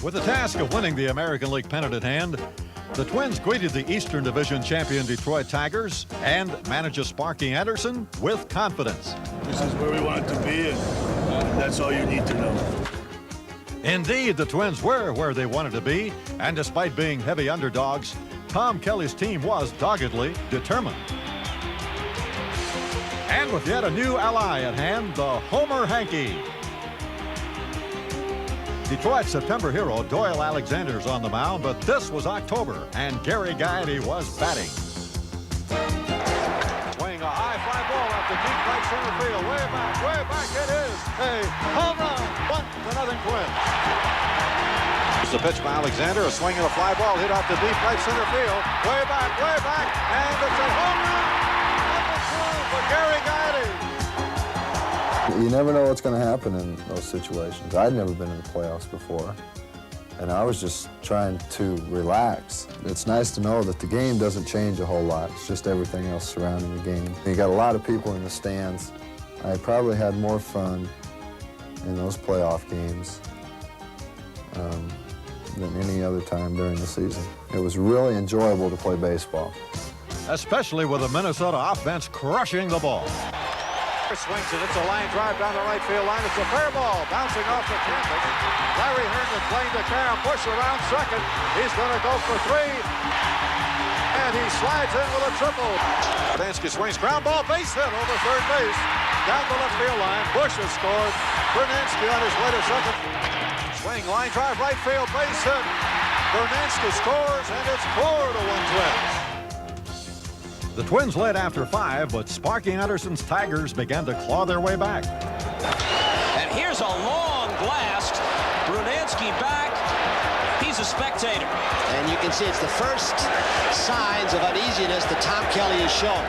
With the task of winning the American League pennant at hand, the Twins greeted the Eastern Division champion Detroit Tigers and manager Sparky Anderson with confidence. This is where we want to be, and that's all you need to know. Indeed, the Twins were where they wanted to be, and despite being heavy underdogs, Tom Kelly's team was doggedly determined. And with yet a new ally at hand, the Homer Hanky. Detroit's September hero Doyle Alexander's on the mound, but this was October, and Gary Gaetti was batting. Swing a high fly ball up the deep right center field. Way back it is. A home run. 1-0 Twins. It's a pitch by Alexander. A swing and a fly ball hit off the deep right center field. Way back, and it's a home run. Number 2 for Gary Gaetti. You never know what's going to happen in those situations. I'd never been in the playoffs before, and I was just trying to relax. It's nice to know that the game doesn't change a whole lot. It's just everything else surrounding the game. You got a lot of people in the stands. I probably had more fun in those playoff games than any other time during the season. It was really enjoyable to play baseball. Especially with the Minnesota offense crushing the ball. Swings it. It's a line drive down the right field line. It's a fair ball bouncing off the canvas. Larry Herndon playing the Karen Busch around second. He's going to go for 3. And he slides in with a triple. Bernansky swings, ground ball, base hit over third base. Down the left field line. Busch has scored. Bernansky on his way to second. Swing, line drive, right field, base hit. Bernansky scores, and it's 4-1 Twins. The Twins led after 5, but Sparky Anderson's Tigers began to claw their way back. And here's a long blast. Bernansky back. He's a spectator. And you can see it's the first signs of uneasiness that Tom Kelly has shown.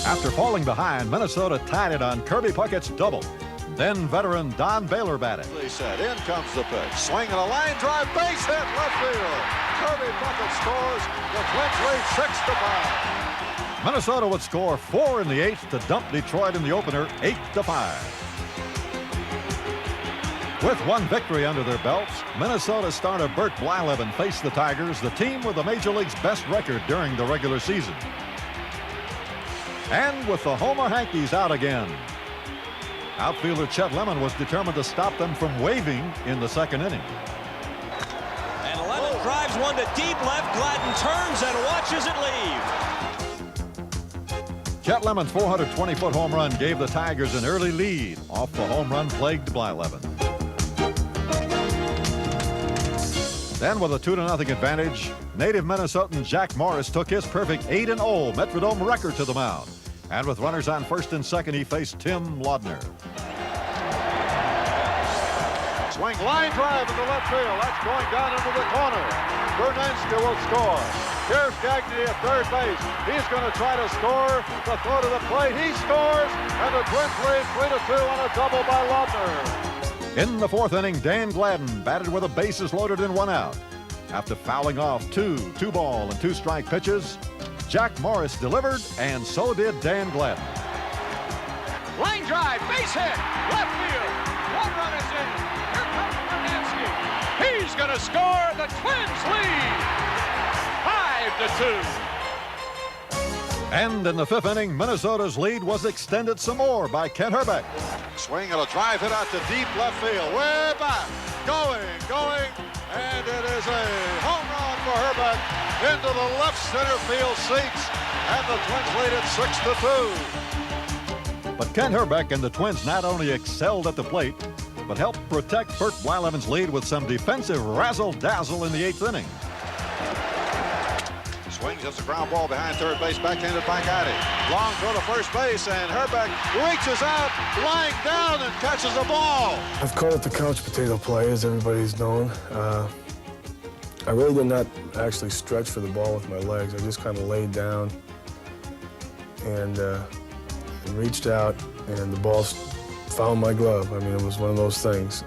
After falling behind, Minnesota tied it on Kirby Puckett's double. Then veteran Don Baylor batted. He said, in comes the pitch. Swing and a line drive, base hit, left field. Kirby Puckett scores. The Twins lead 6-5. Minnesota would score 4 in the 8th to dump Detroit in the opener 8-5. With one victory under their belts, Minnesota starter Bert Blyleven faced the Tigers, the team with the Major League's best record during the regular season. And with the Homer Hankies out again, outfielder Chet Lemon was determined to stop them from waving in the second inning. And Lemon drives one to deep left. Gladden turns and watches it leave. Chet Lemon's 420-foot home run gave the Tigers an early lead off the home run-plagued Blyleven. Then with a 2-0 advantage, native Minnesotan Jack Morris took his perfect 8-0 Metrodome record to the mound. And with runners on first and second, he faced Tim Laudner. Swing, line drive into left field. That's going down into the corner. Bernansky will score. Here's Gagne at third base. He's going to try to score. The throw to the plate. He scores. And the Twins lead 3-2 on a double by Laudner. In the 4th inning, Dan Gladden batted with the bases loaded and 1 out. After fouling off 2 2-ball and 2-strike pitches, Jack Morris delivered, and so did Dan Gladden. Line drive, base hit, left field. 1 run is in. Here comes Bernansky. He's going to score. The Twins lead 5-2. And in the 5th inning, Minnesota's lead was extended some more by Kent Hrbek. Swing and a drive hit out to deep left field. Way back. Going. And it is a home run for Hrbek into the left center field seats. And the Twins lead it 6-2. But Kent Hrbek and the Twins not only excelled at the plate, but helped protect Bert Blyleven's lead with some defensive razzle-dazzle in the 8th inning. Swings, hits a ground ball behind third base, backhanded by Gaetti. Long throw to first base, and Hrbek reaches out, lying down, and catches the ball. I've called it the couch potato play, as everybody's known. I really did not actually stretch for the ball with my legs. I just kind of laid down and reached out, and the ball found my glove. I mean, it was one of those things.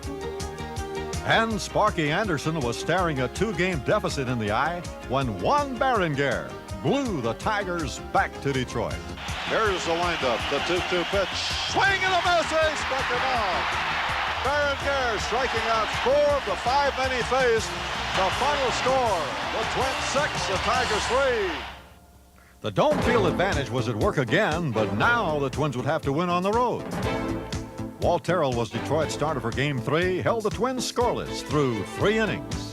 And Sparky Anderson was staring a 2-game deficit in the eye when Juan Berenguer blew the Tigers back to Detroit. Here's the windup, the 2-2 pitch. Swing and a miss, he struck him out. Berenguer striking out 4 of the 5 men he faced. The final score, the Twins 6, the Tigers 3. The dome field advantage was at work again, but now the Twins would have to win on the road. Walt Terrell was Detroit's starter for Game 3, held the Twins scoreless through 3 innings.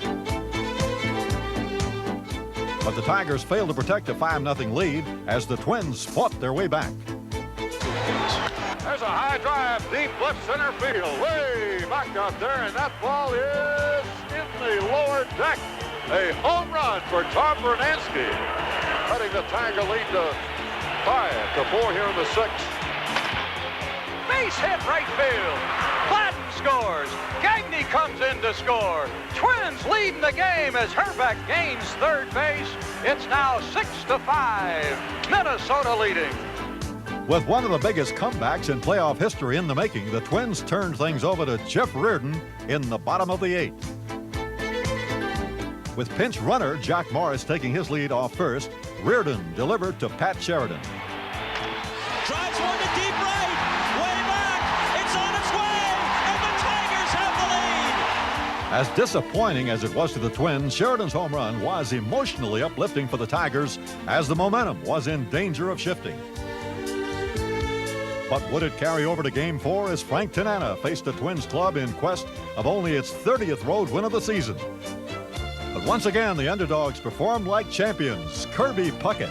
But the Tigers failed to protect a 5-0 lead as the Twins fought their way back. There's a high drive, deep left center field, way back out there, and that ball is in the lower deck. A home run for Tom Brunansky, cutting the Tiger lead to 5-4 here in the 6th. Base hit right field. Gladden scores. Gagne comes in to score. Twins leading the game as Herbeck gains third base. It's now 6-5. Minnesota leading. With one of the biggest comebacks in playoff history in the making, the Twins turned things over to Jeff Reardon in the bottom of the 8th. With pinch runner Jack Morris taking his lead off first, Reardon delivered to Pat Sheridan. Drives one to deep right, way back, it's on its way, and the Tigers have the lead. As disappointing as it was to the Twins, Sheridan's home run was emotionally uplifting for the Tigers as the momentum was in danger of shifting. But would it carry over to Game 4 as Frank Tanana faced the Twins club in quest of only its 30th road win of the season? But once again, the underdogs performed like champions. Kirby Puckett.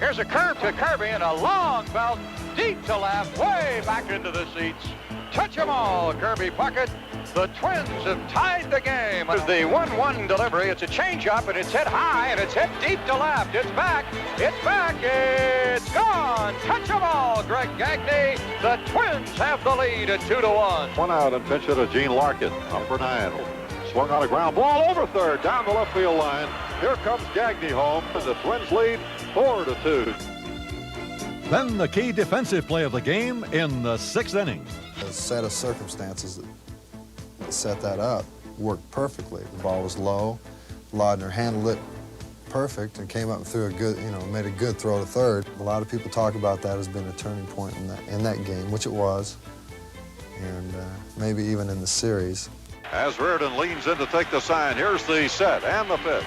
Here's a curve to Kirby and a long belt deep to left, way back into the seats. Touch 'em all, Kirby Puckett. The Twins have tied the game. It's the 1-1 delivery. It's a changeup, and it's hit high, and it's hit deep to left. It's back. It's back. It's gone. Touch 'em all, Greg Gagne. The Twins have the lead at 2-1. 1 out and pinch hit to Gene Larkin. Number 9. Swung on a ground ball over third, down the left field line. Here comes Gagne home, and the Twins lead 4-2. Then the key defensive play of the game in the 6th inning. A set of circumstances that set that up worked perfectly. The ball was low. Laudner handled it perfect and came up and threw a good, made a good throw to third. A lot of people talk about that as being a turning point in that game, which it was, and maybe even in the series. As Reardon leans in to take the sign, here's the set and the pitch.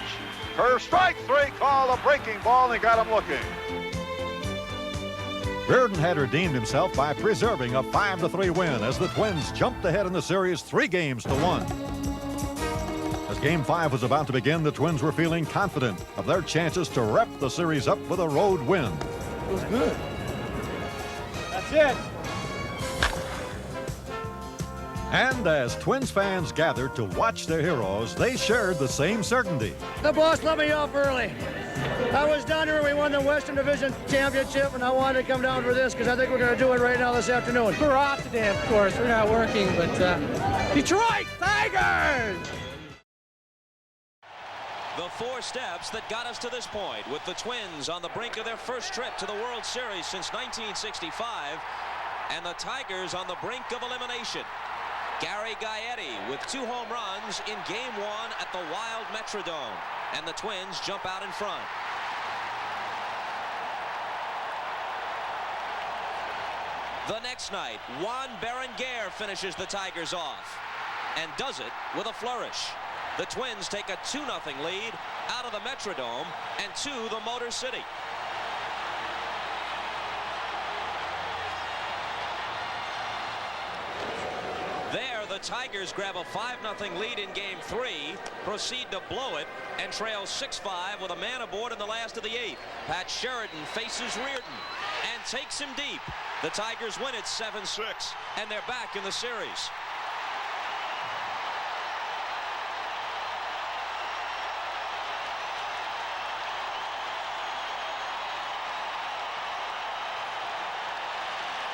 Curve strike 3, call a breaking ball, and he got him looking. Reardon had redeemed himself by preserving a 5-3 win as the Twins jumped ahead in the series 3-1. As Game 5 was about to begin, the Twins were feeling confident of their chances to wrap the series up with a road win. It was good. That's it. And as Twins fans gathered to watch their heroes, they shared the same certainty. The boss let me off early. I was down here when we won the Western Division Championship, and I wanted to come down for this because I think we're going to do it right now this afternoon. We're off today, of course. We're not working, but Detroit Tigers! The 4 steps that got us to this point, with the Twins on the brink of their first trip to the World Series since 1965, and the Tigers on the brink of elimination. Gary Gaetti with 2 home runs in Game 1 at the Wild Metrodome, and the Twins jump out in front. The next night, Juan Berenguer finishes the Tigers off and does it with a flourish. The Twins take a 2-0 lead out of the Metrodome and to the Motor City. There, the Tigers grab a 5-0 lead in Game 3, proceed to blow it, and trail 6-5 with a man aboard in the last of the 8th. Pat Sheridan faces Reardon and takes him deep. The Tigers win it 7-6, and they're back in the series.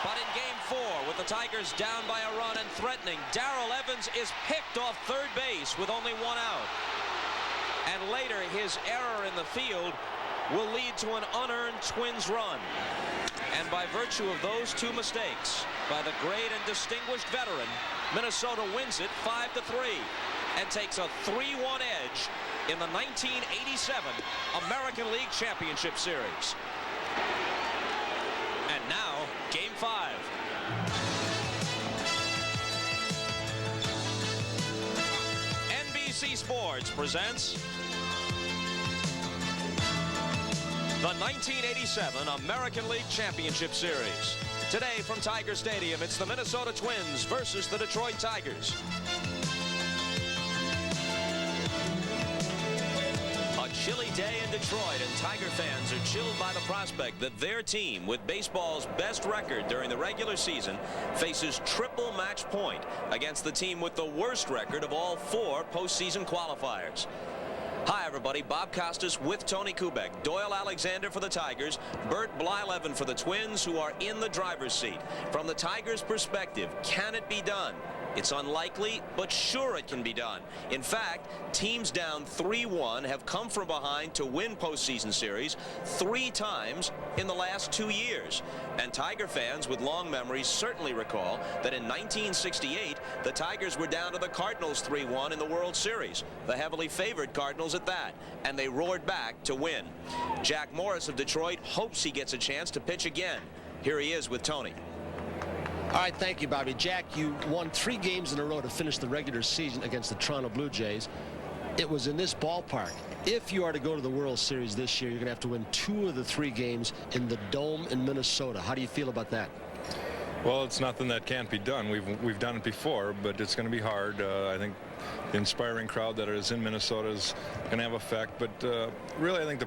But in Game 4, with the Tigers down by a run and threatening, Darrell Evans is picked off third base with only 1 out. And later, his error in the field will lead to an unearned Twins run. And by virtue of those 2 mistakes by the great and distinguished veteran, Minnesota wins it 5-3 and takes a 3-1 edge in the 1987 American League Championship Series. And now, Game 5. NBC Sports presents the 1987 American League Championship Series. Today from Tiger Stadium, it's the Minnesota Twins versus the Detroit Tigers. A chilly day in Detroit, and Tiger fans are chilled by the prospect that their team, with baseball's best record during the regular season, faces triple match point against the team with the worst record of all 4 postseason qualifiers. Hi, everybody. Bob Costas with Tony Kubek. Doyle Alexander for the Tigers. Bert Blyleven for the Twins, who are in the driver's seat. From the Tigers' perspective, can it be done? It's unlikely, but sure it can be done. In fact, teams down 3-1 have come from behind to win postseason series 3 times in the last 2 years. And Tiger fans with long memories certainly recall that in 1968, the Tigers were down to the Cardinals 3-1 in the World Series, the heavily favored Cardinals at that, and they roared back to win. Jack Morris of Detroit hopes he gets a chance to pitch again. Here he is with Tony. All right, thank you, Bobby. Jack, you won 3 games in a row to finish the regular season against the Toronto Blue Jays. It was in this ballpark. If you are to go to the World Series this year, you're going to have to win 2 of the 3 games in the Dome in Minnesota. How do you feel about that? Well, it's nothing that can't be done. We've done it before, but it's going to be hard. I think the inspiring crowd that is in Minnesota is going to have effect. But really, I think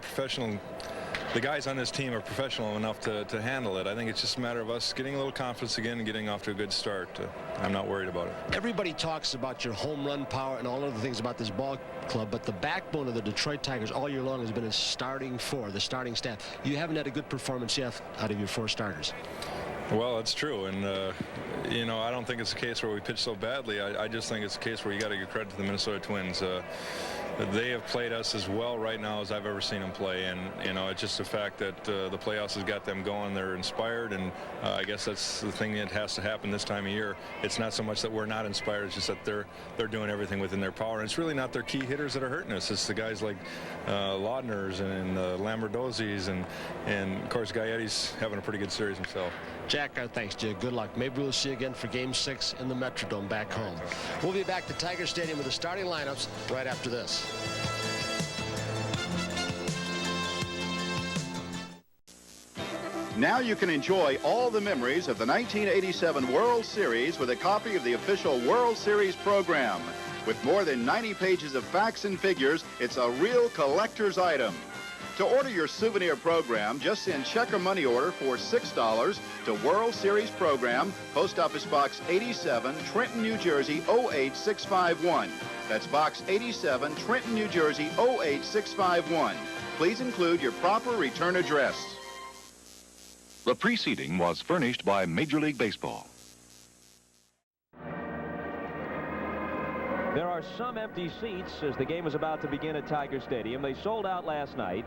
the guys on this team are professional enough to handle it. I think it's just a matter of us getting a little confidence again and getting off to a good start. I'm not worried about it. Everybody talks about your home run power and all other things about this ball club, but the backbone of the Detroit Tigers all year long has been a starting 4, the starting staff. You haven't had a good performance yet out of your 4 starters. Well, that's true, and you know, I don't think it's a case where we pitch so badly. I just think it's a case where you got to give credit to the Minnesota Twins. They have played us as well right now as I've ever seen them play, and you know, it's just the fact that the playoffs has got them going. They're inspired, and I guess that's the thing that has to happen this time of year. It's not so much that we're not inspired; it's just that they're doing everything within their power. And it's really not their key hitters that are hurting us. It's the guys like Laudners and Lamberdosis, and of course Gaetti's having a pretty good series himself. Jack, thanks, Jay. Good luck. Maybe we'll see you again for Game 6 in the Metrodome back home. We'll be back to Tiger Stadium with the starting lineups right after this. Now you can enjoy all the memories of the 1987 World Series with a copy of the official World Series program. With more than 90 pages of facts and figures, it's a real collector's item. To order your souvenir program, just send check or money order for $6 to World Series Program, Post Office Box 87, Trenton, New Jersey 08651. That's Box 87, Trenton, New Jersey 08651. Please include your proper return address. The preceding was furnished by Major League Baseball. There are some empty seats as the game is about to begin at Tiger Stadium. They sold out last night,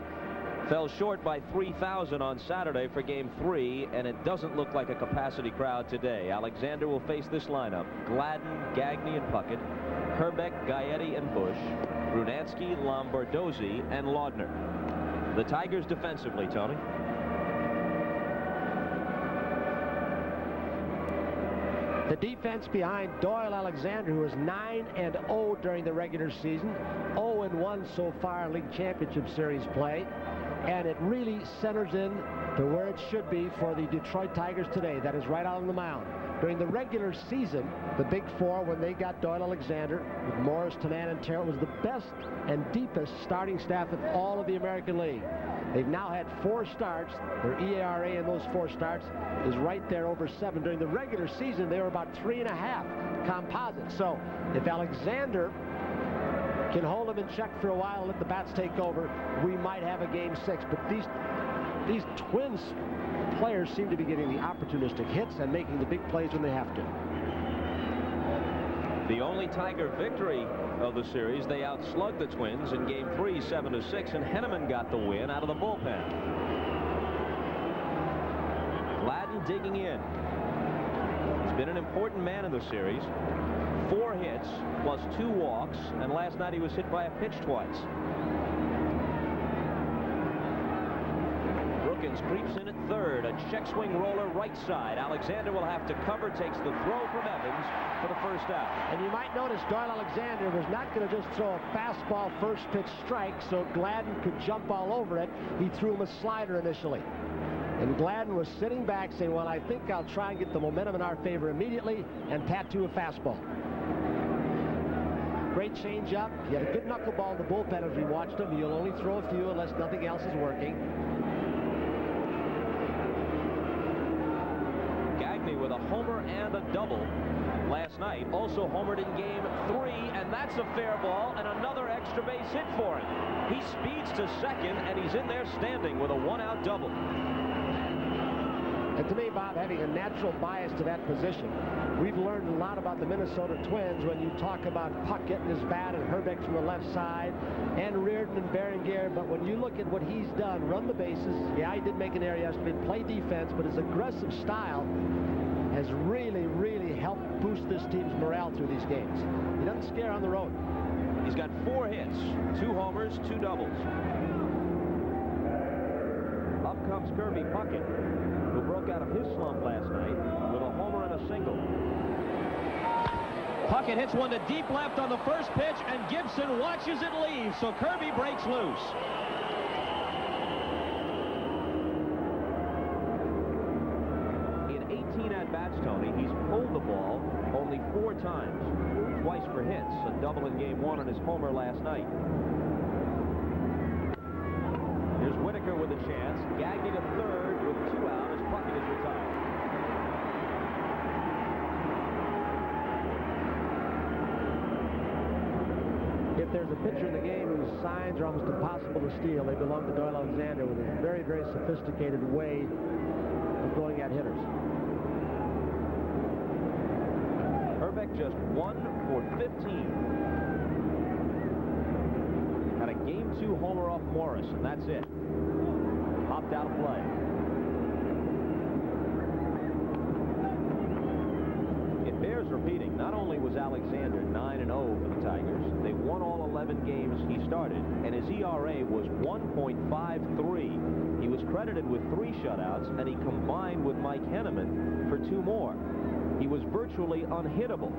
fell short by 3,000 on Saturday for Game 3, and it doesn't look like a capacity crowd today. Alexander will face this lineup: Gladden, Gagne, and Puckett, Herbeck, Gaetti, and Bush, Brunansky, Lombardozzi, and Laudner. The Tigers defensively, Tony. The defense behind Doyle Alexander, who is 9-0 during the regular season, 0-1 so far in League Championship Series play, and it really centers in to where it should be for the Detroit Tigers today. That is right out on the mound. During the regular season, the Big Four, when they got Doyle Alexander with Morris, Tanan, and Terrell, was the best and deepest starting staff of all of the American League. They've now had 4 starts. Their ERA in those 4 starts is right there over 7. During the regular season, they were about 3.5 composite. So if Alexander can hold them in check for a while and let the bats take over, we might have a Game 6. But these Twins players seem to be getting the opportunistic hits and making the big plays when they have to. The only Tiger victory of the series, they outslugged the Twins in Game 3, 7-6, and Henneman got the win out of the bullpen. Gladden digging in. He's been an important man in the series. 4 hits plus 2 walks, and last night he was hit by a pitch twice. Brookins creeps in at third. A check swing roller right side. Alexander will have to cover. Takes the throw from Evans for the first out. And you might notice Doyle Alexander was not going to just throw a fastball first pitch strike so Gladden could jump all over it. He threw him a slider initially. And Gladden was sitting back saying, well, I think I'll try and get the momentum in our favor immediately and tattoo a fastball. Great changeup. He had a good knuckleball in the bullpen as we watched him. He'll only throw a few unless nothing else is working. Gagne with a homer and a double last night. Also homered in game 3, and that's a fair ball and another extra base hit for him. He speeds to second, and he's in there standing with a one-out double. And to me, Bob, having a natural bias to that position, we've learned a lot about the Minnesota Twins when you talk about Puckett and his bat and Herbeck from the left side and Reardon and Berenguer. But when you look at what he's done, run the bases, yeah, he did make an error yesterday, play defense, but his aggressive style has really, really helped boost this team's morale through these games. He doesn't scare on the road. He's got 4 hits, 2 homers, 2 doubles. Up comes Kirby Puckett, who broke out of his slump last night with a homer and a single. Puckett hits one to deep left on the first pitch, and Gibson watches it leave, so Kirby breaks loose. In 18 at-bats, Tony, he's pulled the ball only 4 times, twice for hits, a double in game 1 and his homer last night. Here's Whitaker with a chance. Gagne to third with 2 out as Puckett is retired. If there's a pitcher in the game whose signs are almost impossible to steal, they belong to Doyle Alexander with a very, very sophisticated way of going at hitters. Herbeck just 1 for 15. Had a game 2 homer off Morris, and that's it. Popped out of play. It bears repeating, not only was Alexander 9-0 for the Tigers, they won all 11 games he started, and his ERA was 1.53. He was credited with 3 shutouts, and he combined with Mike Henneman for 2 more. He was virtually unhittable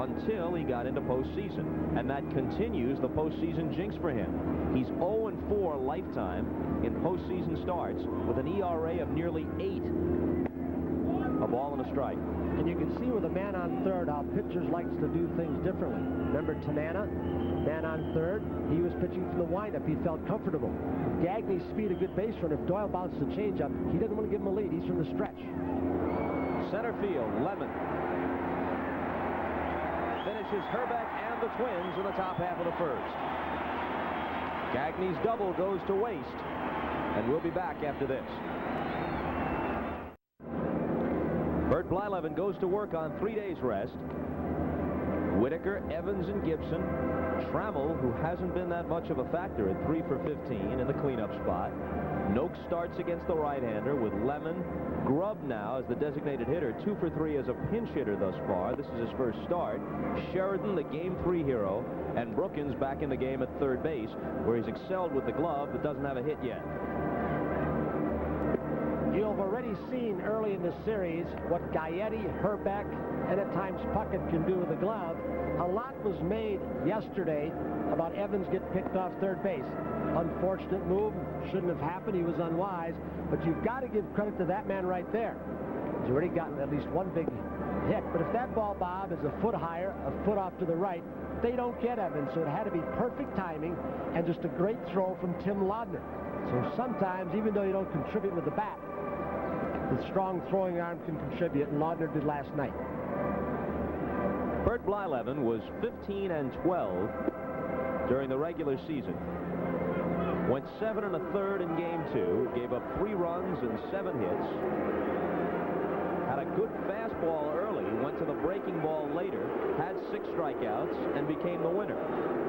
until he got into postseason, and that continues the postseason jinx for him. He's 0-4 lifetime in postseason starts with an ERA of nearly 8. A ball and a strike. And you can see with a man on third how pitchers likes to do things differently. Remember Tanana, man on third, he was pitching from the windup. He felt comfortable. With Gagne's speed, a good base run. If Doyle bounces a changeup, he doesn't want to give him a lead. He's from the stretch. Center field, Lemon finishes Herbeck and the Twins in the top half of the first. Gagne's double goes to waste, and we'll be back after this. Bert Blyleven goes to work on 3 days rest. Whitaker, Evans, and Gibson. Trammell, who hasn't been that much of a factor at 3 for 15 in the cleanup spot. Noakes starts against the right-hander with Lemon. Grubb now as the designated hitter, 2 for 3 as a pinch hitter thus far. This is his first start. Sheridan, the game 3 hero, and Brookins back in the game at third base, where he's excelled with the glove but doesn't have a hit yet. You've already seen early in the series what Gaetti, Herbeck, and at times Puckett can do with the glove. A lot was made yesterday about Evans getting picked off third base. Unfortunate move, shouldn't have happened, he was unwise, but you've got to give credit to that man right there. He's already gotten at least 1 big hit, but if that ball, Bob, is a foot higher, a foot off to the right, they don't get Evans, so it had to be perfect timing and just a great throw from Tim Laudner. So sometimes, even though you don't contribute with the bat, the strong throwing arm can contribute, and Laudner did last night. Bert Blyleven was 15-12 during the regular season. Went 7 1/3 in game 2, gave up 3 runs and 7 hits. Had a good fastball early, went to the breaking ball later, had 6 strikeouts, and became the winner.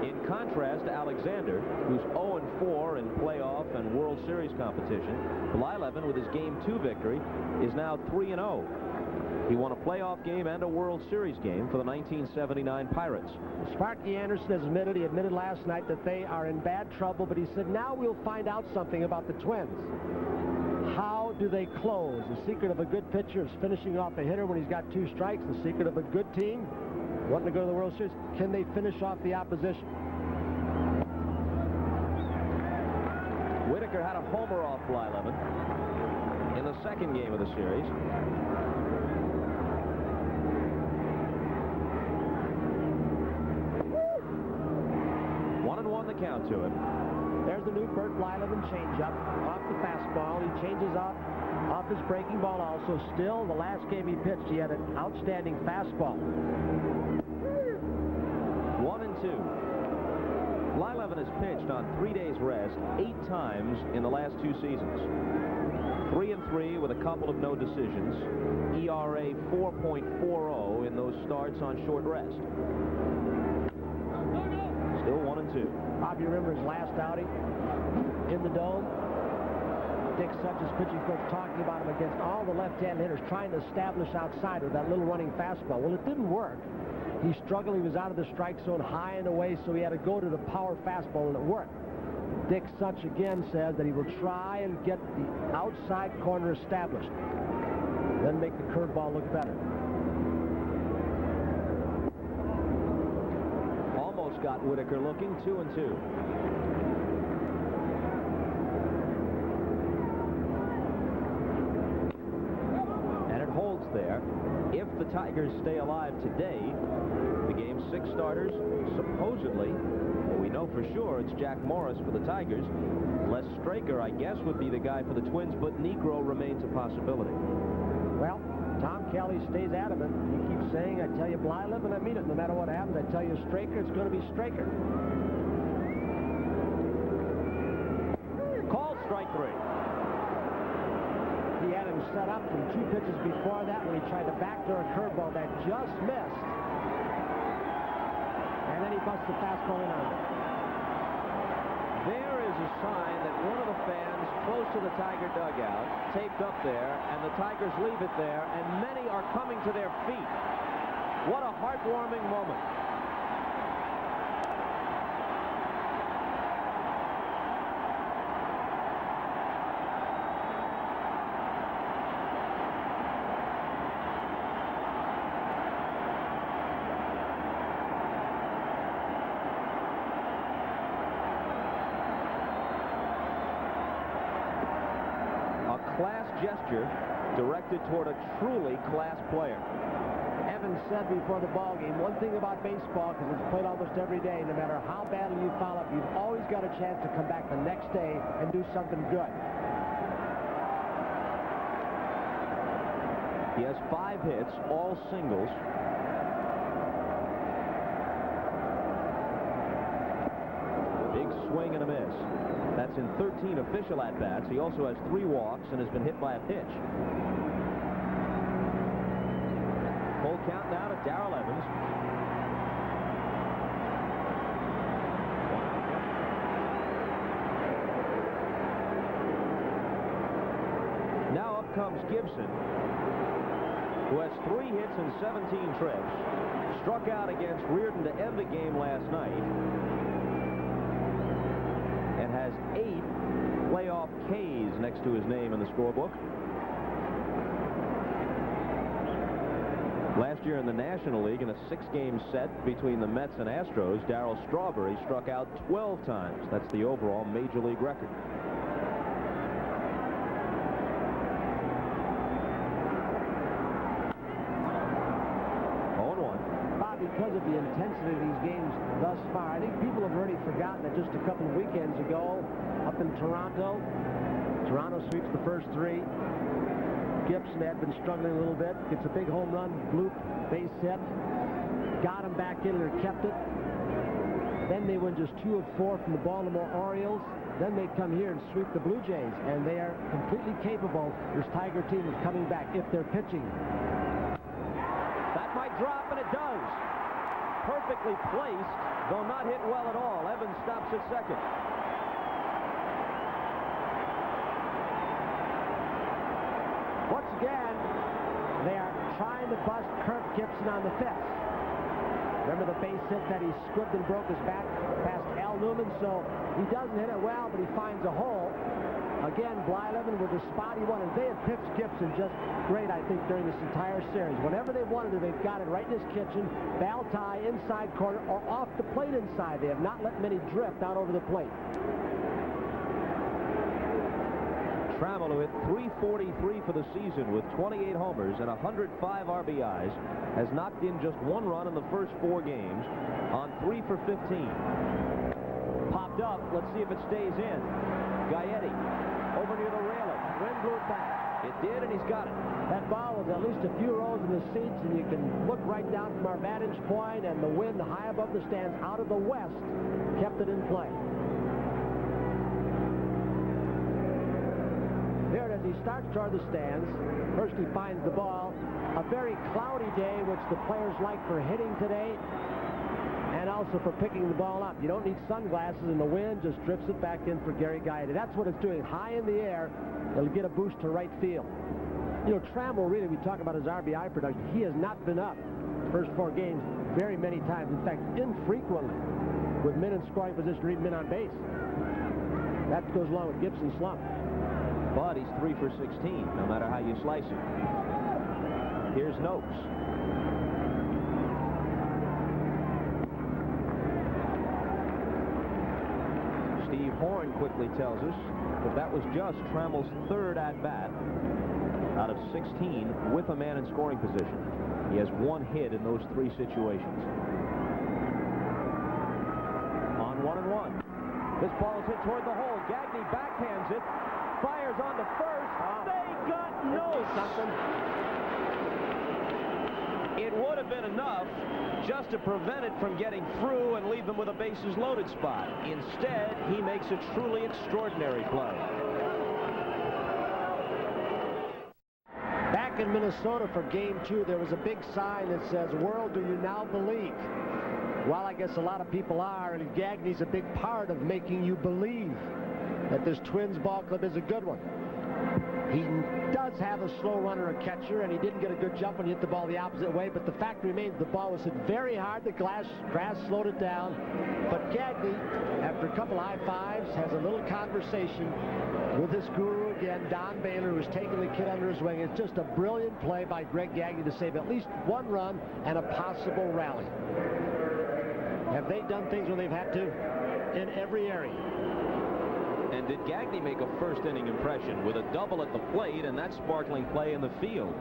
In contrast to Alexander, who's 0-4 in playoff and World Series competition, Blyleven, with his game 2 victory, is now 3-0. He won a playoff game and a World Series game for the 1979 Pirates. Sparky Anderson has admitted, he admitted last night that they are in bad trouble, but he said now we'll find out something about the Twins. how do they close? The secret of a good pitcher is finishing off a hitter when he's got 2 strikes. The secret of a good team wanting to go to the World Series, can they finish off the opposition? Whitaker had a homer off Blyleven in the second game of the series. The count to him. There's the new Bert Blyleven changeup off the fastball. He changes off his breaking ball also. Still, the last game he pitched, he had an outstanding fastball. 1-2. Blyleven has pitched on 3 days rest 8 times in the last 2 seasons. 3-3 with a couple of no decisions. ERA 4.40 in those starts on short rest. Still 1-2. Bob, you remember his last outing in the Dome? Dick Such's pitching coach talking about him against all the left-hand hitters, trying to establish outside with that little running fastball. Well, it didn't work. He struggled. He was out of the strike zone high and away, so he had to go to the power fastball, and it worked. Dick Such again says that he will try and get the outside corner established, then make the curveball look better. Got Whitaker looking. 2-2. And it holds there. If the Tigers stay alive today, the game's 6 starters, supposedly, well, we know for sure it's Jack Morris for the Tigers. Les Straker, I guess, would be the guy for the Twins, but Negro remains a possibility. Well, Tom Kelly stays adamant. He keeps saying, I tell you Blyleven, I mean it. No matter what happens, I tell you Straker, it's going to be Straker. Called strike 3. He had him set up from 2 pitches before that when he tried to backdoor a curveball that just missed. And then he busts the fastball in on it. There is a sign that one of the fans close to the Tiger dugout taped up there, and the Tigers leave it there, and many are coming to their feet. What a heartwarming moment. Class gesture directed toward a truly class player. Evans said before the ball game, one thing about baseball, because it's played almost every day, no matter how badly you foul up, you've always got a chance to come back the next day and do something good. He has 5 hits, all singles. Big swing and a miss. That's in 13 official at-bats. He also has 3 walks and has been hit by a pitch. Full count now to Darrell Evans. Now up comes Gibson, who has 3 hits and 17 trips. Struck out against Reardon to end the game last night. And has 8 playoff Ks next to his name in the scorebook. Last year in the National League, in a 6-game set between the Mets and Astros, Darryl Strawberry struck out 12 times. That's the overall Major League record. Because of the intensity of these games thus far, I think people have already forgotten that just a couple of weekends ago, up in Toronto sweeps the first 3. Gibson had been struggling a little bit, gets a big home run, bloop, base hit, got him back in and kept it. Then they win just 2 of 4 from the Baltimore Orioles. Then they come here and sweep the Blue Jays, and they are completely capable, this Tiger team, of coming back if they're pitching. That might drop, and it does. Perfectly placed, though not hit well at all. Evans stops at second. Once again, they are trying to bust Kirk Gibson on the 5th. Remember the base hit that he squibbed and broke his back past Al Newman, so he doesn't hit it well, but he finds a hole. Again, Blyleven with the spot he wanted. They have pitched Gibson just great, I think, during this entire series. Whenever they've wanted to, they've got it right in his kitchen. Ball tie, inside corner, or off the plate inside. They have not let many drift out over the plate. Trammell, who hit .343 for the season with 28 homers and 105 RBIs, has knocked in just 1 run in the first 4 games on 3 for 15. Popped up. Let's see if it stays in. Gaetti over near the railing. Wind blew it back. It did, and he's got it. That ball was at least a few rows in the seats, and you can look right down from our vantage point, and the wind high above the stands out of the west kept it in play. There it is. He starts toward the stands. First he finds the ball. A very cloudy day, which the players like for hitting today, and also for picking the ball up. You don't need sunglasses, and the wind just drifts it back in for Gary Gaetti. That's what it's doing. High in the air, it'll get a boost to right field. You know, Trammell, really, we talk about his RBI production. He has not been up the first 4 games very many times. In fact, infrequently with men in scoring position or even men on base. That goes along with Gibson's slump. But he's 3 for 16, no matter how you slice it. Here's Noakes. Steve Horn quickly tells us that that was just Trammell's 3rd at-bat out of 16 with a man in scoring position. He has 1 hit in those 3 situations. On 1-1. This ball is hit toward the hole. Gagne backhands it. Fires on to first. They got no something. It would have been enough just to prevent it from getting through and leave them with a bases loaded spot. Instead, he makes a truly extraordinary play. Back in Minnesota for Game 2, there was a big sign that says, "World, do you now believe?" Well, I guess a lot of people are, and Gagne's a big part of making you believe that this Twins ball club is a good one. He does have a slow runner, a catcher, and he didn't get a good jump when he hit the ball the opposite way, but the fact remains the ball was hit very hard. The grass slowed it down. But Gagne, after a couple high fives, has a little conversation with his guru again, Don Baylor, who's taking the kid under his wing. It's just a brilliant play by Greg Gagne to save at least 1 run and a possible rally. Have they done things when they've had to? In every area. And did Gagne make a first-inning impression with a double at the plate and that sparkling play in the field?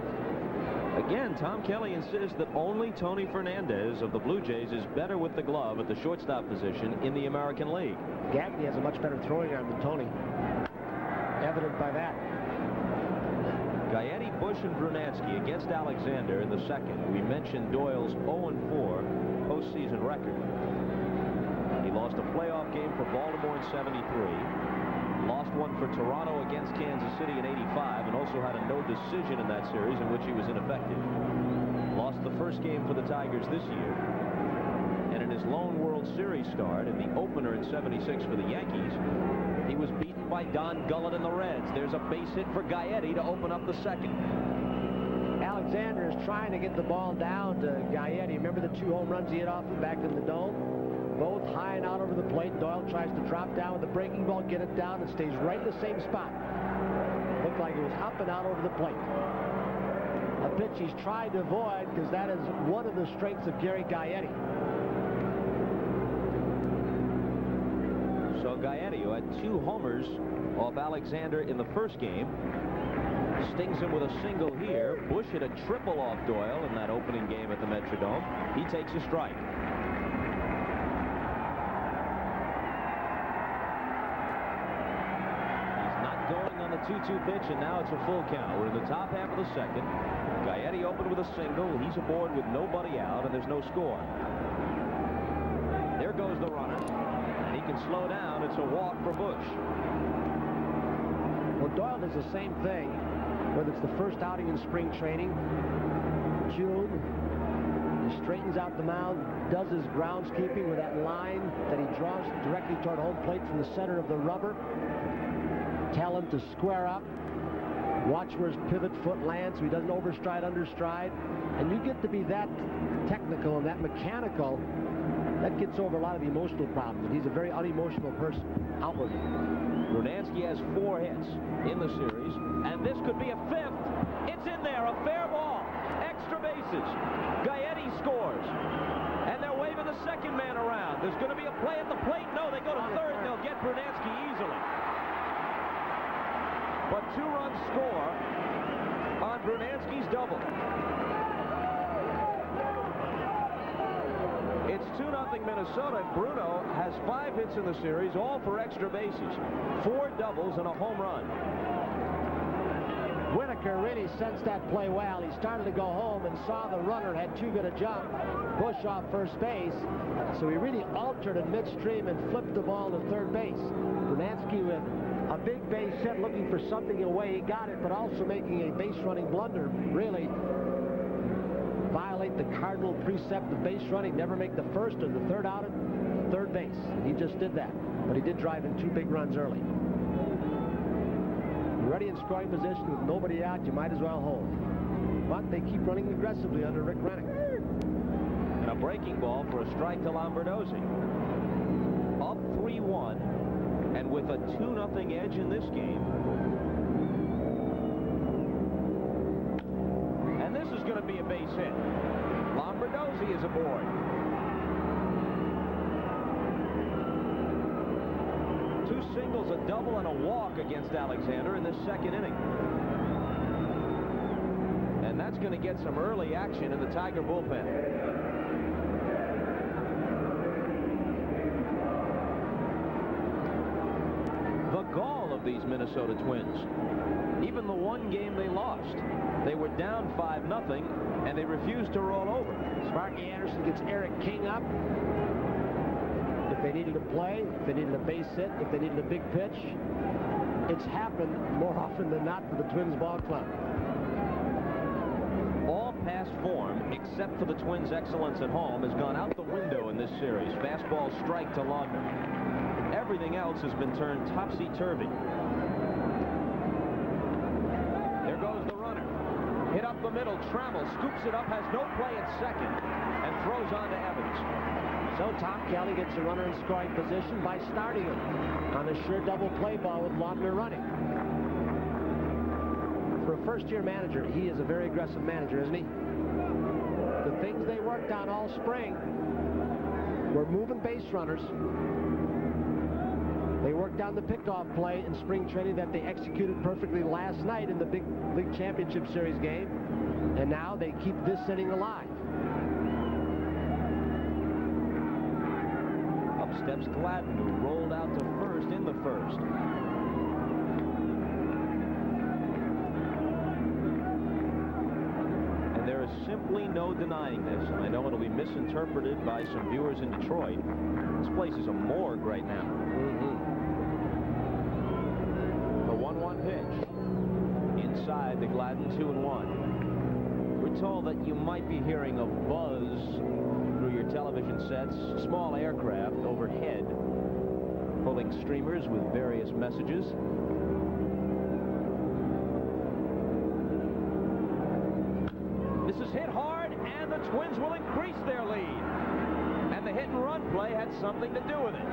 Again, Tom Kelly insists that only Tony Fernandez of the Blue Jays is better with the glove at the shortstop position in the American League. Gagne has a much better throwing arm than Tony. Evident by that. Gaetti, Bush, and Brunansky against Alexander in the 2nd. We mentioned Doyle's 0-4 postseason record. He lost a playoff game for Baltimore in '73, lost one for Toronto against Kansas City in '85, and also had a no decision in that series in which he was ineffective. Lost the first game for the Tigers this year, and in his lone World Series start in the opener in '76 for the Yankees, he was beaten by Don Gullett and the Reds. There's a base hit for Gaetti to open up the 2nd. Alexander is trying to get the ball down to Gaetti. Remember the 2 home runs he hit off him back in the Dome? Both high and out over the plate. Doyle tries to drop down with the breaking ball, get it down, and stays right in the same spot. Looked like it was up and out over the plate. A pitch he's tried to avoid because that is one of the strengths of Gary Gaetti. So Gaetti, who had 2 homers off Alexander in the first game, stings him with a single here. Bush hit a triple off Doyle in that opening game at the Metrodome. He takes a strike. He's not going on the 2-2 pitch, and now it's a full count. We're in the top half of the 2nd. Gaetti opened with a single. He's aboard with nobody out, and there's no score. There goes the runner. He can slow down. It's a walk for Bush. Well, Doyle does the same thing, whether it's the first outing in spring training, June. He straightens out the mound, does his groundskeeping with that line that he draws directly toward home plate from the center of the rubber. Tell him to square up, watch where his pivot foot lands so he doesn't overstride, understride. And you get to be that technical and that mechanical, that gets over a lot of the emotional problems. He's a very unemotional person outwardly. Brunansky has 4 hits in the series, and this could be a 5th. It's in there, a fair ball. Extra bases. Gaetti scores. And they're waving the second man around. There's going to be a play at the plate. No, they go to third, and they'll get Brunansky easily. But 2-run score on Brunansky's double. It's 2-0 Minnesota. Bruno has 5 hits in the series, all for extra bases. 4 doubles and a home run. Whitaker really sensed that play well. He started to go home and saw the runner had too good a jump. Bush off first base. So he really altered in midstream and flipped the ball to third base. Brunansky with a big base hit looking for something away. He got it, but also making a base running blunder. Really violate the cardinal precept of base running. Never make the first or the third out at third base. And he just did that. But he did drive in 2 big runs early. Ready in scoring position with nobody out, you might as well hold. But they keep running aggressively under Rick Rennick. And a breaking ball for a strike to Lombardozzi. Up 3-1, and with a 2-0 edge in this game. And this is going to be a base hit. Lombardozzi is aboard. 2 singles, a double, and a walk against Alexander in this second inning. And that's going to get some early action in the Tiger bullpen. The gall of these Minnesota Twins. Even the one game they lost, they were down 5-0, and they refused to roll over. Sparky Anderson gets Eric King up. If they needed a play, if they needed a base hit, if they needed a big pitch, it's happened more often than not for the Twins ball club. All past form, except for the Twins' excellence at home, has gone out the window in this series. Fastball strike to Laudner. Everything else has been turned topsy-turvy. There goes the runner. Hit up the middle. Trammell scoops it up, has no play at second, and throws on to Evans. So Tom Kelly gets a runner in scoring position by starting him on a sure double play ball with Laudner running. For a first-year manager, he is a very aggressive manager, isn't he? The things they worked on all spring were moving base runners. They worked on the pickoff play in spring training that they executed perfectly last night in the Big League Championship Series game. And now they keep this inning alive. Steps Gladden, who rolled out to first in the first. And there is simply no denying this, and I know it'll be misinterpreted by some viewers in Detroit. This place is a morgue right now. The 1-1 pitch. Inside the Gladden 2-1. We're told that you might be hearing a buzz through your television sets, small aircraft overhead pulling streamers with various messages. This is hit hard, and the Twins will increase their lead. And the hit and run play had something to do with it.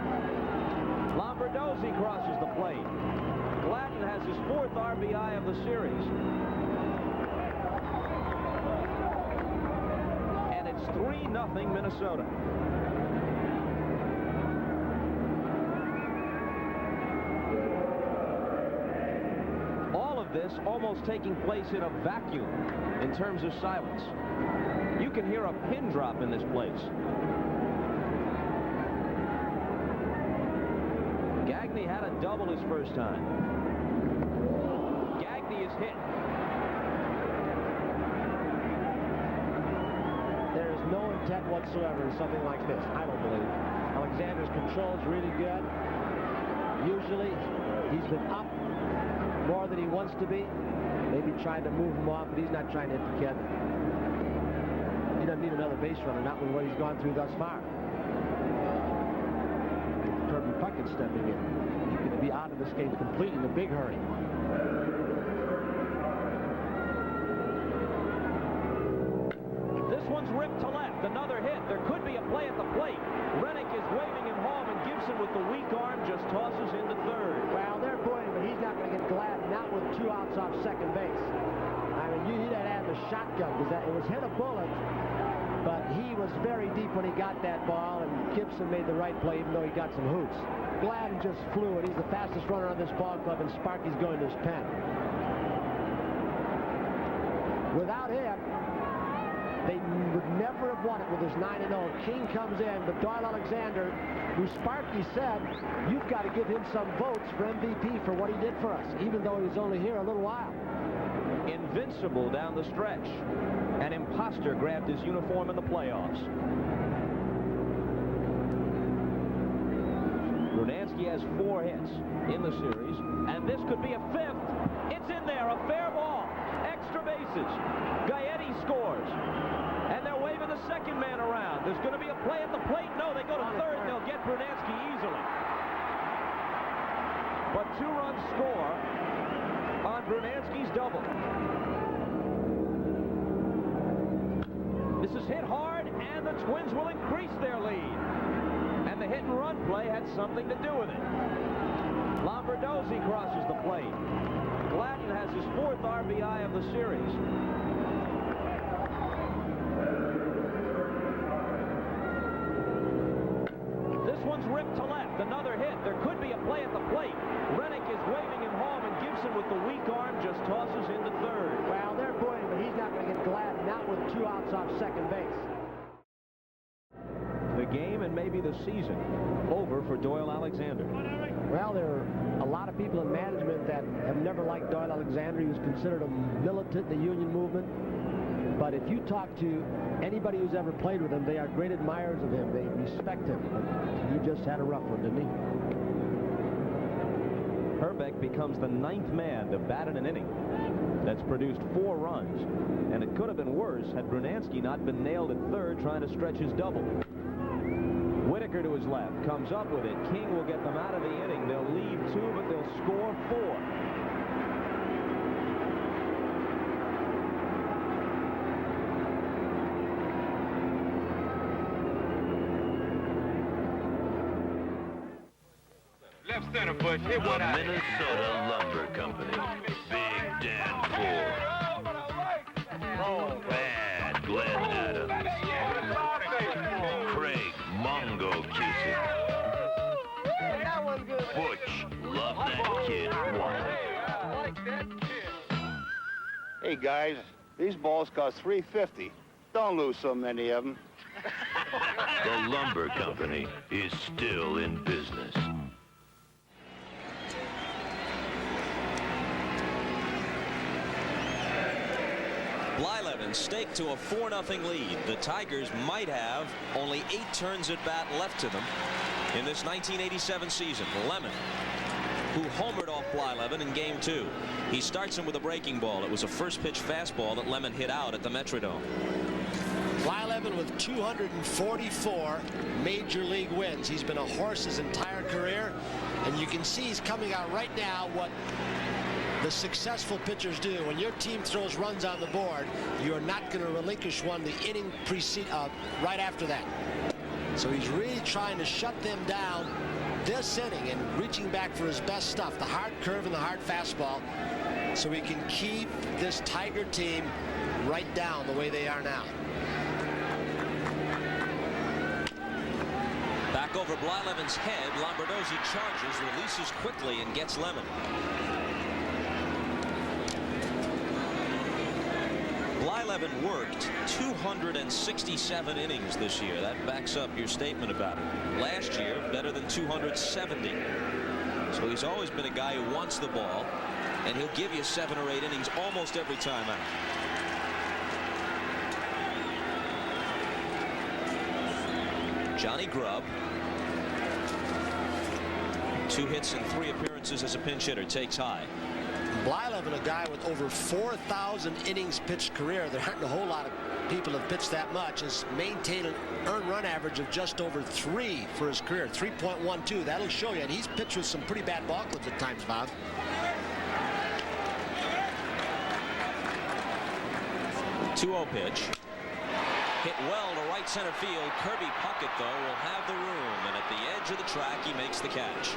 Lombardozzi crosses the plate. Gladden has his 4th RBI of the series. 3-0 Minnesota. All of this almost taking place in a vacuum in terms of silence. You can hear a pin drop in this place. Gagne had a double his first time. Gagne is hit. There is no intent whatsoever in something like this, I don't believe. Alexander's control is really good. Usually, he's been up more than he wants to be. Maybe trying to move him off, but he's not trying to hit the kid. He doesn't need another base runner, not with what he's gone through thus far. Kirby Puckett stepping in. He could be out of this game completely in a big hurry. This one's ripped to left. Another hit. There could be a play at the plate. with the weak arm just tosses into third. Well, they're booing, but he's not going to get glad, not with 2 outs off second base. I mean, you had to have the shotgun because it was hit a bullet, but he was very deep when he got that ball, and Gibson made the right play even though he got some hoots. Gladden just flew it. He's the fastest runner on this ball club, and Sparky's going to his pen. Without him, they would never have won it with his 9-0. King comes in, but Doyle Alexander, who Sparky said, you've got to give him some votes for MVP for what he did for us, even though he's only here a little while. Invincible down the stretch. An imposter grabbed his uniform in the playoffs. Brunansky has 4 hits in the series, and this could be a 5th. It's in there, a fair ball. Extra bases. Gaetti scores. And they're waving the second man around. There's going to be a play at the plate. No, they go to third. They'll get Brunansky easily. But 2 runs score on Brunansky's double. This is hit hard, and the Twins will increase their lead. And the hit-and-run play had something to do with it. Lombardozzi crosses the plate. Gladden has his 4th RBI of the series. This one's ripped to left. Another hit. There could be a play at the plate. Rennick is waving him home, and Gibson with the weak arm just tosses into third. Well, they're booing, but he's not going to get Gladden, not with 2 outs off second base. The game and maybe the season over for Doyle Alexander. Well, there are a lot of people in management that have never liked Doyle Alexander. He was considered a militant in the union movement. But if you talk to anybody who's ever played with him, they are great admirers of him. They respect him. He just had a rough one, didn't he? Herbeck becomes the 9th man to bat in an inning. That's produced 4 runs. And it could have been worse had Brunansky not been nailed at third trying to stretch his double. Whitaker to his left comes up with it. King will get them out of the inning. They'll leave 2, but they'll score 4. Left center, Bush. Hit one out. Minnesota Lumber Company. Big Dan Ford. Bad Glenn Adams. Craig Mongo Cusick. Butch, love that kid. Hey guys, these balls cost $3.50. Don't lose so many of them. The Lumber Company is still in business. Blyleven staked to a 4-0 lead. The Tigers might have only 8 turns at bat left to them in this 1987 season. Lemon, who homered off Blyleven in Game 2. He starts him with a breaking ball. It was a first-pitch fastball that Lemon hit out at the Metrodome. Blyleven with 244 major league wins. He's been a horse his entire career, and you can see he's coming out right now what the successful pitchers do. When your team throws runs on the board, you're not going to relinquish one the inning right after that. So he's really trying to shut them down this inning and reaching back for his best stuff, the hard curve and the hard fastball, so he can keep this Tiger team right down the way they are now. Back over Blyleven's head, Lombardozzi charges, releases quickly, and gets Lemon. Blyleven worked 267 innings this year. That backs up your statement about it. Last year, better than 270. So he's always been a guy who wants the ball, and he'll give you 7 or 8 innings almost every time out. Johnny Grubb, 2 hits and 3 appearances as a pinch hitter, takes high. Blyleven, a guy with over 4,000 innings pitched career. There aren't a whole lot of people have pitched that much. Has maintained an earned run average of just over 3 for his career, 3.12. That'll show you. And he's pitched with some pretty bad ball clubs at times, Bob. 2-0 pitch. Hit well to right center field. Kirby Puckett, though, will have the room. And at the edge edge of the track. He makes the catch.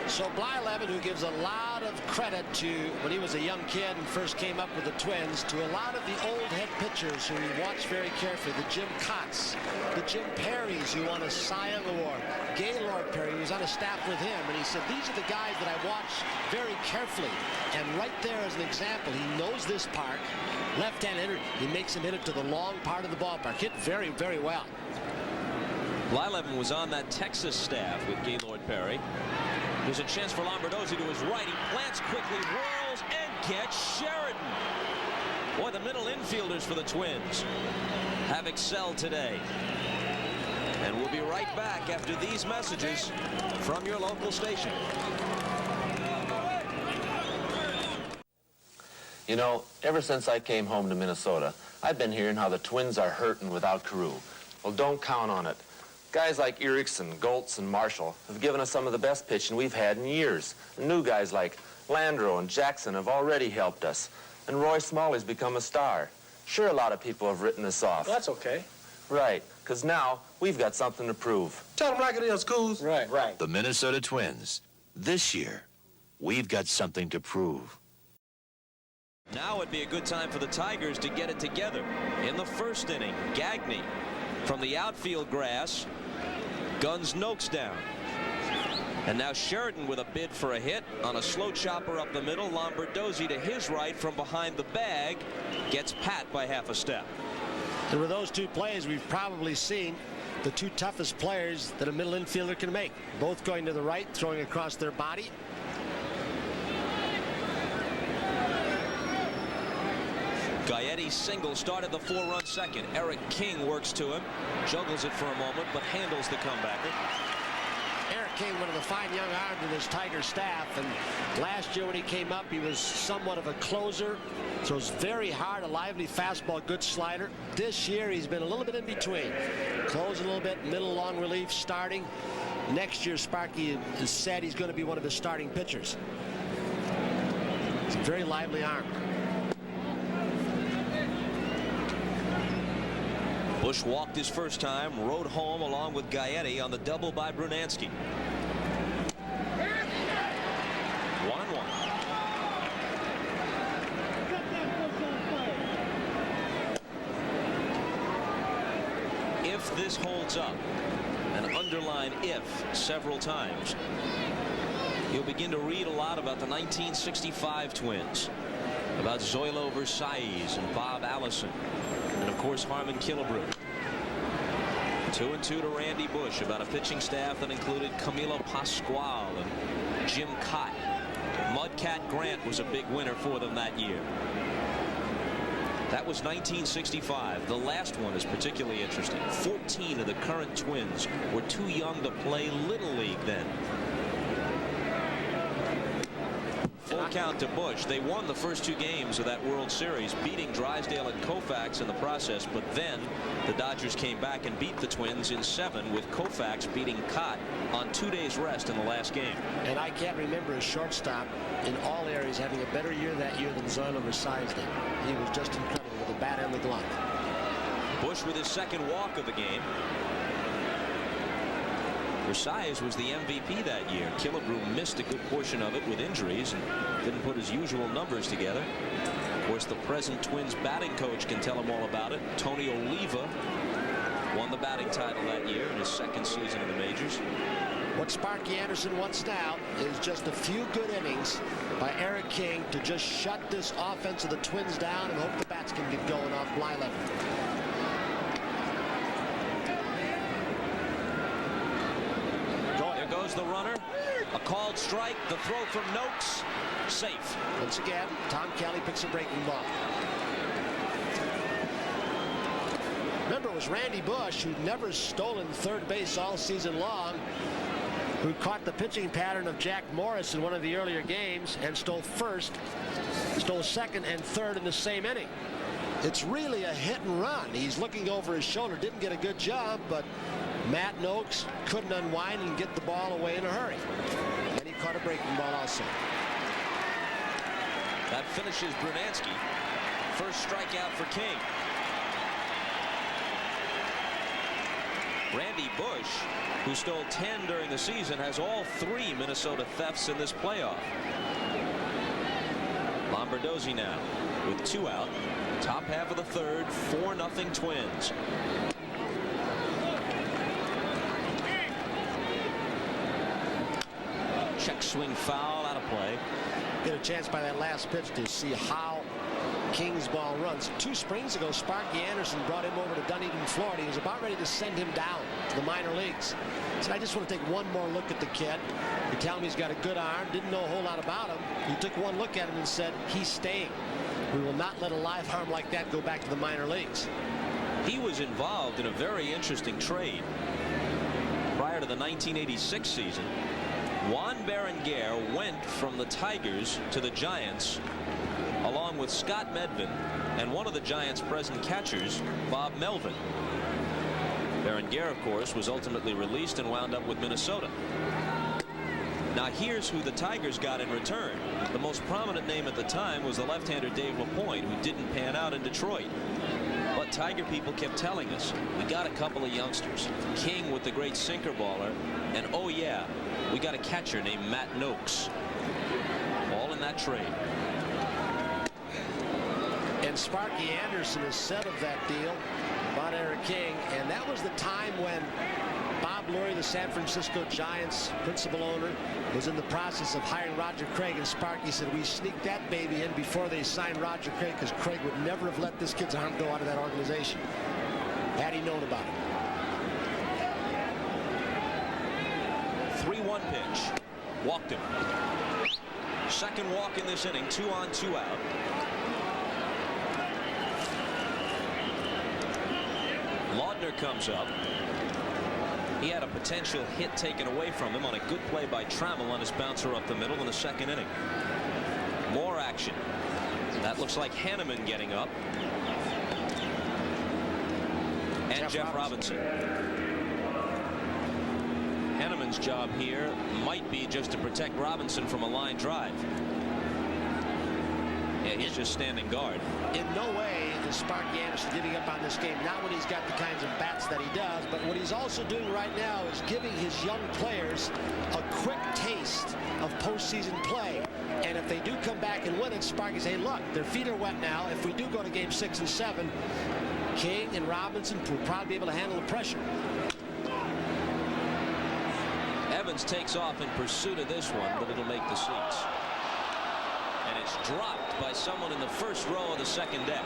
So Blyleven, who gives a lot of credit to when he was a young kid and first came up with the Twins, to a lot of the old head pitchers who he watched very carefully, the Jim Cotts, the Jim Perrys who won a Cy Young Award, Gaylord Perry, who was on a staff with him, and he said, these are the guys that I watch very carefully. And right there as an example, he knows this park, left-hand hitter, he makes him hit it to the long part of the ballpark. Hit very, very well. Blyleven was on that Texas staff with Gaylord Perry. There's a chance for Lombardozzi to his right. He plants quickly, whirls, and gets Sheridan. Boy, the middle infielders for the Twins have excelled today. And we'll be right back after these messages from your local station. You know, ever since I came home to Minnesota, I've been hearing how the Twins are hurting without Carew. Well, don't count on it. Guys like Erickson, Goltz, and Marshall have given us some of the best pitching we've had in years. And new guys like Landreau and Jackson have already helped us. And Roy Smalley's become a star. Sure, a lot of people have written us off. Well, that's okay. Right, because now we've got something to prove. Tell them like it is, Coos. Right. The Minnesota Twins. This year, we've got something to prove. Now would be a good time for the Tigers to get it together. In the first inning, Gagne from the outfield grass guns Noakes down. And now Sheridan with a bid for a hit on a slow chopper up the middle. Lombardozzi to his right from behind the bag gets Pat by half a step. And with those two plays, we've probably seen the two toughest players that a middle infielder can make. Both going to the right, throwing across their body. Gaetti's single started the 4-run second. Eric King works to him, juggles it for a moment, but handles the comebacker. Eric King, one of the fine young arms in his Tiger staff, and last year when he came up, he was somewhat of a closer, so it's very hard, a lively fastball, good slider. This year, he's been a little bit in between. Close a little bit, middle long relief, starting. Next year, Sparky has said he's going to be one of his starting pitchers. It's a very lively arm. Bush walked his first time, rode home along with Gaetti on the double by Brunansky. 1-1. If this holds up, and underline if several times, you'll begin to read a lot about the 1965 Twins, about Zoilo Versailles and Bob Allison, and of course Harmon Killebrew. 2-2 to Randy Bush, about a pitching staff that included Camilo Pascual and Jim Cott. Mudcat Grant was a big winner for them that year. That was 1965. The last one is particularly interesting. 14 of the current Twins were too young to play Little League then. Full count to Bush. They won the first two games of that World Series, beating Drysdale and Koufax in the process, but then the Dodgers came back and beat the Twins in 7, with Koufax beating Cott on 2 days rest in the last game. And I can't remember a shortstop in all areas having a better year that year than Zoilo Versailles did. He was just incredible with the bat and the glove. Bush with his second walk of the game. Versailles was the MVP that year. Killebrew missed a good portion of it with injuries and didn't put his usual numbers together. Of course, the present Twins batting coach can tell him all about it. Tony Oliva won the batting title that year in his second season in the majors. What Sparky Anderson wants now is just a few good innings by Eric King to just shut this offense of the Twins down and hope the bats can get going off Blyleven. There goes the runner. A called strike. The throw from Noakes. Safe. Once again, Tom Kelly picks a breaking ball. Remember, it was Randy Bush, who'd never stolen third base all season long, who caught the pitching pattern of Jack Morris in one of the earlier games and stole second and third in the same inning. It's really a hit and run. He's looking over his shoulder, didn't get a good job, but Matt Noakes couldn't unwind and get the ball away in a hurry. And he caught a breaking ball also. That finishes Brunansky. First strikeout for King. Randy Bush, who stole 10 during the season, has all 3 Minnesota thefts in this playoff. Lombardozzi now with 2 out. Top half of the third, 4-0 Twins. Check swing foul, out of play. Get a chance by that last pitch to see how King's ball runs. 2 springs ago, Sparky Anderson brought him over to Dunedin, Florida. He was about ready to send him down to the minor leagues. He said, I just want to take one more look at the kid. You tell him he's got a good arm. Didn't know a whole lot about him. He took one look at him and said, he's staying. We will not let a live arm like that go back to the minor leagues. He was involved in a very interesting trade. Prior to the 1986 season, Juan Berenguer went from the Tigers to the Giants, along with Scott Medvin and one of the Giants' present catchers, Bob Melvin. Berenguer, of course, was ultimately released and wound up with Minnesota. Now here's who the Tigers got in return. The most prominent name at the time was the left-hander Dave LaPointe, who didn't pan out in Detroit. But Tiger people kept telling us, we got a couple of youngsters. King with the great sinker baller, and oh yeah, we got a catcher named Matt Noakes. All in that trade. And Sparky Anderson has said of that deal about Eric King, and that was the time when Bob Lurie, the San Francisco Giants principal owner, was in the process of hiring Roger Craig, and Sparky said, we sneaked that baby in before they signed Roger Craig, because Craig would never have let this kid's arm go out of that organization had he known about it. 3-1 pitch. Walked him. Second walk in this inning. 2 on, 2 out. Laudner comes up. He had a potential hit taken away from him on a good play by Trammell on his bouncer up the middle in the second inning. More action. That looks like Hanneman getting up. And Jeff Robinson. Hanneman's job here might be just to protect Robinson from a line drive. Yeah, he's just standing guard. In no way is Sparky Anderson giving up on this game. Not when he's got the kinds of bats that he does, but what he's also doing right now is giving his young players a quick taste of postseason play. And if they do come back and win it, Sparky says, hey, look, their feet are wet now. If we do go to game 6 and 7, King and Robinson will probably be able to handle the pressure. Evans takes off in pursuit of this one, but it'll make the seats. And it's dropped by someone in the first row of the second deck.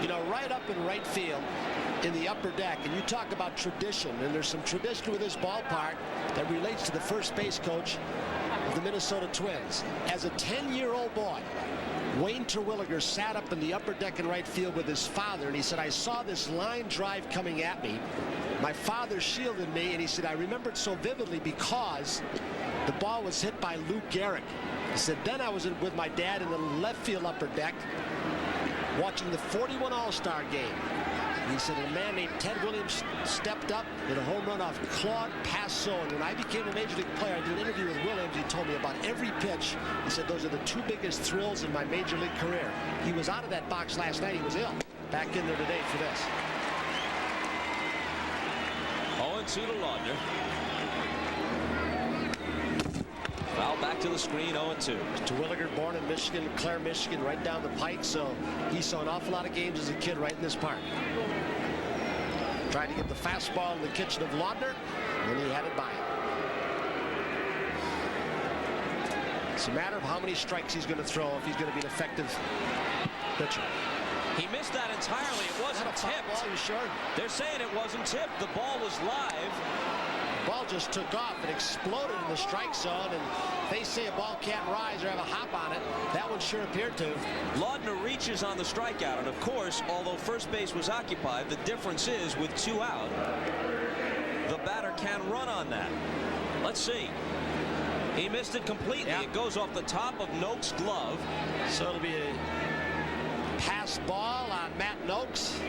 You know, right up in right field in the upper deck, and you talk about tradition, and there's some tradition with this ballpark that relates to the first base coach of the Minnesota Twins. As a 10-year-old boy, Wayne Terwilliger sat up in the upper deck in right field with his father, and he said, I saw this line drive coming at me. My father shielded me, and he said, I remember it so vividly because the ball was hit by Lou Gehrig. He said, then I was with my dad in the left field upper deck watching the 41 All-Star game. And he said, a man named Ted Williams stepped up, hit a home run off Claude Passot. And when I became a major league player, I did an interview with Williams. He told me about every pitch. He said, those are the 2 biggest thrills in my major league career. He was out of that box last night. He was ill. Back in there today for this. 0-2 to Laudner. Foul back to the screen, 0-2. Terwilliger, born in Michigan, Clare, Michigan, right down the pike, so he saw an awful lot of games as a kid right in this park. Tried to get the fastball in the kitchen of Laudner, and he had it by him. It's a matter of how many strikes he's going to throw if he's going to be an effective pitcher. He missed that entirely. It wasn't tipped. Are you sure? They're saying it wasn't tipped. The ball was live. The ball just took off and exploded in the strike zone, and they say a ball can't rise or have a hop on it. That one sure appeared to. Laudner reaches on the strikeout, and of course, although first base was occupied, the difference is with 2 out, the batter can run on that. Let's see. He missed it completely. Yep. It goes off the top of Noakes' glove. So it'll be a pass ball on Matt Noakes.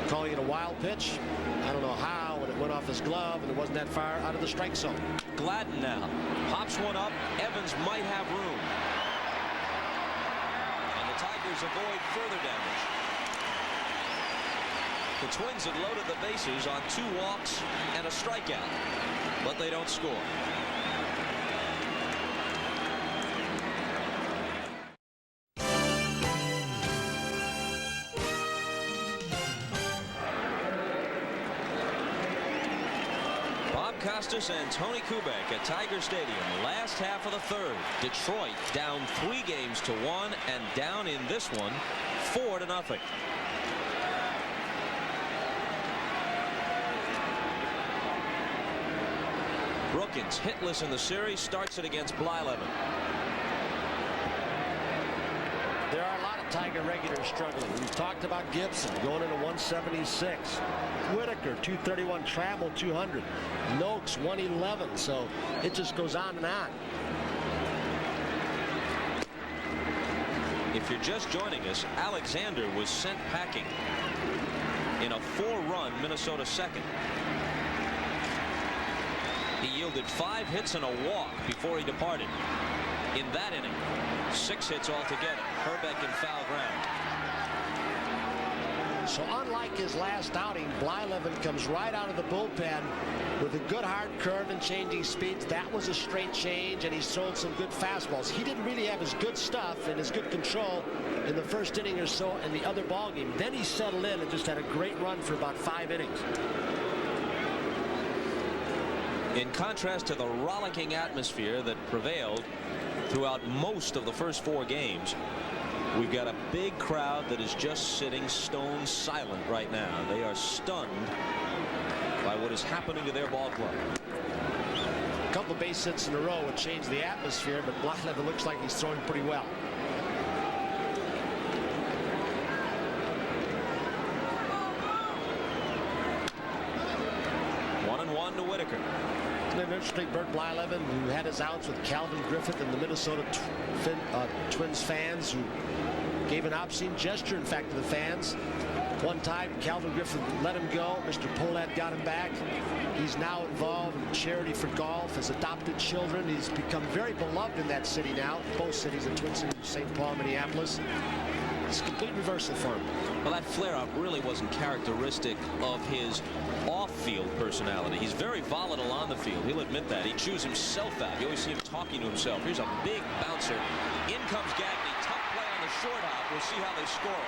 Calling it a wild pitch. I don't know how, when it went off his glove and it wasn't that far out of the strike zone. Gladden now pops one up. Evans might have room. And the Tigers avoid further damage. The Twins had loaded the bases on 2 walks and a strikeout, but they don't score. Costas and Tony Kubek at Tiger Stadium. Last half of the 3rd. Detroit down 3 games to 1 and down in this one 4-0. Brookins hitless in the series, starts it against Blyleven. There are a lot of Tiger regulars struggling. We've talked about Gibson going into 176. Whitaker 231, Trammell 200, Noakes 111. So it just goes on and on. If you're just joining us, Alexander was sent packing in a 4-run Minnesota second. He yielded 5 hits and a walk before he departed. In that inning, 6 hits altogether. Herbeck in foul ground. So unlike his last outing, Blyleven comes right out of the bullpen with a good hard curve and changing speeds. That was a straight change, and he sold some good fastballs. He didn't really have his good stuff and his good control in the first inning or so in the other ball game. Then he settled in and just had a great run for about 5 innings. In contrast to the rollicking atmosphere that prevailed throughout most of the first 4 games, we've got a big crowd that is just sitting stone silent right now. They are stunned by what is happening to their ball club. A couple of base hits in a row would change the atmosphere, but Blyleven looks like he's throwing pretty well. To Whitaker. Interesting, Bert Blyleven, who had his outs with Calvin Griffith and the Minnesota Twins fans, who gave an obscene gesture, in fact, to the fans. One time, Calvin Griffith let him go. Mr. Pohlad got him back. He's now involved in charity for golf, has adopted children. He's become very beloved in that city now, both cities, the Twin Cities, St. Paul, Minneapolis. It's a complete reversal for him. Well, that flare-up really wasn't characteristic of his off-field personality. He's very volatile on the field. He'll admit that. He chews himself out. You always see him talking to himself. Here's a big bouncer. In comes Gagne. Tough play on the short hop. We'll see how they score.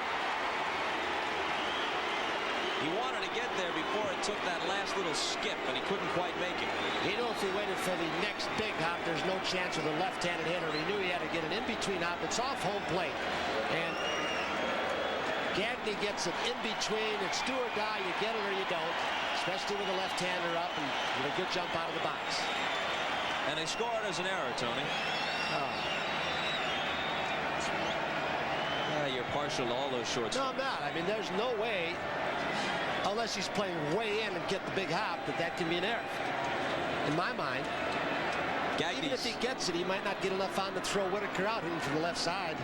He wanted to get there before it took that last little skip, and he couldn't quite make it. He knew if he waited for the next big hop, there's no chance with a left-handed hitter. He knew he had to get an in-between hop. It's off home plate. And Gagne gets it in between. It's do or die. You get it or you don't, especially with a left-hander up and with a good jump out of the box. And they score it as an error, Tony. You're partial to all those shorts. No, I'm not. I mean, there's no way, unless he's playing way in and get the big hop, that can be an error. In my mind, even if he gets it, he might not get enough on to throw Whitaker out hitting from the left side.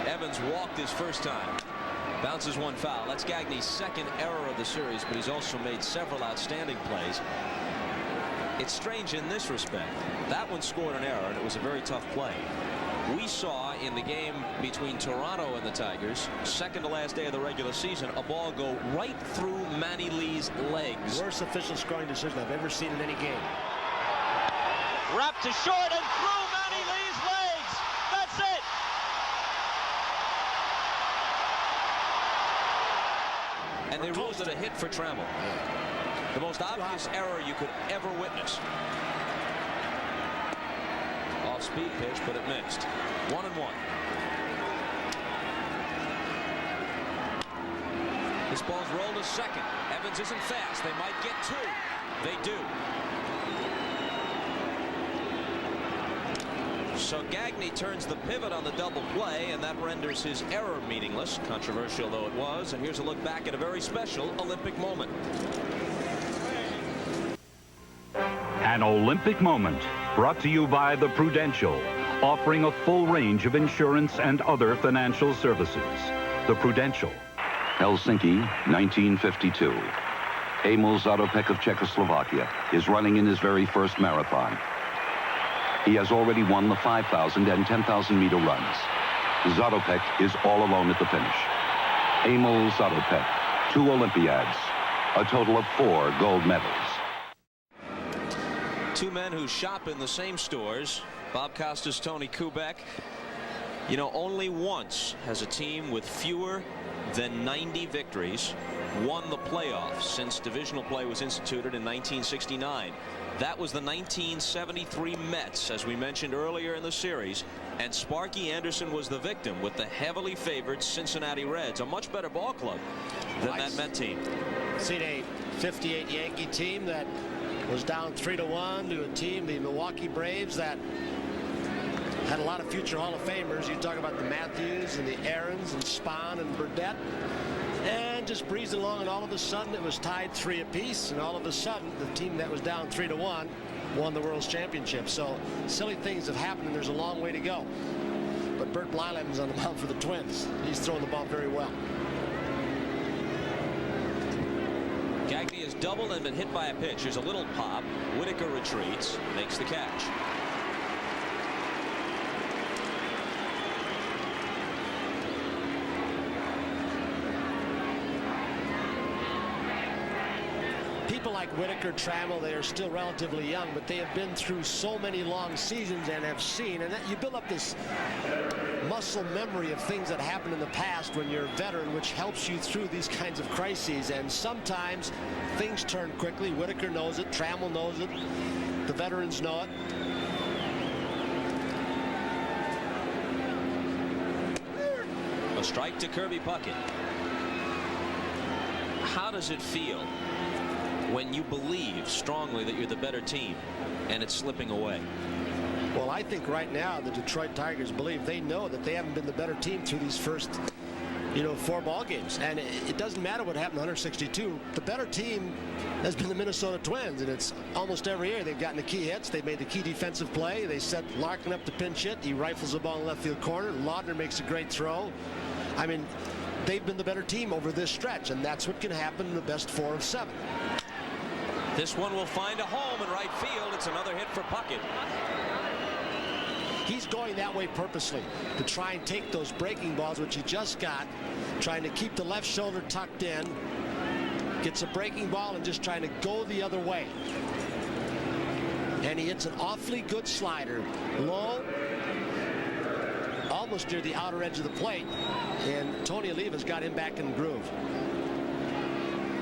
Evans walked his first time. Bounces one foul. That's Gagne's second error of the series, but he's also made several outstanding plays. It's strange in this respect. That one scored an error, and it was a very tough play. We saw in the game between Toronto and the Tigers, second to last day of the regular season, a ball go right through Manny Lee's legs. Worst official scoring decision I've ever seen in any game. Wrapped to short and through Manny Lee's legs. That's it. And they ruled it a hit for Trammell. The most obvious error you could ever witness. Off-speed pitch, but it missed. 1-1. This ball's rolled to second. Evans isn't fast. They might get 2. They do. So Gagne turns the pivot on the double play, and that renders his error meaningless, controversial though it was. And here's a look back at a very special Olympic moment. An Olympic moment brought to you by the Prudential, offering a full range of insurance and other financial services. The Prudential. Helsinki, 1952. Emil Zatopek of Czechoslovakia is running in his very first marathon. He has already won the 5,000 and 10,000 meter runs. Zatopek is all alone at the finish. Emil Zatopek, 2 Olympiads, a total of 4 gold medals. Two men who shop in the same stores, Bob Costas, Tony Kubek. You know, only once has a team with fewer than 90 victories won the playoffs since divisional play was instituted in 1969. That was the 1973 Mets, as we mentioned earlier in the series, and Sparky Anderson was the victim with the heavily favored Cincinnati Reds, a much better ball club than that Met team. Seen a 58 Yankee team that was down 3-1 to a team, the Milwaukee Braves, that had a lot of future Hall of Famers. You talk about the Matthews and the Aarons and Spahn and Burdette, and just breezing along, and all of a sudden it was tied 3 apiece, and all of a sudden the team that was down 3-1 won the World's Championship. So silly things have happened, and there's a long way to go. But Bert Blyleven's on the mound for the Twins. He's throwing the ball very well. Gagne has doubled and been hit by a pitch. There's a little pop. Whitaker retreats, makes the catch. People like Whitaker, Trammell, they are still relatively young, but they have been through so many long seasons and have seen, and that you build up this muscle memory of things that happened in the past when you're a veteran, which helps you through these kinds of crises. And sometimes things turn quickly. Whitaker knows it, Trammell knows it, the veterans know it. A strike to Kirby Puckett. How does it feel when you believe strongly that you're the better team and it's slipping away? Well, I think right now the Detroit Tigers believe they know that they haven't been the better team through these first, 4 ball games. And it doesn't matter what happened in 162. The better team has been the Minnesota Twins, and it's almost every year they've gotten the key hits. They've made the key defensive play. They set Larkin up to pinch hit. He rifles the ball in the left field corner. Laudner makes a great throw. I mean, they've been the better team over this stretch, and that's what can happen in the best 4 of 7. This one will find a home in right field. It's another hit for Puckett. He's going that way purposely to try and take those breaking balls, which he just got, trying to keep the left shoulder tucked in, gets a breaking ball and just trying to go the other way. And he hits an awfully good slider, low, almost near the outer edge of the plate, and Tony Oliva's got him back in the groove.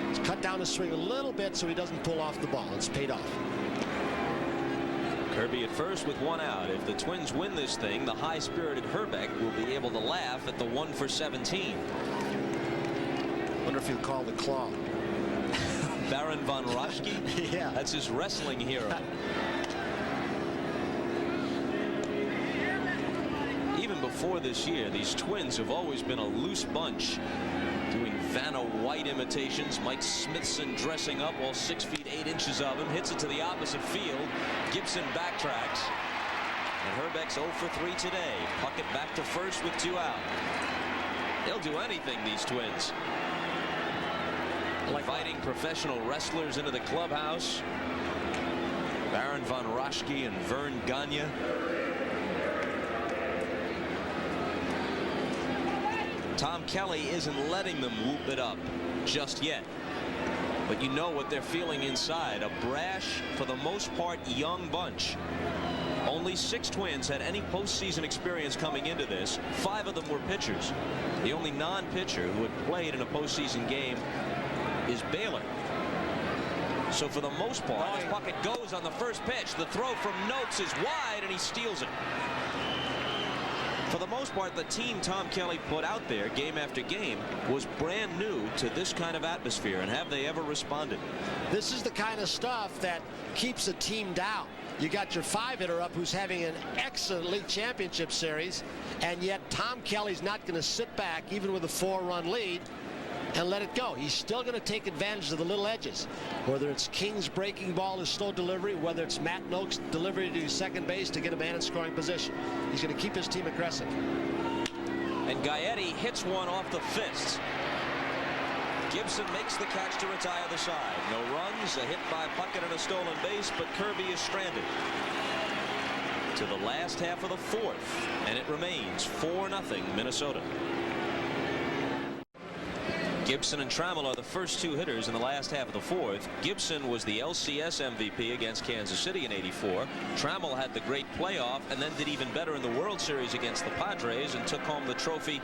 He's cut down his swing a little bit so he doesn't pull off the ball. It's paid off. Kirby at first with 1 out. If the Twins win this thing, the high-spirited Herbeck will be able to laugh at the 1 for 17. Wonder if he'll call the claw. Baron von Raschke? Yeah. That's his wrestling hero. Even before this year, these Twins have always been a loose bunch, doing Vanna White imitations. Mike Smithson dressing up, all 6 feet 8 inches of him, hits it to the opposite field. Gibson backtracks, and Herbeck's 0 for 3 today. Puckett back to first with 2 out. They'll do anything, these Twins. Inviting professional wrestlers into the clubhouse. Baron von Raschke and Vern Gagne. Tom Kelly isn't letting them whoop it up just yet. But you know what they're feeling inside. A brash, for the most part, young bunch. Only 6 Twins had any postseason experience coming into this. 5 of them were pitchers. The only non-pitcher who had played in a postseason game is Baylor. So for the most part, as Puckett goes on the first pitch, the throw from Noakes is wide and he steals it. For the most part, the team Tom Kelly put out there game after game was brand new to this kind of atmosphere, and have they ever responded? This is the kind of stuff that keeps a team down. You got your 5-hitter up who's having an excellent league championship series, and yet Tom Kelly's not going to sit back even with a 4-run lead and let it go. He's still going to take advantage of the little edges, whether it's King's breaking ball, his slow delivery, whether it's Matt Noakes' delivery to second base to get a man in scoring position. He's going to keep his team aggressive. And Gaetti hits one off the fists. Gibson makes the catch to retire the side. No runs, a hit by Puckett and a stolen base, but Kirby is stranded. To the last half of the 4th, and it remains 4-0 Minnesota. Gibson and Trammell are the first two hitters in the last half of the fourth. Gibson was the LCS MVP against Kansas City in '84. Trammell had the great playoff and then did even better in the World Series against the Padres and took home the trophy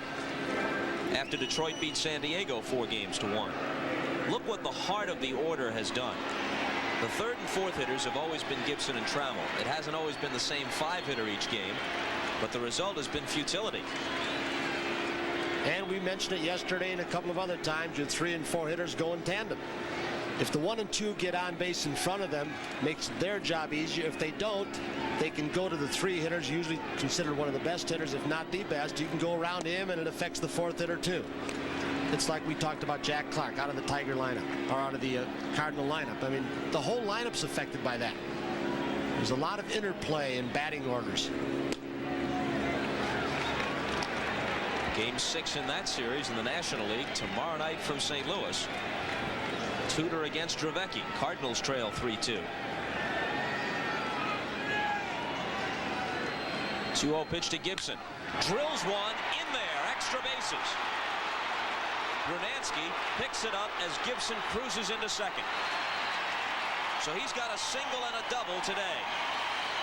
after Detroit beat San Diego 4-1. Look what the heart of the order has done. The third and fourth hitters have always been Gibson and Trammell. It hasn't always been the same 5-hitter each game, but the result has been futility. And we mentioned it yesterday and a couple of other times. Your 3 and 4 hitters go in tandem. If the 1 and 2 get on base in front of them, makes their job easier. If they don't, they can go to the 3 hitters, usually considered one of the best hitters, if not the best. You can go around him, and it affects the 4th hitter too. It's like we talked about Jack Clark out of the Tiger lineup or out of the Cardinal lineup. I mean, the whole lineup's affected by that. There's a lot of interplay in batting orders. Game 6 in that series in the National League tomorrow night from St. Louis. Tudor against Dravecki. Cardinals trail 3-2. 2-0 pitch to Gibson. Drills one in there. Extra bases. Brunansky picks it up as Gibson cruises into second. So he's got a single and a double today.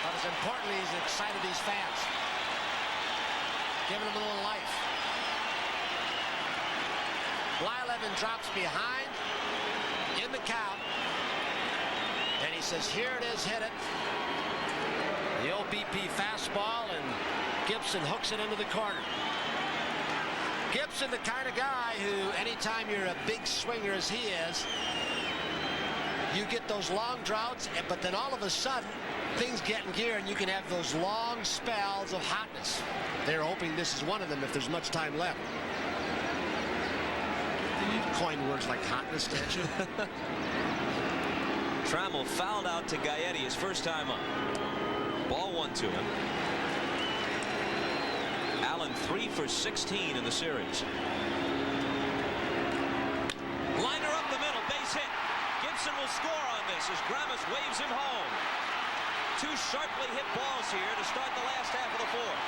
But as importantly, he's excited these fans. Giving them a little life. Blyleven drops behind in the count. And he says, here it is, hit it. The OBP fastball, and Gibson hooks it into the corner. Gibson, the kind of guy who, anytime you're a big swinger as he is, you get those long droughts, but then all of a sudden, things get in gear and you can have those long spells of hotness. They're hoping this is one of them if there's much time left. You coin words like hotness, don't you? Trammell fouled out to Gaetti his first time up. Ball 1 to him. Allen 3 for 16 in the series. Liner up the middle, base hit. Gibson will score on this as Gramis waves him home. 2 sharply hit balls here to start the last half of the fourth.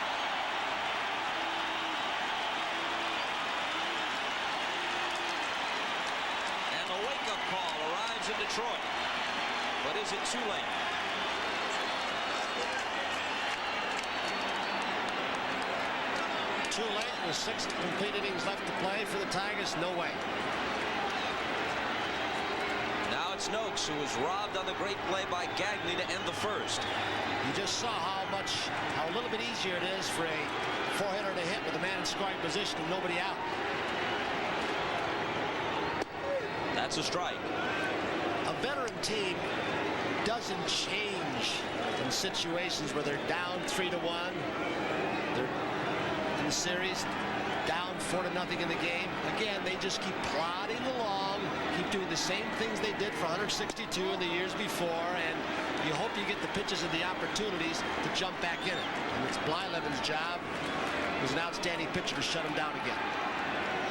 And the wake-up call arrives in Detroit. But is it too late? Too late with 6 complete innings left to play for the Tigers. No way. Now it's Noakes, who was robbed on the great play by Gagne to end the first. You just saw how a little bit easier it is for a 4-hitter to hit with a man in scoring position and nobody out. That's a strike. A veteran team doesn't change in situations where they're down 3-1. They're in the series down 4-0 in the game. Again, they just keep plodding along, keep doing the same things they did for 162 in the years before, and you hope you get the pitches and the opportunities to jump back in it. And it's Blyleven's job as an outstanding pitcher to shut him down again.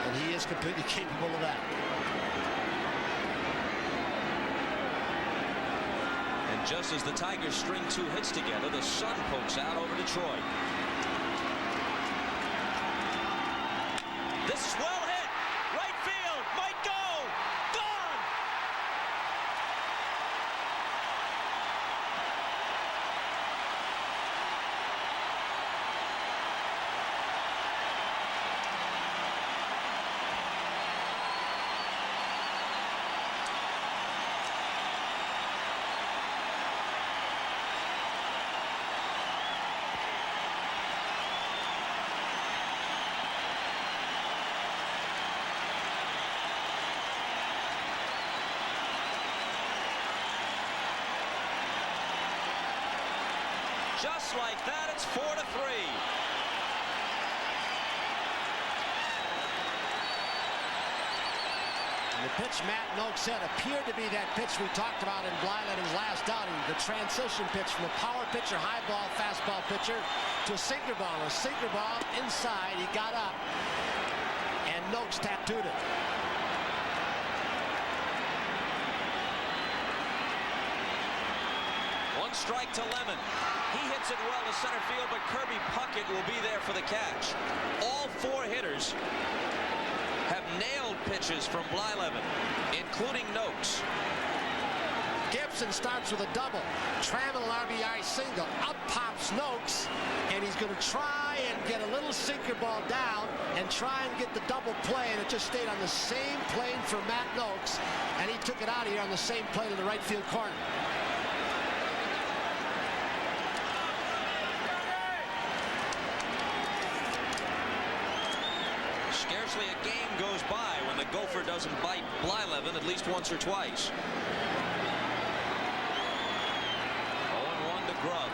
And he is completely capable of that. And just as the Tigers string 2 hits together, the sun pokes out over Detroit. This is well hit. Right field. Might go. Gone. Just like that, it's 4-3. The pitch Matt Noakes said appeared to be that pitch we talked about in Blyleven's last outing. The transition pitch from a power pitcher, high ball, fastball pitcher to a sinker ball. A sinker ball inside. He got up, and Noakes tattooed it. Strike to Lemon. He hits it well to center field, but Kirby Puckett will be there for the catch. All 4 hitters have nailed pitch pitches from Blyleven, including Noakes. Gibson starts with a double. Trammell an RBI single. Up pops Noakes, and he's going to try and get a little sinker ball down and try and get the double play, and it just stayed on the same plane for Matt Noakes, and he took it out of here on the same plane in the right field corner. Scarcely a game goes by when the Gopher doesn't bite Blyleven at least once or twice. 0-1 to Grubb.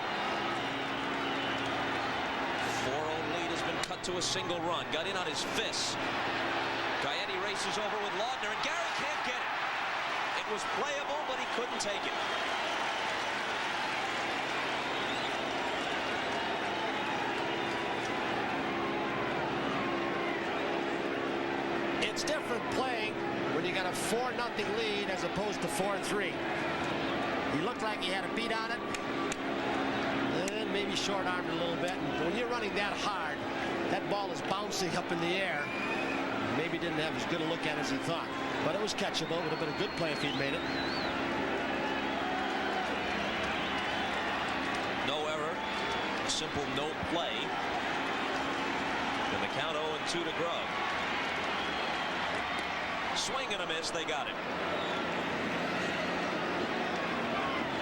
4-0 lead has been cut to a single run. Got in on his fists. Gaetti races over with Laudner, and Gary can't get it. It was playable, but he couldn't take it. It's different playing when you got a 4-0 lead as opposed to 4-3. He looked like he had a beat on it, and maybe short-armed a little bit. But when you're running that hard, that ball is bouncing up in the air. Maybe didn't have as good a look at it as he thought. But it was catchable. It would have been a good play if he'd made it. No error. Simple no play. And the count 0-2 to Grubb. Swing and a miss. They got it.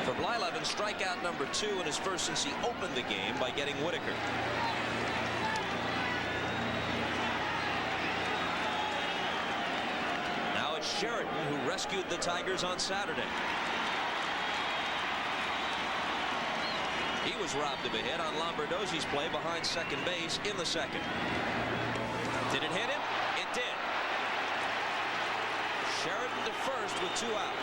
For Blyleven, strikeout number 2 and his first since he opened the game by getting Whitaker. Now it's Sheridan who rescued the Tigers on Saturday. He was robbed of a hit on Lombardozzi's play behind second base in the second. Did it hit him? It did. Sheridan to first with 2 out.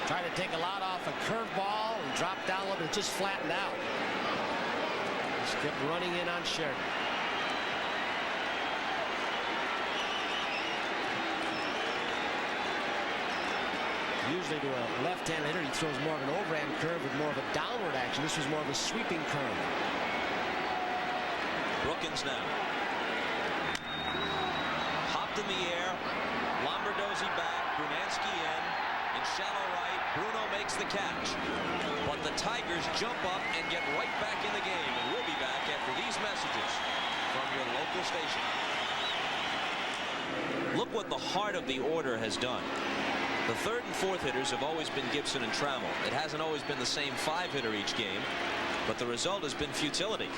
Tried to take a lot off a curveball and dropped down a little bit, just flattened out. Just kept running in on Sheridan. Usually to a left-hand hitter, he throws more of an overhand curve with more of a downward action. This was more of a sweeping curve. Brookins now. Hopped in the air. Lombardozzi back. Brunansky in. In shallow right. Bruno makes the catch. But the Tigers jump up and get right back in the game. And we'll be back after these messages from your local station. Look what the heart of the order has done. The third and fourth hitters have always been Gibson and Trammell. It hasn't always been the same 5-hitter each game, but the result has been futility.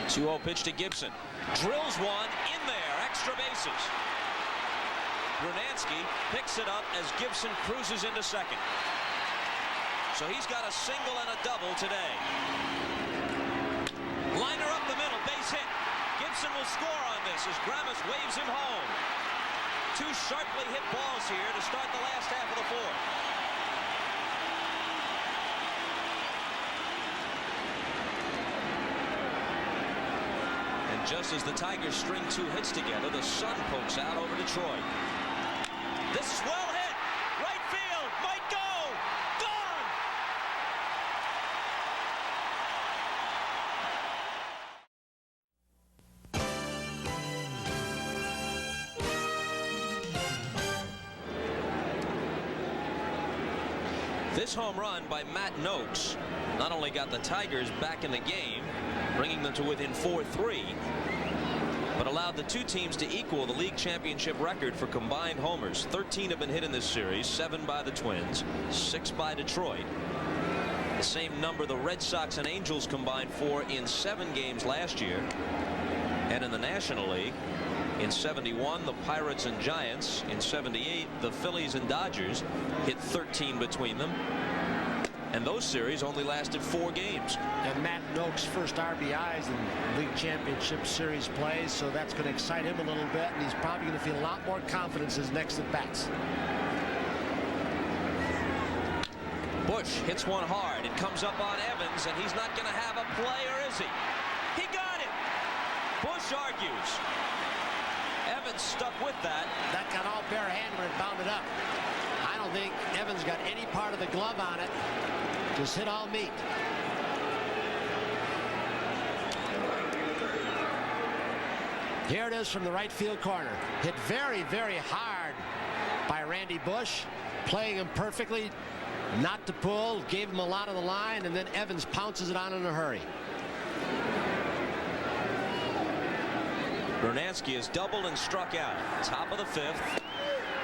2-0 pitch to Gibson. Drills one in there. Extra bases. Brunansky picks it up as Gibson cruises into second. So he's got a single and a double today. Liner up the middle. Base hit. Gibson will score on this as Grammas waves him home. 2 sharply hit balls here to start the last half of the fourth. And just as the Tigers string 2 hits together, the sun pokes out over Detroit. This is well hit. Right field. Might go. Gone. This home run by Matt Noakes not only got the Tigers back in the game, bringing them to within 4-3, but allowed the 2 teams to equal the league championship record for combined homers. 13 have been hit in this series, 7 by the Twins, 6 by Detroit. The same number the Red Sox and Angels combined for in 7 games last year. And in the National League, in 71, the Pirates and Giants. In 78, the Phillies and Dodgers hit 13 between them. And those series only lasted 4 games. And Matt Noakes' first RBIs in league championship series plays, so that's going to excite him a little bit, and he's probably going to feel a lot more confidence his next at bats. Bush hits one hard. It comes up on Evans, and he's not going to have a play, or is he? He got it. Bush argues. Evans stuck with that. That got all barehanded and bounded up. I don't think Evans got any part of the glove on it. Just hit all meat. Here it is from the right field corner. Hit very, very hard by Randy Bush. Playing him perfectly. Not to pull. Gave him a lot of the line. And then Evans pounces it on in a hurry. Brunansky is doubled and struck out. Top of the 5th.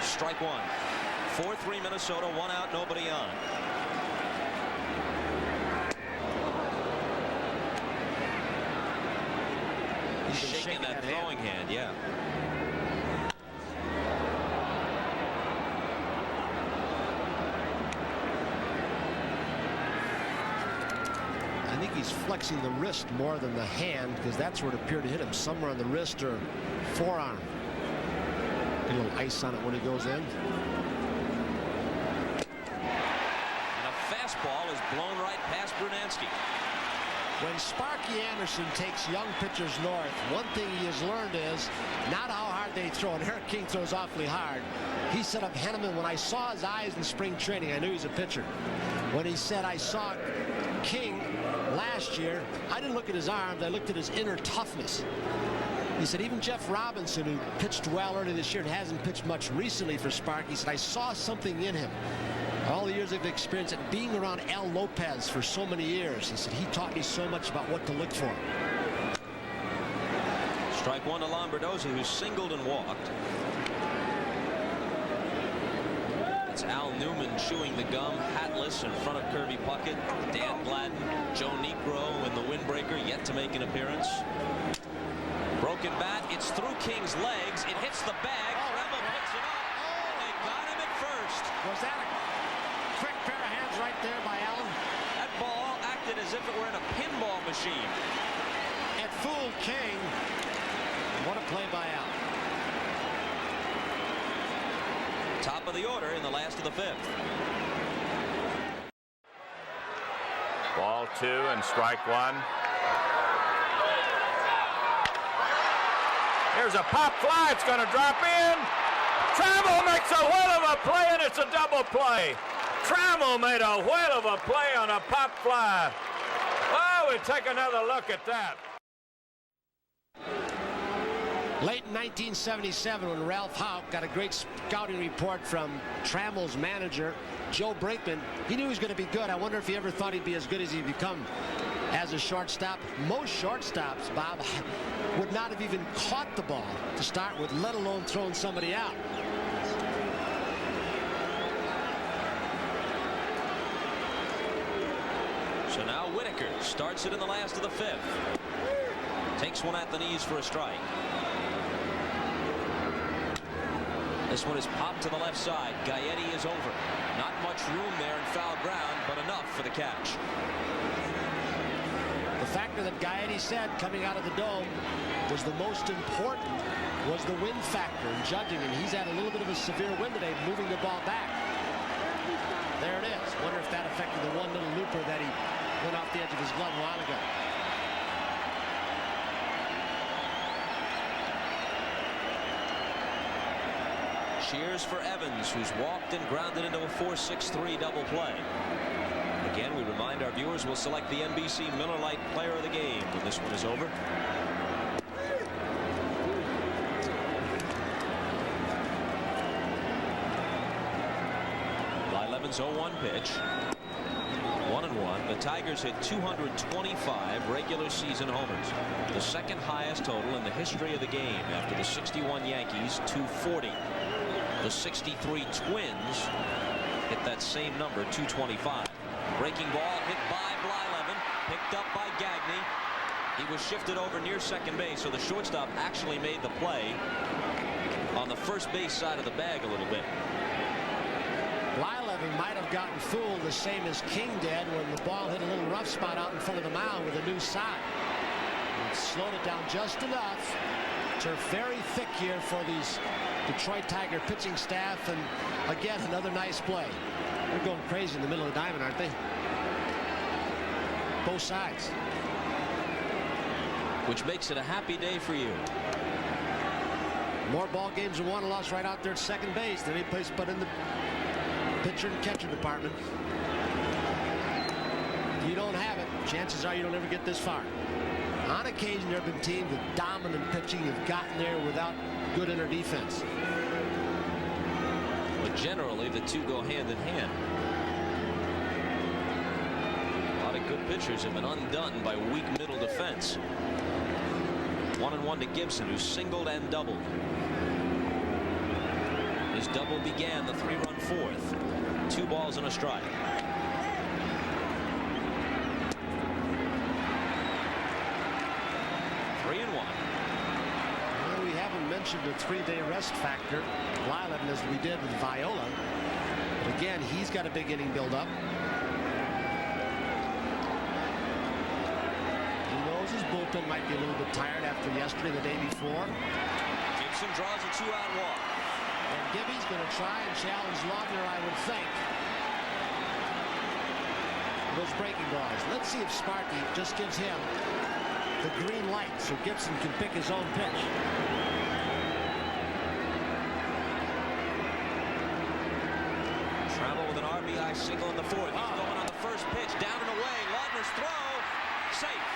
Strike one. 4-3 Minnesota. 1 out, nobody on. He's shaking that throwing hand, yeah. I think he's flexing the wrist more than the hand, because that's where it appeared to hit him, somewhere on the wrist or forearm. A little ice on it when he goes in. And a fastball is blown right past Brunansky. When Sparky Anderson takes young pitchers north, one thing he has learned is not how hard they throw. And Eric King throws awfully hard. He set up Henneman. When I saw his eyes in spring training, I knew he's a pitcher. When he said, I saw King last year, I didn't look at his arms, I looked at his inner toughness. He said even Jeff Robinson, who pitched well early this year and hasn't pitched much recently for Sparky, said I saw something in him. All the years of experience and being around Al Lopez for so many years, he said he taught me so much about what to look for. Strike one to Lombardozzi, who singled and walked. It's Al Newman chewing the gum, hatless in front of Kirby Puckett. Dan Gladden, Joe Negro in the windbreaker, yet to make an appearance. Broken bat, it's through King's legs. It hits the bag. Trammell picks it up. They got him at first. Was that a quick pair of hands right there by Allen? That ball acted as if it were in a pinball machine. It fooled King. What a play by Allen. Top of the order in the last of the 5th. Ball 2 and strike 1. Here's a pop fly. It's going to drop in. Trammell makes a whale of a play, and it's a double play. Trammell made a whale of a play on a pop fly. Oh, we take another look at that. Late in 1977, when Ralph Houck got a great scouting report from Trammell's manager, Joe Brinkman, he knew he was going to be good. I wonder if he ever thought he'd be as good as he'd become as a shortstop. Most shortstops, Bob, would not have even caught the ball to start with, let alone throwing somebody out. So now Whitaker starts it in the last of the 5th. Takes one at the knees for a strike. This one is popped to the left side. Gaetti is over. Not much room there in foul ground, but enough for the catch. The factor that Gaetti said coming out of the dome was the most important was the wind factor in judging, and he's had a little bit of a severe wind today, moving the ball back. There it is. Wonder if that affected the one little looper that he went off the edge of his glove a while ago. Cheers for Evans, who's walked and grounded into a 4-6-3 double play. Again, we remind our viewers we'll select the NBC Miller Lite Player of the Game when this one is over. Blyleven's 0-1 pitch. 1-1. The Tigers hit 225 regular season homers, the second highest total in the history of the game after the 61 Yankees, 240. The 63 Twins hit that same number, 225. Breaking ball hit by Blyleven, picked up by Gagne. He was shifted over near second base, so the shortstop actually made the play on the first base side of the bag a little bit. Blyleven might have gotten fooled the same as King did when the ball hit a little rough spot out in front of the mound with a new side. It slowed it down just enough. Turf very thick here for these Detroit Tiger pitching staff, and again another nice play. They're going crazy in the middle of the diamond, aren't they? Both sides. Which makes it a happy day for you. More ball games than won and lost right out there at second base than any place but in the pitcher and catcher department. don't have it, chances are you don't ever get this far. On occasion, there have been teams with dominant pitching have gotten there without good inner defense. But generally, the two go hand in hand. A lot of good pitchers have been undone by weak middle defense. 1-1 to Gibson, who singled and doubled. His double began the 3-run fourth. 2 balls and a strike. We haven't mentioned the 3-day rest factor, Blyleven, as we did with Viola. But again, he's got a big inning build-up. He knows his bullpen might be a little bit tired after yesterday, the day before. Gibson draws a 2-out walk. And Gibby's going to try and challenge Laudner, I would think. Those breaking balls. Let's see if Sparky just gives him the green light so Gibson can pick his own pitch. Travel with an RBI single in the fourth. He's going on the first pitch, down and away. Laudner's throw, safe.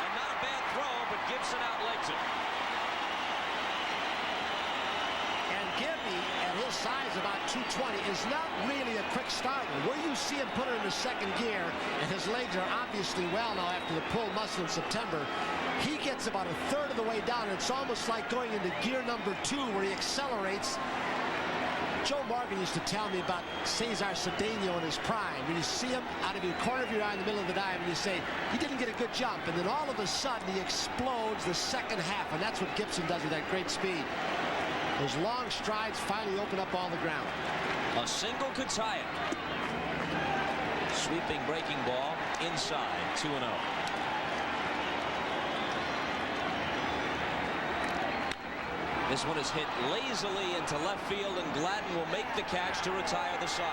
And not a bad throw, but Gibson outlegs it. And Gibby, at his size, about 220, is not really a quick starter. Where you see him put it in the second gear, and his legs are obviously well now after the pulled muscle in September, he gets about a third of the way down. It's almost like going into gear number 2 where he accelerates. Joe Morgan used to tell me about Cesar Cedeno in his prime. When you see him out of the corner of your eye in the middle of the diamond, you say, he didn't get a good jump. And then all of a sudden, he explodes the second half. And that's what Gibson does with that great speed. Those long strides finally open up all the ground. A single could tie it. Sweeping breaking ball inside, 2-0. This one is hit lazily into left field, and Gladden will make the catch to retire the side.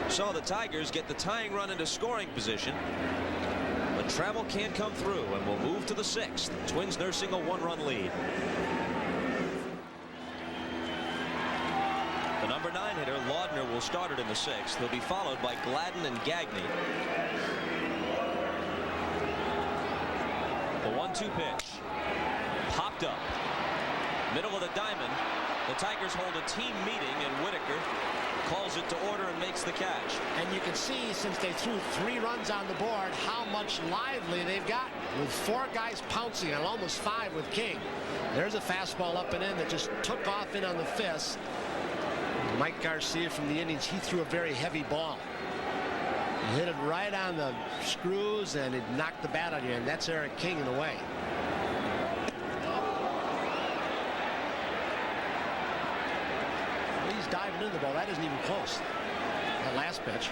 So the Tigers get the tying run into scoring position, but Trammell can't come through and will move to the 6th. Twins nursing a 1-run lead. The number 9 hitter, Laudner, will start it in the 6th. He'll be followed by Gladden and Gagne. The 1-2 pitch. Popped up. Middle of the diamond. The Tigers hold a team meeting, and Whitaker calls it to order and makes the catch. And you can see, since they threw 3 runs on the board, how much lively they've gotten, with 4 guys pouncing on almost 5 with King. There's a fastball up and in that just took off in on the fist. Mike Garcia from the Indians, he threw a very heavy ball. He hit it right on the screws, and it knocked the bat out of here, and that's Eric King in the way. He's diving into the ball. That isn't even close. That last pitch.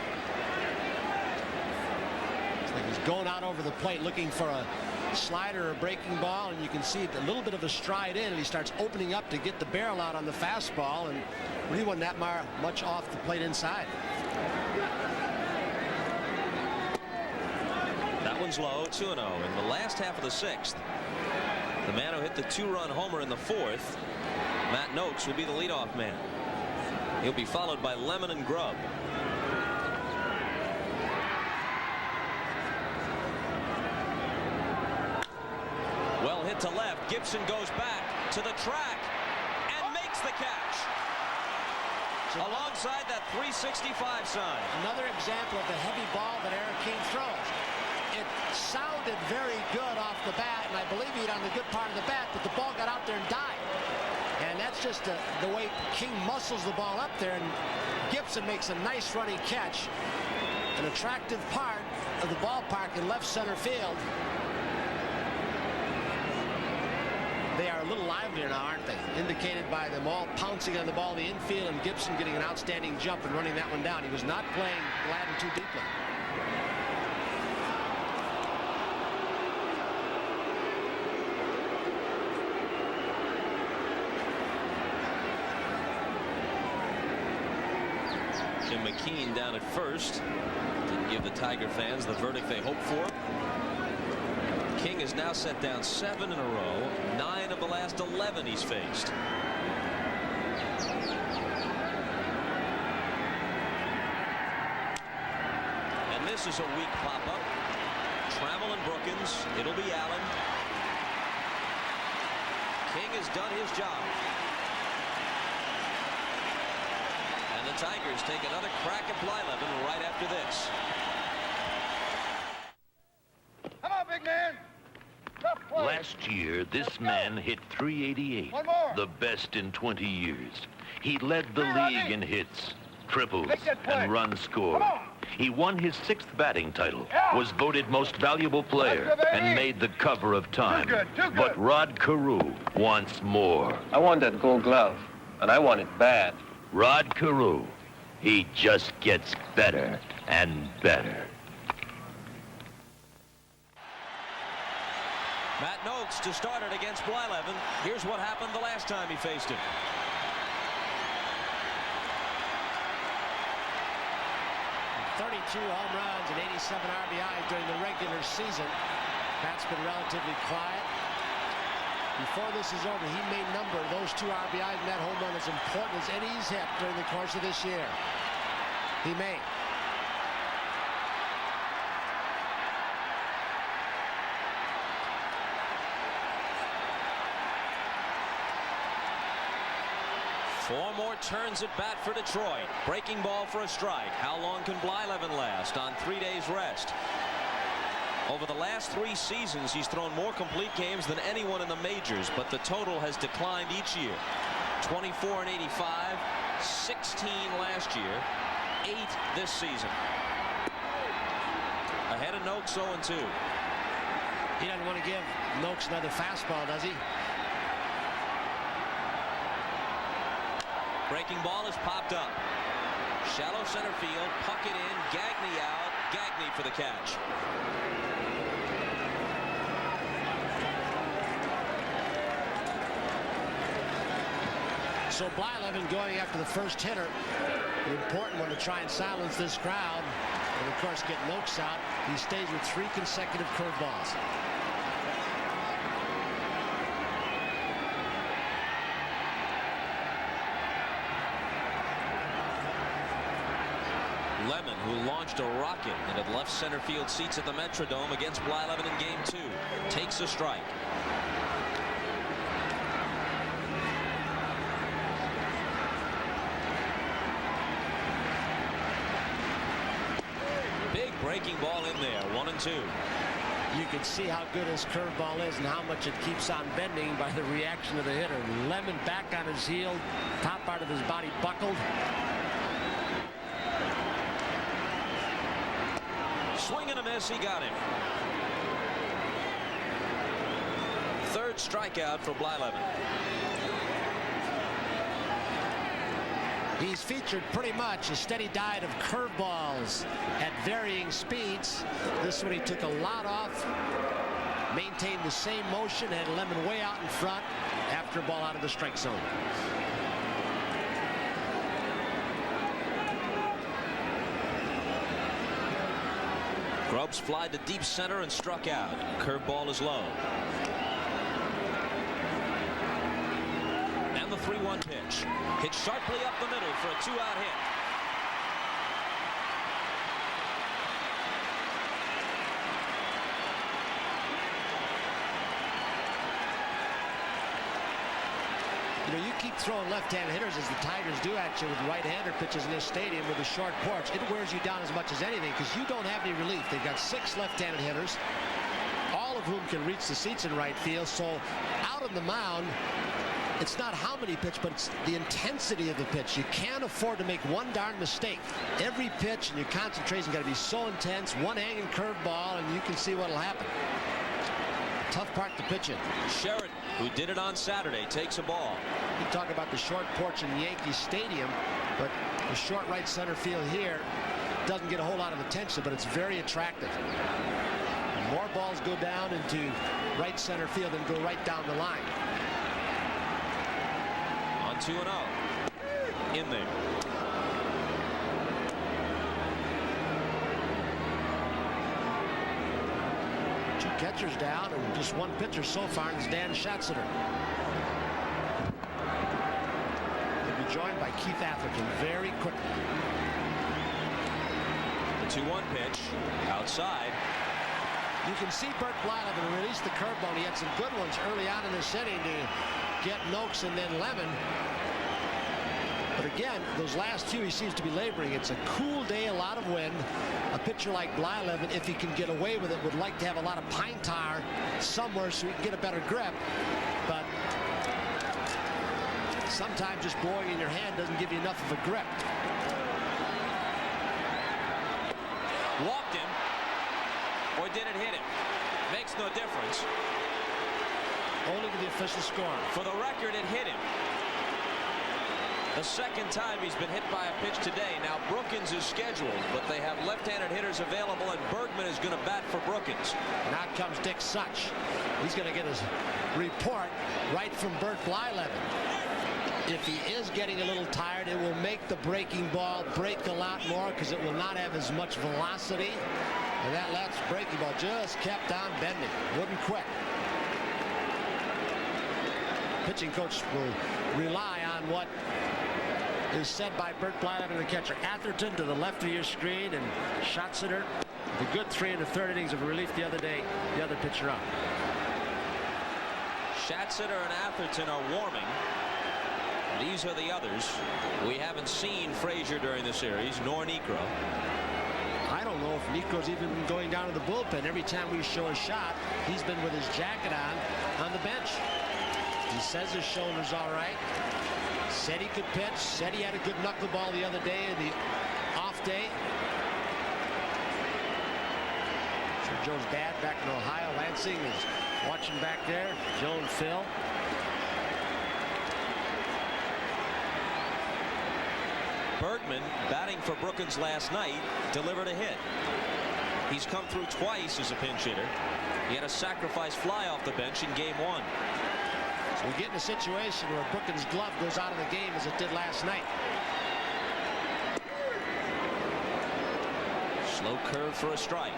It's like he's going out over the plate looking for a slider or breaking ball, and you can see a little bit of a stride in, and he starts opening up to get the barrel out on the fastball, and really wasn't that much off the plate inside. That one's low, 2-0 in the last half of the 6th. The man who hit the 2-run homer in the 4th, Matt Noakes, will be the leadoff man. He'll be followed by Lemon and Grubb. Well hit to left. Gibson goes back to the track and makes the catch. Alongside that 365 sign. Another example of the heavy ball that Eric King throws. It sounded very good off the bat, and I believe he hit on the good part of the bat, but the ball got out there and died. And that's just the way King muscles the ball up there, and Gibson makes a nice running catch. An attractive part of the ballpark in left center field. They are a little livelier now, aren't they? Indicated by them all pouncing on the ball in the infield, and Gibson getting an outstanding jump and running that one down. He was not playing Gladden too deeply. Jim McKean down at first. Didn't give the Tiger fans the verdict they hoped for. King is now set down 7 in a row. 9 of the last 11 he's faced. This is a weak pop-up. Trammell and Brookins. It'll be Allen. King has done his job. And the Tigers take another crack at Blyleven right after this. Come on, big man. Tough play. Last year, this man hit 388, the best in 20 years. He led the league in hits, triples, and runs scored. He won his 6th batting title, was voted most valuable player, and made the cover of Time. But Rod Carew wants more. I want that Gold Glove, and I want it bad. Rod Carew, he just gets better and better. Matt Noakes to start it against Blyleven. Here's what happened the last time he faced him. Home runs and 87 RBIs during the regular season. Pat's been relatively quiet. Before this is over, he may number those 2 RBIs and that home run as important as any he's hit during the course of this year. He may. Four more turns at bat for Detroit. Breaking ball for a strike. How long can Blyleven last on 3 days rest? Over the last 3 seasons, he's thrown more complete games than anyone in the majors, but the total has declined each year. 24 and 85, 16 last year, 8 this season. Ahead of Noakes 0-2. He doesn't want to give Noakes another fastball, does he? Breaking ball is popped up. Shallow center field, puck it in, Gagne out, Gagne for the catch. So Blyleven going after the first hitter. The important one to try and silence this crowd. And of course get Noakes out. He stays with 3 consecutive curveballs. Lemon, who launched a rocket into the left center field seats at the Metrodome against Blyleven in Game 2, takes a strike. Big breaking ball in there, 1-2. You can see how good his curveball is and how much it keeps on bending by the reaction of the hitter. Lemon back on his heel, top part of his body buckled. Swing and a miss, he got him. 3rd strikeout for Blyleven. He's featured pretty much a steady diet of curveballs at varying speeds. This one he took a lot off, maintained the same motion, had Lemon way out in front after a ball out of the strike zone. Grubbs flied to deep center and struck out. Curveball is low. And the 3-1 pitch. Hit sharply up the middle for a 2-out hit. You know, you keep throwing left-handed hitters as the Tigers do actually with right-hander pitches in this stadium with a short porch. It wears you down as much as anything because you don't have any relief. They've got 6 left-handed hitters, all of whom can reach the seats in right field. So out on the mound, it's not how many pitch, but it's the intensity of the pitch. You can't afford to make one darn mistake. Every pitch and your concentration got to be so intense. One hanging curveball, and you can see what'll happen. Tough part to pitch in. Sheridan, who did it on Saturday, takes a ball. You talk about the short porch in Yankee Stadium, but the short right center field here doesn't get a whole lot of attention, but it's very attractive. And more balls go down into right center field than go right down the line. On 2-0. In there. Two catchers down and just one pitcher so far, and it's Dan Schatzeder. He'll be joined by Keith Atherton very quickly. The 2-1 pitch outside. You can see Bert Blyleven release the curveball. He had some good ones early on in this inning to get Noakes and then Lemon. But again, those last few he seems to be laboring. It's a cool day, a lot of wind. A pitcher like Blyleven, if he can get away with it, would like to have a lot of pine tar somewhere so he can get a better grip. But sometimes just blowing in your hand doesn't give you enough of a grip. Walked him, or did it hit him? Makes no difference. Only to the official score. For the record, it hit him. The second time he's been hit by a pitch today. Now Brookins is scheduled, but they have left-handed hitters available, and Bergman is going to bat for Brookins. And out comes Dick Such. He's going to get his report right from Bert Blyleven. If he is getting a little tired, it will make the breaking ball break a lot more because it will not have as much velocity. And that last breaking ball just kept on bending. Wouldn't quit. Pitching coach will rely on what is said by Bert Blyleven, the catcher. Atherton to the left of your screen, and Schatzeder, the good 3 1/3 innings of relief the other day, the other pitcher up. Schatzeder and Atherton are warming. These are the others. We haven't seen Frazier during the series, nor Niekro. I don't know if Niekro's even been going down to the bullpen. Every time we show a shot, he's been with his jacket on the bench. He says his shoulder's all right. Said he could pitch. Said he had a good knuckleball the other day, the off day. Sir Joe's dad back in Ohio, Lansing, is watching back there. Joe and Phil. Bergman, batting for Brookins last night, delivered a hit. He's come through twice as a pinch hitter. He had a sacrifice fly off the bench in game 1. So we get in a situation where Brookins' glove goes out of the game as it did last night. Slow curve for a strike.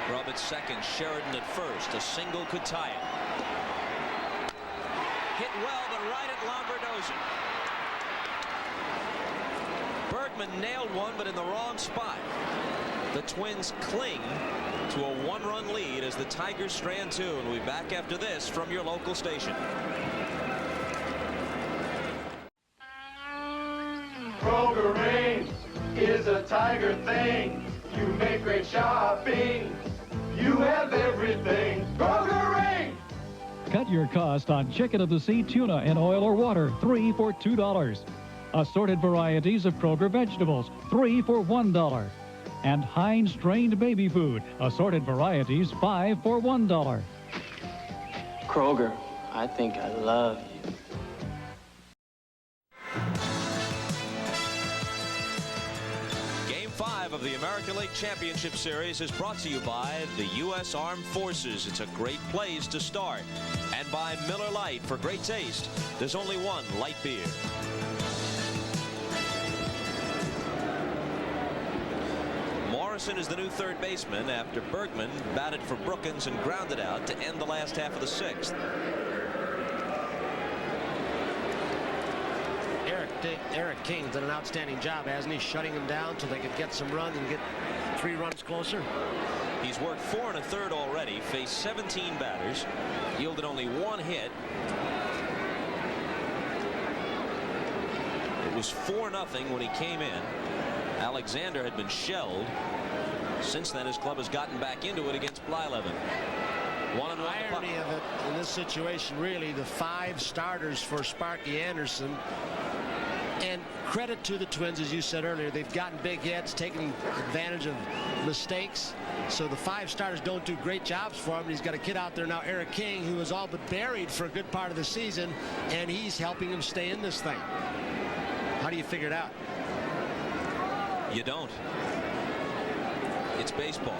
Grubb at second, Sheridan at first. A single could tie it. Hit well, but right at Lombardozzi. Bergman nailed one, but in the wrong spot. The Twins cling to a 1-run lead as the Tigers strand 2, and we'll be back after this from your local station. Kroger Rain is a Tiger thing. You make great shopping. You have everything. Kroger Rain. Cut your cost on chicken of the sea, tuna, in oil or water, 3 for $2. Assorted varieties of Kroger vegetables, 3 for $1. And Heinz strained baby food, assorted varieties, 5 for $1. Kroger, I think I love you. Game 5 of the American League Championship Series is brought to you by the U.S. Armed Forces. It's a great place to start. And by Miller Lite. For great taste, there's only one light beer. Morrison is the new third baseman after Bergman batted for Brookins and grounded out to end the last half of the 6th. Eric King's done an outstanding job, hasn't he? Shutting him down so they could get some runs and get 3 runs closer. He's worked 4 1/3 already, faced 17 batters, yielded only 1 hit. It was 4-0 when he came in. Alexander had been shelled. Since then, his club has gotten back into it against Blyleven. The irony of it in this situation, really, the 5 starters for Sparky Anderson. And credit to the Twins, as you said earlier, they've gotten big hits, taking advantage of mistakes. So the 5 starters don't do great jobs for him. He's got a kid out there now, Eric King, who was all but buried for a good part of the season, and he's helping him stay in this thing. How do you figure it out? You don't. It's baseball.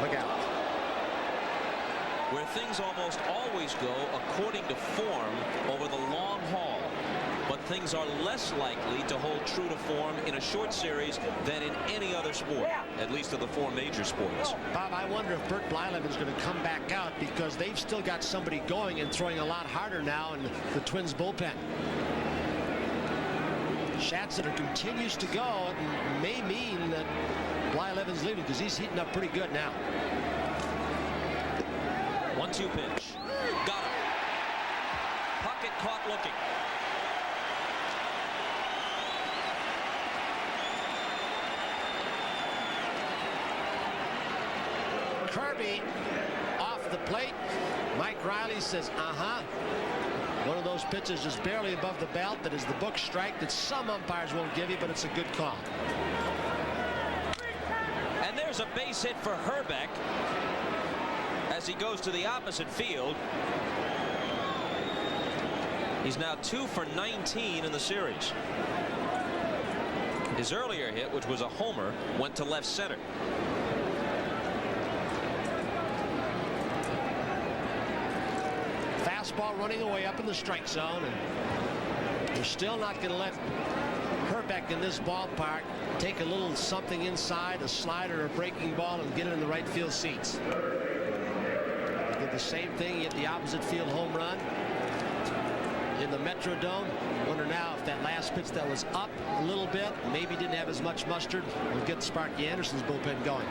Look out. Where things almost always go according to form over the long haul. But things are less likely to hold true to form in a short series than in any other sport, at least of the 4 major sports. Bob, I wonder if Bert Blyleven's going to come back out because they've still got somebody going and throwing a lot harder now in the Twins bullpen. Shatzer continues to go. It may mean that Blyleven's leading because he's heating up pretty good now. 1-2 pitch. Got him. Puckett caught looking. Kirby off the plate. Mike Riley says, One of those pitches just barely above the belt. That is the book strike that some umpires won't give you, but it's a good call. And there's a base hit for Herbeck as he goes to the opposite field. He's now 2 for 19 in the series. His earlier hit, which was a homer, went to left center. Fastball running away up in the strike zone, and they're still not going to let Herbeck in this ballpark take a little something inside, a slider or a breaking ball, and get it in the right field seats. He did the same thing, hit the opposite field home run in the Metrodome. Wonder now if that last pitch that was up a little bit, maybe didn't have as much mustard, will get Sparky Anderson's bullpen going.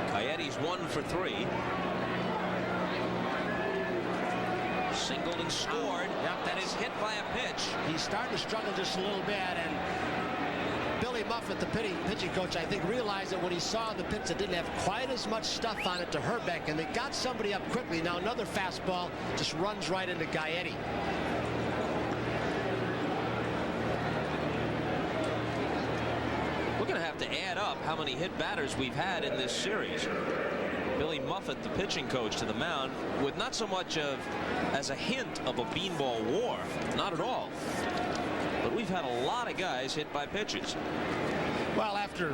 Coyotes 1 for 3. Singled and scored. That is hit by a pitch. He's starting to struggle just a little bit, and Billy Muffett, the pitching coach, I think realized that when he saw the pitch that didn't have quite as much stuff on it to Herbeck, and they got somebody up quickly. Now another fastball just runs right into Gaetti. We're going to have to add up how many hit batters we've had in this series. Billy Muffett, the pitching coach, to the mound with not so much as a hint of a beanball war. Not at all. But we've had a lot of guys hit by pitches. Well, after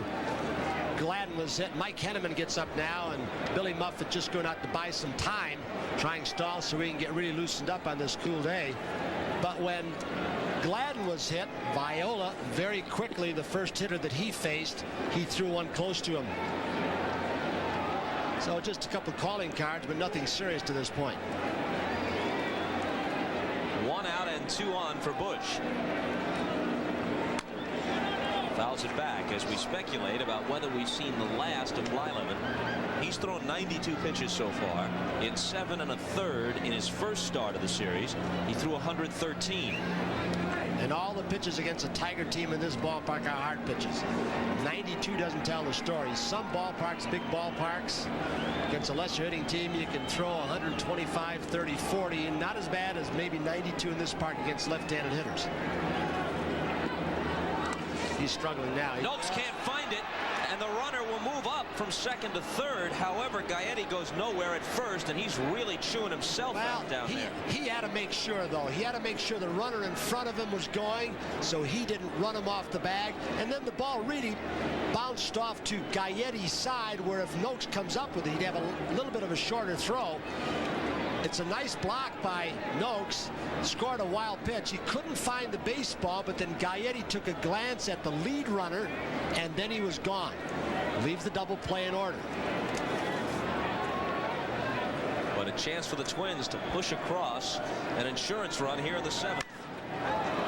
Gladden was hit, Mike Henneman gets up now, and Billy Muffett just going out to buy some time, trying stall so he can get really loosened up on this cool day. But when Gladden was hit, Viola very quickly, the first hitter that he faced, he threw one close to him. So just a couple of calling cards, but nothing serious to this point. 1 out and 2 on for Bush. Fouls it back as we speculate about whether we've seen the last of Blyleven. He's thrown 92 pitches so far in 7 1/3 in his first start of the series. He threw 113. And all the pitches against a Tiger team in this ballpark are hard pitches. 92 doesn't tell the story. Some ballparks, big ballparks, against a lesser hitting team, you can throw 125, 30, 40, and not as bad as maybe 92 in this park against left-handed hitters. He's struggling now. Noakes can't find it, and the runner will move up from second to third. However, Gaetti goes nowhere at first, and he's really chewing himself out down there. He had to make sure, though. He had to make sure the runner in front of him was going, so he didn't run him off the bag. And then the ball really bounced off to Gaetti's side, where if Noakes comes up with it, he'd have a little bit of a shorter throw. It's a nice block by Noakes. Scored a wild pitch. He couldn't find the baseball, but then Gaetti took a glance at the lead runner, and then he was gone. Leaves the double play in order. But a chance for the Twins to push across an insurance run here in the 7th.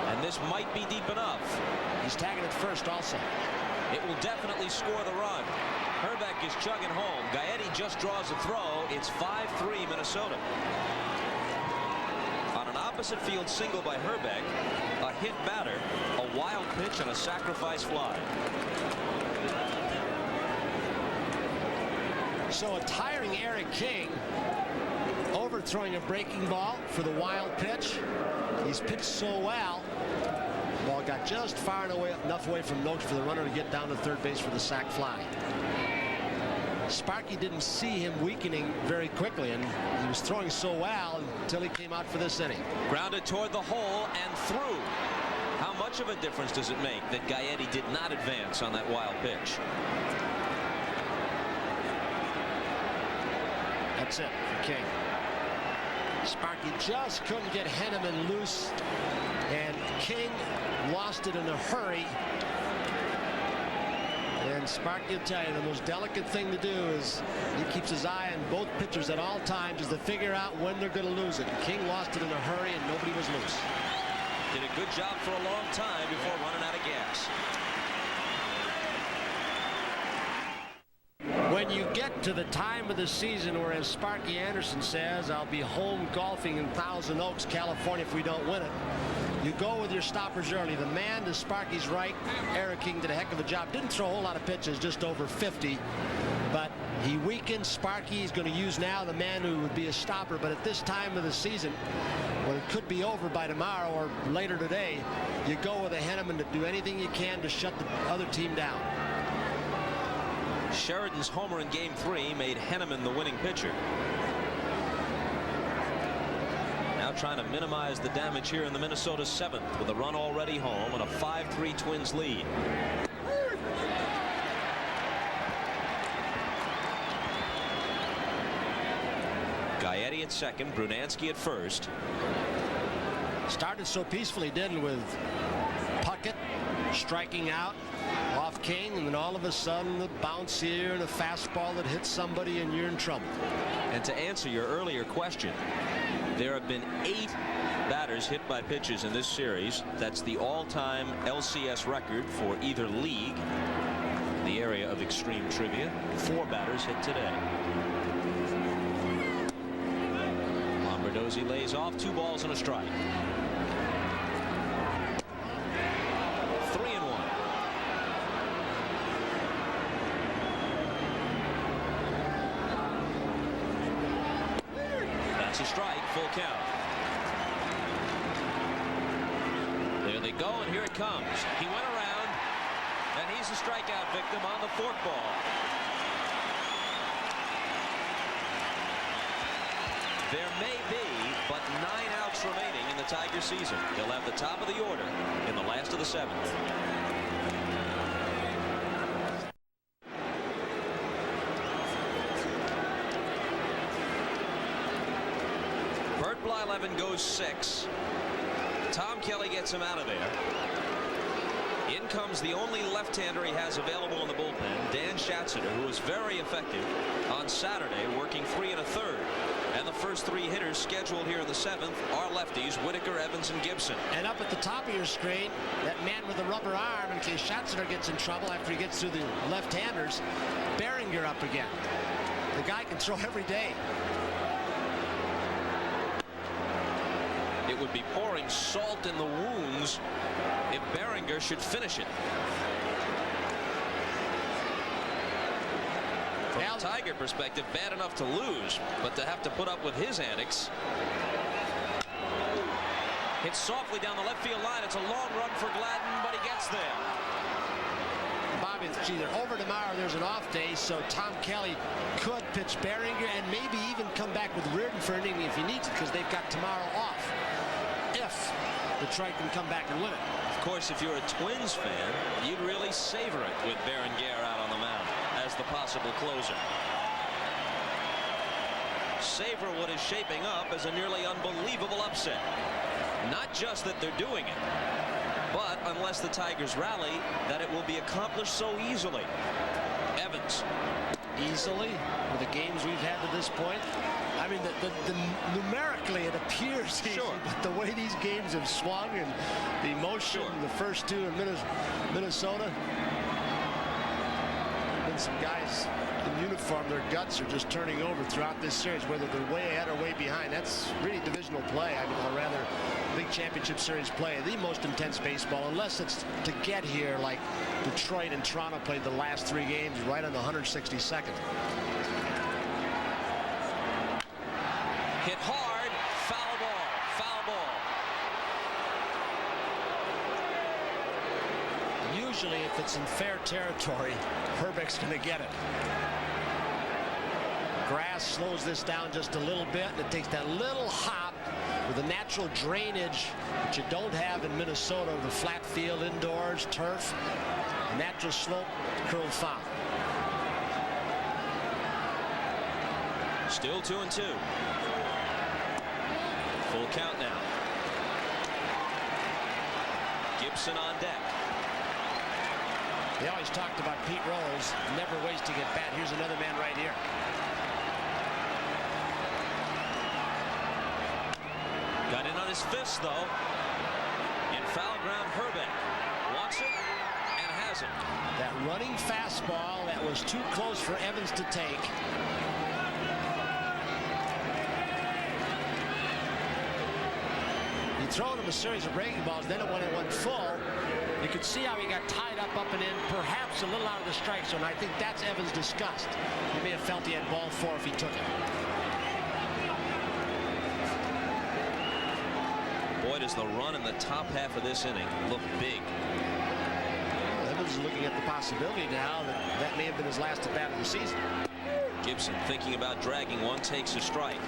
And this might be deep enough. He's tagging it first also. It will definitely score the run. Herbeck is chugging home. Gaetti just draws a throw. It's 5-3 Minnesota. On an opposite field single by Herbeck, a hit batter, a wild pitch, and a sacrifice fly. So a tiring Eric King overthrowing a breaking ball for the wild pitch. He's pitched so well. The ball got just far enough away from Noakes for the runner to get down to third base for the sac fly. Sparky didn't see him weakening very quickly, and he was throwing so well until he came out for this inning. Grounded toward the hole and through. How much of a difference does it make that Gaetti did not advance on that wild pitch? That's it for King. Sparky just couldn't get Henneman loose, and King lost it in a hurry. And Sparky will tell you the most delicate thing to do is he keeps his eye on both pitchers at all times, is to figure out when they're going to lose it. King lost it in a hurry, and nobody was loose. Did a good job for a long time before running out of gas. When you get to the time of the season where, as Sparky Anderson says, I'll be home golfing in Thousand Oaks, California if we don't win it, you go with your stoppers early. The man to Sparky's right, Eric King, did a heck of a job. Didn't throw a whole lot of pitches, just over 50. But he weakened Sparky. He's going to use now the man who would be a stopper. But at this time of the season, when it could be over by tomorrow or later today, you go with a Henneman to do anything you can to shut the other team down. Sheridan's homer in Game 3 made Henneman the winning pitcher. Now trying to minimize the damage here in the Minnesota 7th with a run already home and a 5-3 Twins lead. Gaetti at second, Brunansky at first. Started so peacefully, didn't, with Puckett striking out off King, and then all of a sudden the bounce here and a fastball that hits somebody and you're in trouble. And to answer your earlier question, there have been 8 batters hit by pitches in this series. That's the all-time LCS record for either league. In the area of extreme trivia, 4 batters hit today. Lombardozzi lays off, 2 balls and a strike. 3-1. That's a strike, full count. There they go, and here it comes. He went around, and he's a strikeout victim on the forkball. There may be but 9 outs remaining in the Tiger season. They'll have the top of the order in the last of the 7th. Bert Blyleven goes 6. Tom Kelly gets him out of there. In comes the only left-hander he has available in the bullpen, Dan Schatzeder, who was very effective on Saturday, working 3 1/3. And the first 3 hitters scheduled here in the 7th are lefties, Whitaker, Evans, and Gibson. And up at the top of your screen, that man with the rubber arm, in case Schatzeder gets in trouble after he gets through the left-handers, Behringer up again. The guy can throw every day. It would be pouring salt in the wounds if Behringer should finish it. From a Tiger perspective, bad enough to lose, but to have to put up with his antics. Hits softly down the left field line. It's a long run for Gladden, but he gets there. Bobby, it's either over tomorrow or there's an off day, so Tom Kelly could pitch Behringer and maybe even come back with Reardon for an inning if he needs it, because they've got tomorrow off. If Detroit can come back and win it. Of course, if you're a Twins fan, you'd really savor it with Behringer out on the mound as the possible closer. Savor what is shaping up as a nearly unbelievable upset. Not just that they're doing it, but unless the Tigers rally, that it will be accomplished so easily. Evans. Easily, with the games we've had to this point. I mean, numerically it appears easy, but the way these games have swung and the emotion, the first 2 in Minnesota, and some guys in uniform, their guts are just turning over throughout this series, whether they're way ahead or way behind. That's really divisional play. I mean, or rather, big championship series play, the most intense baseball, unless it's to get here like Detroit and Toronto played the last 3 games right on the 162nd. Hit hard, foul ball, foul ball. Usually, if it's in fair territory, Herbeck's going to get it. Grass slows this down just a little bit, and it takes that little hop with the natural drainage that you don't have in Minnesota, the flat field indoors, turf, natural slope, curl foul. Still 2-2. Full count now. Gibson on deck. They always talked about Pete Rose never wasting at bat. Here's another man right here. Got in on his fist, though. foul ground. Herbeck wants it and has it. That running fastball that was too close for Evans to take. He thrown him a series of breaking balls, then when it went full, you could see how he got tied up and in, perhaps a little out of the strike zone. I think that's Evans' disgust. He may have felt he had ball 4 if he took it. Boy, does the run in the top half of this inning look big. Evans is looking at the possibility now that that may have been his last at bat of the season. Gibson thinking about dragging one, takes a strike.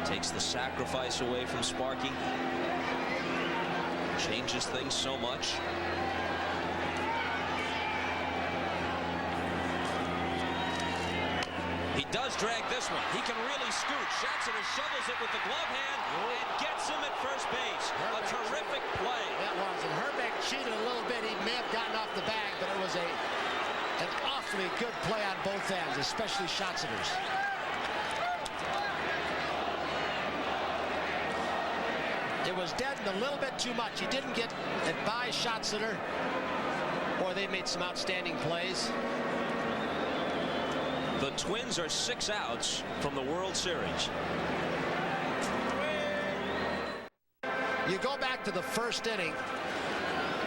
Takes the sacrifice away from Sparky. Changes things so much. He does drag this one. He can really scoot. Shatzer shovels it with the glove hand and gets him at first base. A terrific play. That was. And Herbeck cheated a little bit. He may have gotten off the bag, but it was an awfully good play on both ends, especially Schatzer's. It was deadened a little bit too much. He didn't get it by Schatzer, or they made some outstanding plays. The Twins are 6 outs from the World Series. You go back to the first inning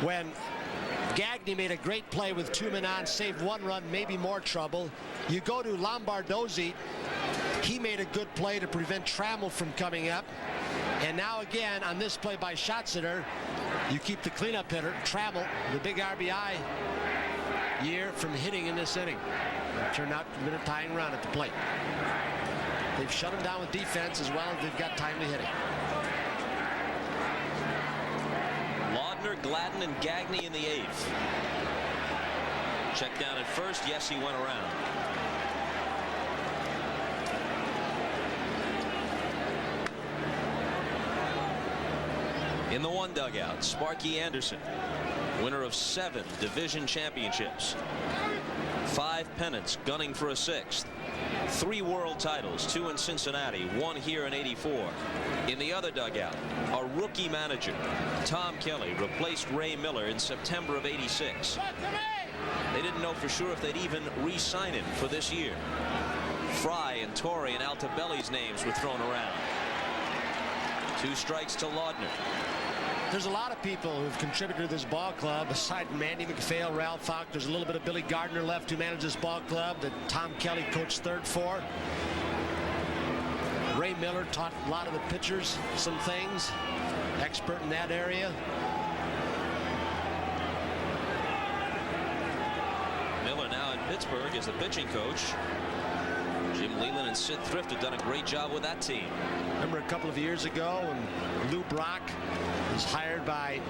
when Gagne made a great play with 2 men on, saved 1 run, maybe more trouble. You go to Lombardozzi. He made a good play to prevent Trammell from coming up. And now again on this play by Schatzer, you keep the cleanup hitter, Trammell, the big RBI year, from hitting in this inning. It turned out to be a tying run at the plate. They've shut him down with defense as well as they've got timely hitting. Laudner, Gladden, and Gagne in the 8th. Check down at first. Yes, he went around. In the 1 dugout, Sparky Anderson, winner of 7 division championships, 5 pennants, gunning for a 6th, 3 world titles, 2 in Cincinnati, 1 here in '84. In the other dugout, a rookie manager, Tom Kelly, replaced Ray Miller in September of '86. They didn't know for sure if they'd even re-sign him for this year. Fry and Torrey and Altobelli's names were thrown around. 2 strikes to Laudner. There's a lot of people who've contributed to this ball club. Aside from Andy MacPhail, Ralph Falk, there's a little bit of Billy Gardner left who managed this ball club that Tom Kelly coached 3rd for. Ray Miller taught a lot of the pitchers some things. Expert in that area. Miller now in Pittsburgh as the pitching coach. Jim Leland and Sid Thrift have done a great job with that team. Remember a couple of years ago when Lou Brock was hired by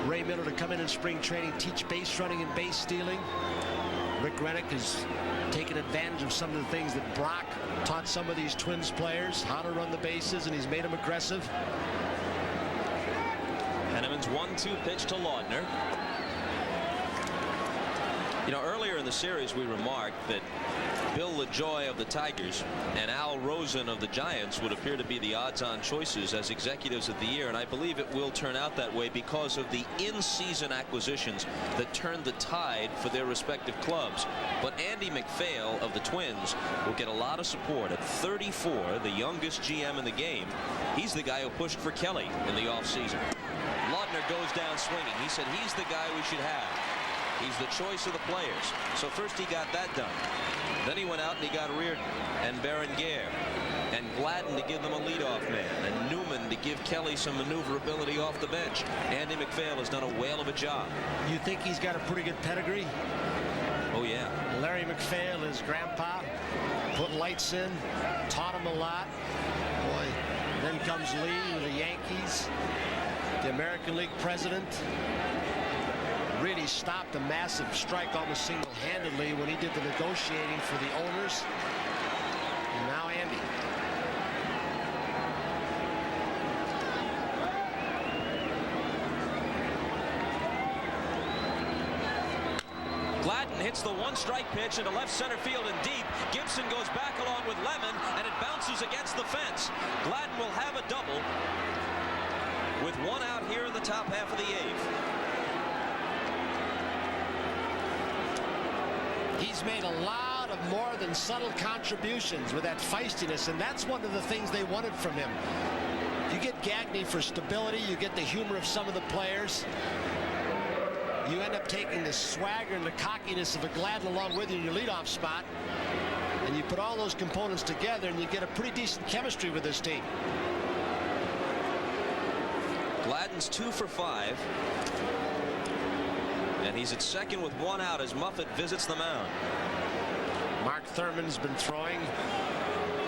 Ray Miller to come in spring training, teach base running and base stealing. Rick Rennick has taken advantage of some of the things that Brock taught some of these Twins players, how to run the bases, and he's made them aggressive. Henneman's 1-2 pitch to Laudner. You know, earlier in the series we remarked that Bill LaJoy of the Tigers and Al Rosen of the Giants would appear to be the odds-on choices as executives of the year, and I believe it will turn out that way because of the in-season acquisitions that turned the tide for their respective clubs. But Andy MacPhail of the Twins will get a lot of support. At 34, the youngest GM in the game, he's the guy who pushed for Kelly in the offseason. Laudner goes down swinging. He said he's the guy we should have. He's the choice of the players. So first he got that done. Then he went out and he got Reardon and Berenguer and Gladden to give them a leadoff man and Newman to give Kelly some maneuverability off the bench. Andy MacPhail has done a whale of a job. You think he's got a pretty good pedigree? Oh, yeah. Larry MacPhail, his grandpa, put lights in, taught him a lot. Boy, then comes Lee with the Yankees, the American League president. Really stopped a massive strike almost single-handedly when he did the negotiating for the owners. And now Andy. Gladden hits the 1-strike pitch into left center field and deep. Gibson goes back along with Lemon, and it bounces against the fence. Gladden will have a double with 1 out here in the top half of the 8th. He's made a lot of more than subtle contributions with that feistiness, and that's one of the things they wanted from him. You get Gagne for stability, you get the humor of some of the players. You end up taking the swagger and the cockiness of a Gladden along with you in your leadoff spot, and you put all those components together and you get a pretty decent chemistry with this team. Gladden's 2 for 5. And he's at second with 1 out as Muffet visits the mound. Mark Thurman's been throwing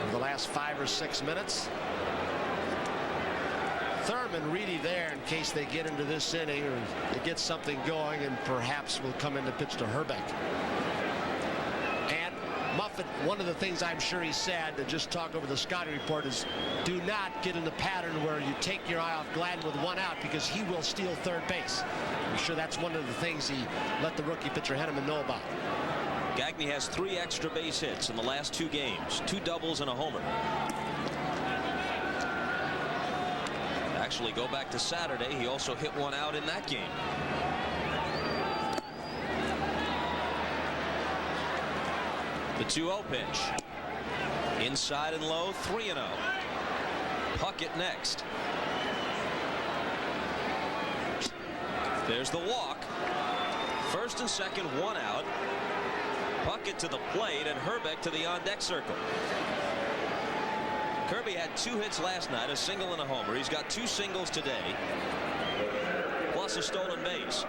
over the last 5 or 6 minutes. Thurman really there in case they get into this inning or they get something going, and perhaps will come in to pitch to Herbeck. And Muffet, one of the things I'm sure he said to just talk over the scouting report is do not get in the pattern where you take your eye off Gladden with 1 out, because he will steal third base. I'm sure that's one of the things he let the rookie pitcher Henneman know about. Gagne has 3 extra base hits in the last 2 games, 2 doubles and a homer. Actually, go back to Saturday, he also hit 1 out in that game. The 2-0 pitch. Inside and low, 3-0. Puckett next. There's the walk. First and second, 1 out. Puckett to the plate and Herbeck to the on-deck circle. Kirby had 2 hits last night, a single and a homer. He's got 2 singles today, plus a stolen base.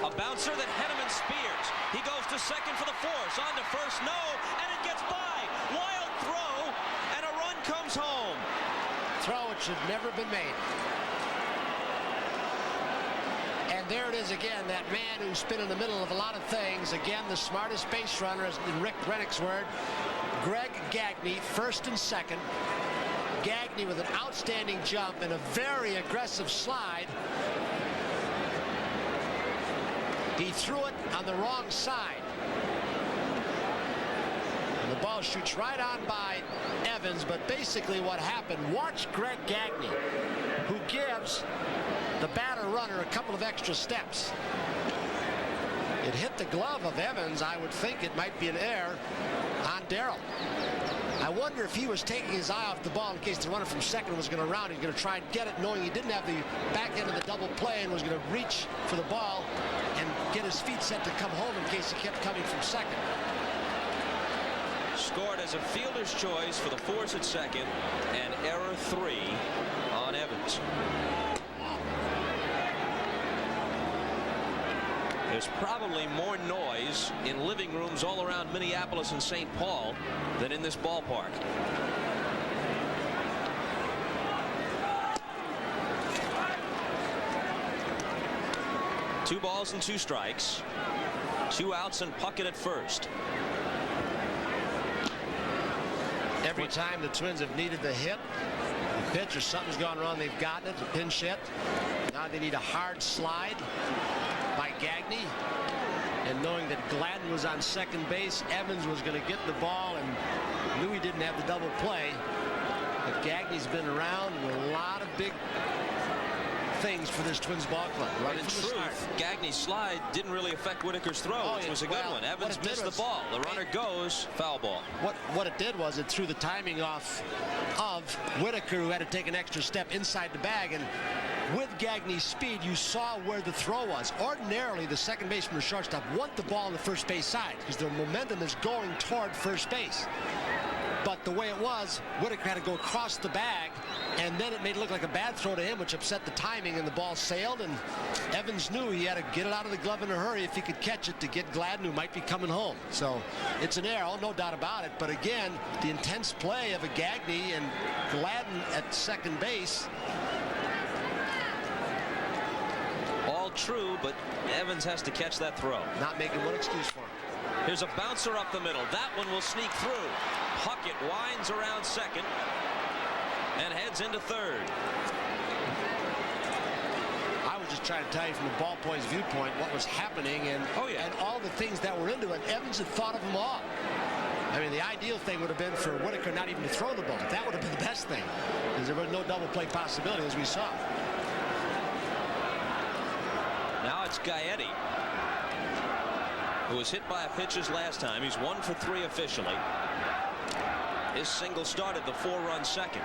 A bouncer that Henneman spears. He goes to second for the force. On to first, no, and it gets by. Wild throw, and a run comes home. Throw it should never been made. And there it is again, that man who's been in the middle of a lot of things. Again, the smartest base runner, is in Rick Rennick's word, Greg Gagne, first and second. Gagne with an outstanding jump and a very aggressive slide. He threw it on the wrong side. And the ball shoots right on by Evans, but basically what happened, watch Greg Gagne, who gives the batter runner a couple of extra steps. It hit the glove of Evans. I would think it might be an error on Darrell. I wonder if he was taking his eye off the ball in case the runner from second was going to round. He was going to try and get it, knowing he didn't have the back end of the double play, and was going to reach for the ball and get his feet set to come home in case he kept coming from second. Scored as a fielder's choice for the force at second, and error 3 on Evans. There's probably more noise in living rooms all around Minneapolis and St. Paul than in this ballpark. Two balls and 2 strikes. 2 outs and Puckett at first. Every time the Twins have needed the hit, the pitch, or something's gone wrong, they've gotten it, the pinch hit. Now they need a hard slide by Gagne, and knowing that Gladden was on second base, Evans was going to get the ball and knew he didn't have the double play. But Gagne's been around with a lot of big things for this Twins ball club. Right in truth, Gagne's slide didn't really affect Whitaker's throw, which was a good one. Evans missed the ball. The runner goes, foul ball. What it did was it threw the timing off of Whitaker, who had to take an extra step inside the bag, and with Gagne's speed, you saw where the throw was. Ordinarily, the second baseman or shortstop want the ball on the first base side because their momentum is going toward first base. But the way it was, Whitaker had to go across the bag, and then it made it look like a bad throw to him, which upset the timing, and the ball sailed, and Evans knew he had to get it out of the glove in a hurry if he could catch it to get Gladden, who might be coming home. So it's an error, no doubt about it. But again, the intense play of a Gagne and Gladden at second base. All true, but Evans has to catch that throw. Not making one excuse for him. Here's a bouncer up the middle. That one will sneak through. Puckett winds around second and heads into third. I was just trying to tell you from the ballboy's viewpoint what was happening, and and all the things that were into it. Evans had thought of them all. I mean, the ideal thing would have been for Whitaker not even to throw the ball. That would have been the best thing, because there was no double play possibility, as we saw. Now it's Gaetti, who was hit by a pitches last time. He's 1 for 3 officially. His single started the 4-run second.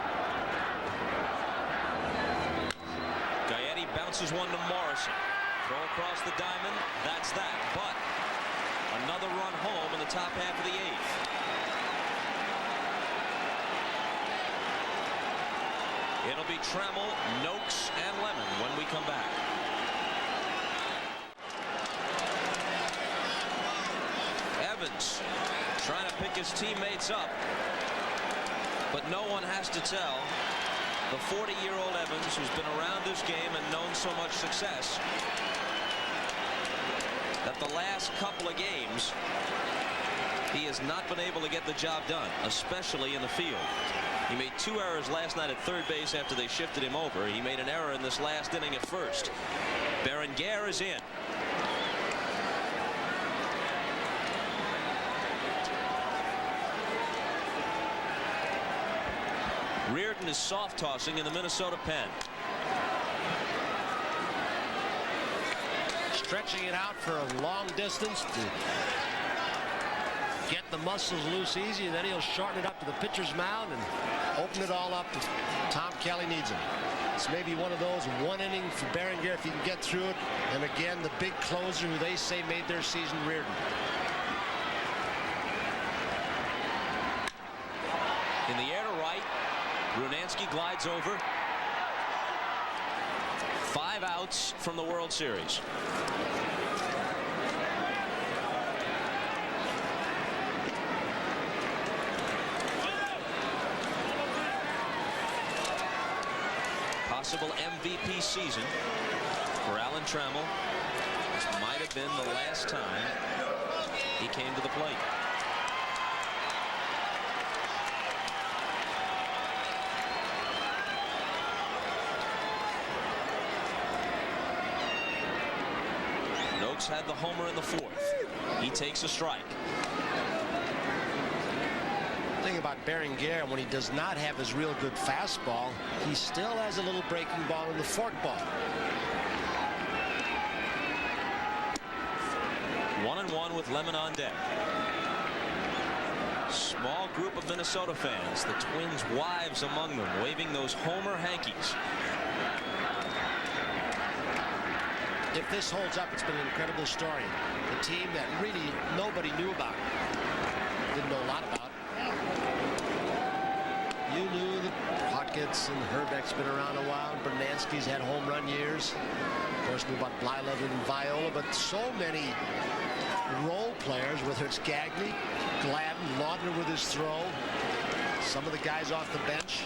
Gaetti bounces one to Morrison. Throw across the diamond. That's that. But another run home in the top half of the 8th. It'll be Trammell, Noakes, and Lemon when we come back. Evans trying to pick his teammates up, but no one has to tell the 40-year-old Evans, who's been around this game and known so much success, that the last couple of games he has not been able to get the job done, especially in the field. He made 2 errors last night at third base after they shifted him over. He made an error in this last inning at first. Berenguer is in. Reardon is soft tossing in the Minnesota pen. Stretching it out for a long distance to get the muscles loose easy, and then he'll shorten it up to the pitcher's mound and open it all up if Tom Kelly needs him. It's maybe one of those one inning for Berenguer if he can get through it. And again, the big closer who they say made their season, Reardon. In the air to right, Brunansky glides over. 5 outs from the World Series. Possible MVP season for Alan Trammell. This might have been the last time he came to the plate. Noakes had the homer in the 4th. He takes a strike. The thing about Berenguer, when he does not have his real good fastball, he still has a little breaking ball in the forkball. 1-1 with Lemon on deck. Small group of Minnesota fans, the Twins' wives among them, waving those homer hankies. If this holds up, it's been an incredible story. The team that really nobody knew about, didn't know a lot about. You knew that Hawkins and Herbeck's been around a while. Bernansky's had home run years. Of course, knew about Blyleven and Viola, but so many role players, whether it's Gagne, Gladden, Laudner with his throw, some of the guys off the bench.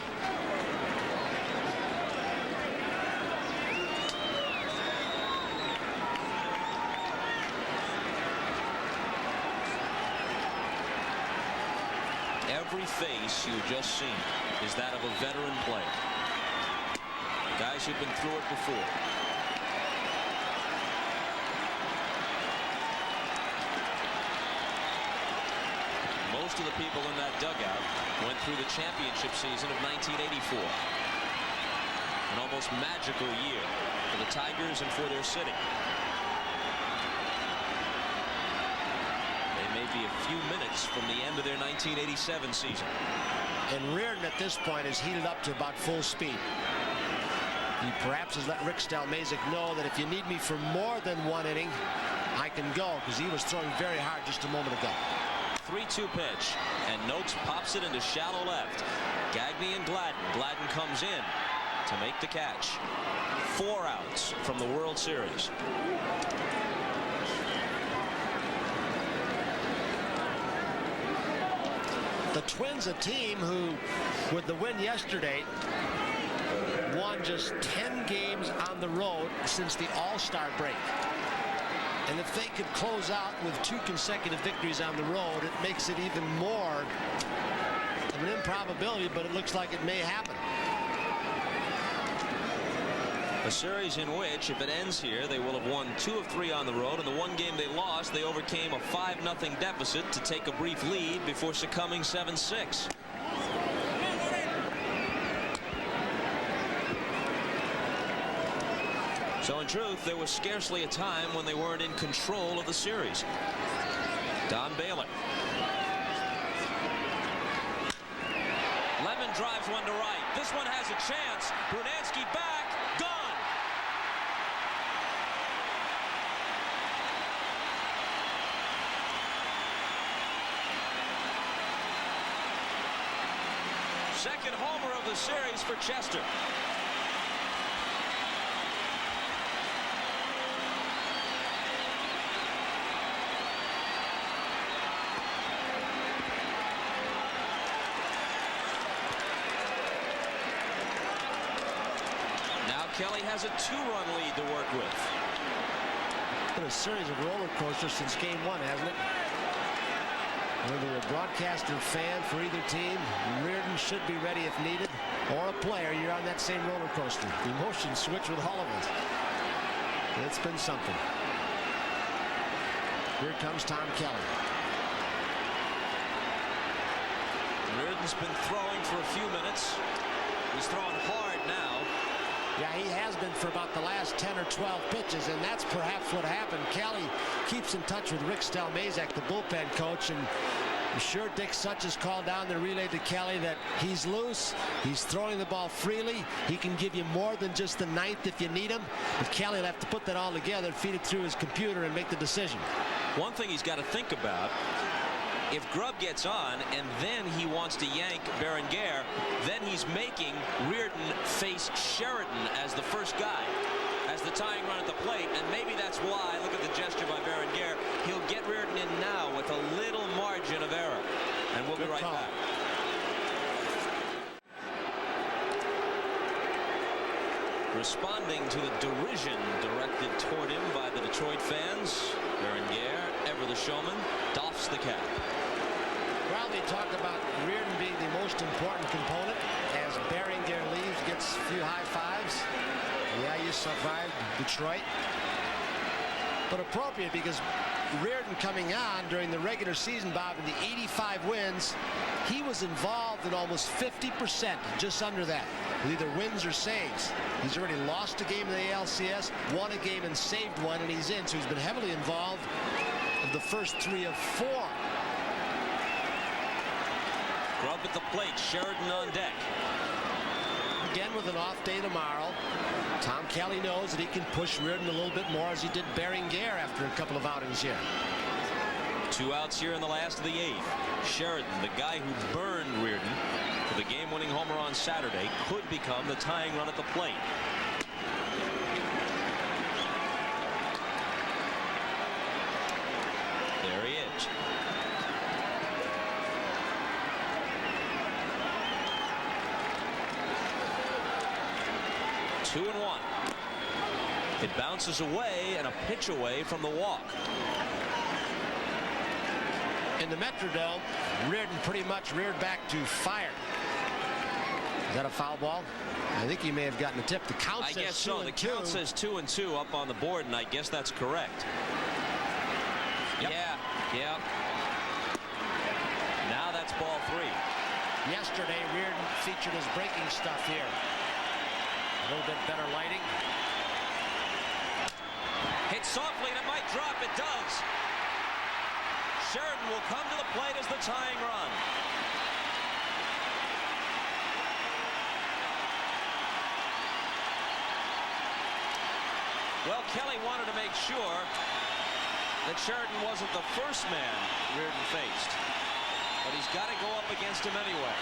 Every face you've just seen is that of a veteran player. Guys who've been through it before. Most of the people in that dugout went through the championship season of 1984. An almost magical year for the Tigers and for their city. Be a few minutes from the end of their 1987 season. And Reardon at this point is heated up to about full speed. He perhaps has let Rick Stelmazik know that if you need me for more than 1 inning, I can go, because he was throwing very hard just a moment ago. 3-2 pitch, and Noakes pops it into shallow left. Gagne and Gladden. Gladden comes in to make the catch. 4 outs from the World Series. The Twins, a team who, with the win yesterday, won just 10 games on the road since the All-Star break. And if they could close out with 2 consecutive victories on the road, it makes it even more of an improbability, but it looks like it may happen. A series in which, if it ends here, they will have won 2 of 3 on the road. And the one game they lost, they overcame a 5-0 deficit to take a brief lead before succumbing 7-6. So in truth, there was scarcely a time when they weren't in control of the series. Don Baylor. Lemon drives one to right. This one has a chance. Brunansky back. Gone. Second homer of the series for Chester. Kelly has a 2-run lead to work with. Been a series of roller coasters since game 1, hasn't it? Whether you're a broadcaster fan for either team, Reardon should be ready if needed, or a player, you're on that same roller coaster. The emotions switch with all of us. It's been something. Here comes Tom Kelly. Reardon's been throwing for a few minutes. He's throwing hard now. Yeah, he has been for about the last 10 or 12 pitches, and that's perhaps what happened. Kelly keeps in touch with Rick Stelmazek, the bullpen coach, and I'm sure Dick Such has called down the relay to Kelly that he's loose, he's throwing the ball freely, he can give you more than just the ninth if you need him, but Kelly will have to put that all together, feed it through his computer, and make the decision. One thing he's got to think about, if Grubb gets on and then he wants to yank Berenguer, then he's making Reardon face Sheridan as the first guy, as the tying run at the plate, and maybe that's why, look at the gesture by Berenguer, he'll get Reardon in now with a little margin of error. And we'll be right back. Responding to the derision directed toward him by the Detroit fans, Berenguer, ever the showman, doffs the cap. Well, they talked about Reardon being the most important component as Berenguer leaves, gets a few high fives. Yeah, you survived Detroit. But appropriate because Reardon coming on during the regular season, Bob, in the 85 wins, he was involved in almost 50%, just under that, with either wins or saves. He's already lost a game in the ALCS, won a game and saved one, and he's in, so he's been heavily involved in the first 3 of 4. Grubb at the plate, Sheridan on deck. Again with an off day tomorrow. Tom Kelly knows that he can push Reardon a little bit more as he did Berenguer after a couple of outings here. 2 outs here in the last of the 8th. Sheridan, the guy who burned Reardon for the game-winning homer on Saturday, could become the tying run at the plate. There he is. Two and 1. It bounces away and a pitch away from the walk. In the Metrodome, Reardon pretty much reared back to fire. Is that a foul ball? I think he may have gotten a tip. The count says 2-2. I guess so. The count says 2-2 up on the board, and I guess that's correct. Yep. Yeah. Now that's ball 3. Yesterday, Reardon featured his breaking stuff here. A little bit better lighting. Hit softly, and it might drop. It does. Sheridan will come to the plate as the tying run. Well, Kelly wanted to make sure that Sheridan wasn't the first man Reardon faced, but he's got to go up against him anyway.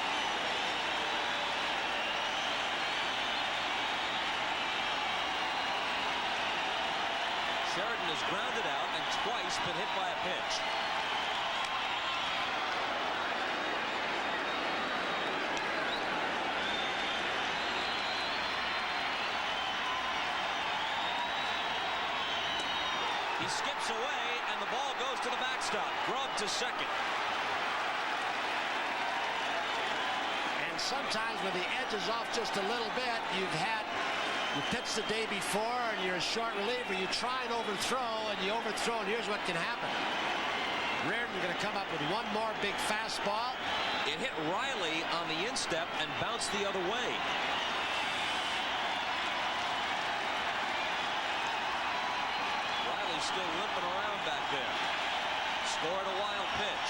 Sheridan is grounded out and twice been hit by a pitch. He skips away and the ball goes to the backstop. Grubb to second. And sometimes when the edge is off just a little bit, you've had You pitch the day before and you're a short reliever. You try and overthrow, and you overthrow, and here's what can happen. Reardon going to come up with one more big fastball. It hit Riley on the instep and bounced the other way. Riley's still limping around back there. Scored a wild pitch.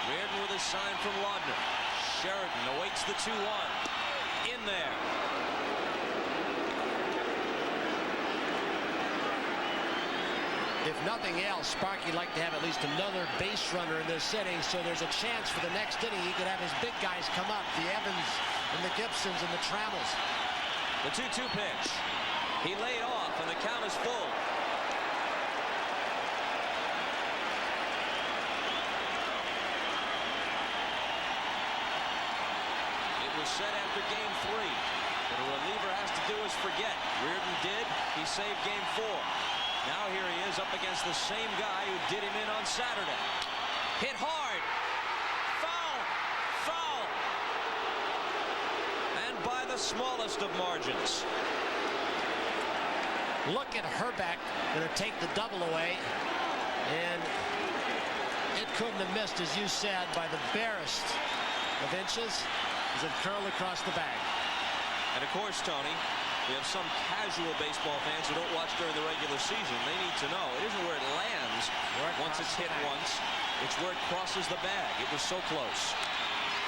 Reardon with a sign from Laudner. Sheridan awaits the 2-1. In there. If nothing else, Sparky'd like to have at least another base runner in this inning, so there's a chance for the next inning he could have his big guys come up, the Evans and the Gibsons and the Trammels. The 2-2 pitch. He laid off, and the count is full. It was set after game 3. What a reliever has to do is forget. Reardon did. He saved game 4. Now here he is up against the same guy who did him in on Saturday. Hit hard. Foul. Foul. And by the smallest of margins. Look at Herbeck going to take the double away. And it couldn't have missed, as you said, by the barest of inches as it curled across the bag. And of course, Tony, we have some casual baseball fans who don't watch during the regular season. They need to know it isn't where it lands once it's hit once. It's where it crosses the bag. It was so close.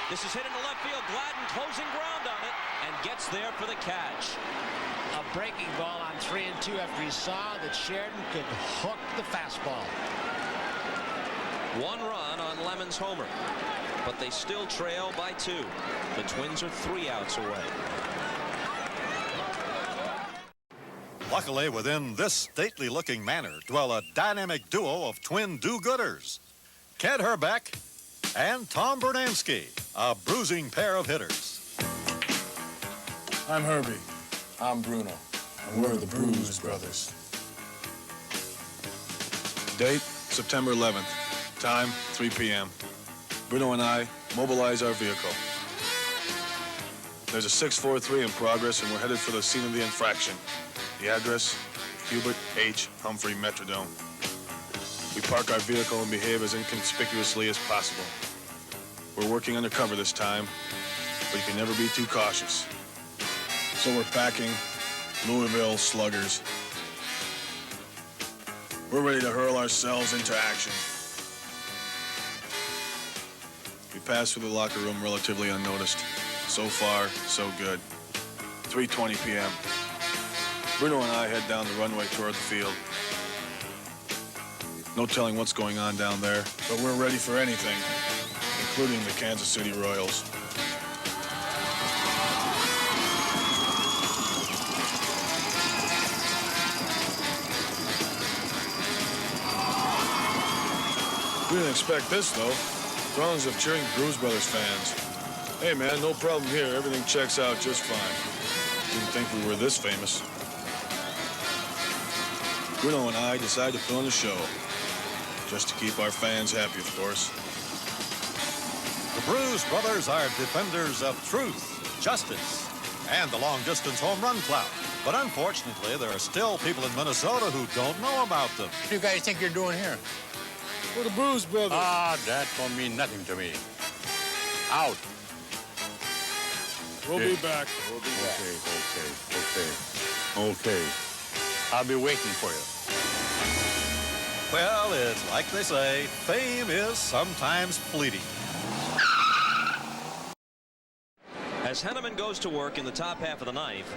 This is hit into left field. Gladden closing ground on it and gets there for the catch. A breaking ball on 3-2 after he saw that Sheridan could hook the fastball. 1 run on Lemon's homer, but they still trail by 2. The Twins are 3 outs away. Luckily, within this stately-looking manor dwell a dynamic duo of twin do-gooders, Ked Herbeck and Tom Bernansky, a bruising pair of hitters. I'm Herbie. I'm Bruno. And we're the Bruise Brothers. Date, September 11th. Time, 3 p.m. Bruno and I mobilize our vehicle. There's a 643 in progress, and we're headed for the scene of the infraction. The address, Hubert H. Humphrey Metrodome. We park our vehicle and behave as inconspicuously as possible. We're working undercover this time, but you can never be too cautious. So we're packing Louisville sluggers. We're ready to hurl ourselves into action. We pass through the locker room relatively unnoticed. So far, so good. 3:20 p.m. Bruno and I head down the runway toward the field. No telling what's going on down there, but we're ready for anything, including the Kansas City Royals. We didn't expect this, though. Throngs of cheering Bruise Brothers fans. Hey, man, no problem here. Everything checks out just fine. Didn't think we were this famous. Bruno and I decided to put on a show. Just to keep our fans happy, of course. The Bruise Brothers are defenders of truth, justice, and the long-distance home run clout. But unfortunately, there are still people in Minnesota who don't know about them. What do you guys think you're doing here? We're the Bruise Brothers. Ah, that don't mean nothing to me. Out. We'll be back. We'll be back. Okay. I'll be waiting for you. Well, it's like they say, fame is sometimes fleeting. As Henneman goes to work in the top half of the ninth,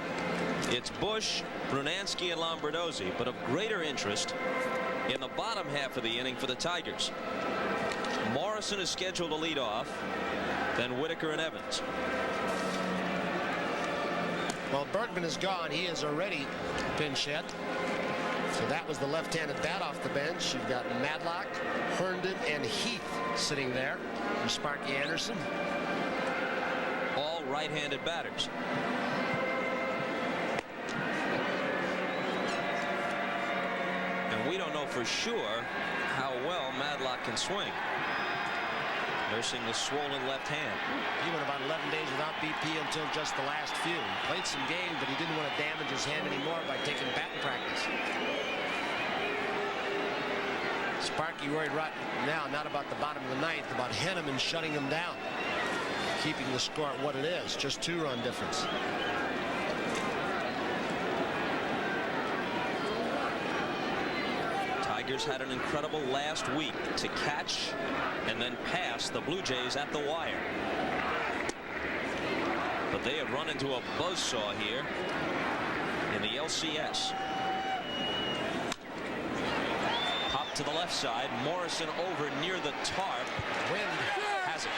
it's Bush, Brunansky, and Lombardozzi, but of greater interest in the bottom half of the inning for the Tigers. Morrison is scheduled to lead off, then Whitaker and Evans. Well, Bergman is gone. He is already pinch hit. So that was the left-handed bat off the bench. You've got Madlock, Herndon, and Heath sitting there. And Sparky Anderson. All right-handed batters. And we don't know for sure how well Madlock can swing. nursing the swollen left hand. He went about 11 days without BP until just the last few. He played some games, but he didn't want to damage his hand anymore by taking batting practice. Sparky worried right now not about the bottom of the ninth, about Henneman shutting him down, keeping the score at what it is, just 2-run difference. Tigers had an incredible last week to catch and then pass the Blue Jays at the wire. But they have run into a buzzsaw here in the LCS. Pop to the left side. Morrison over near the tarp. Wind has it.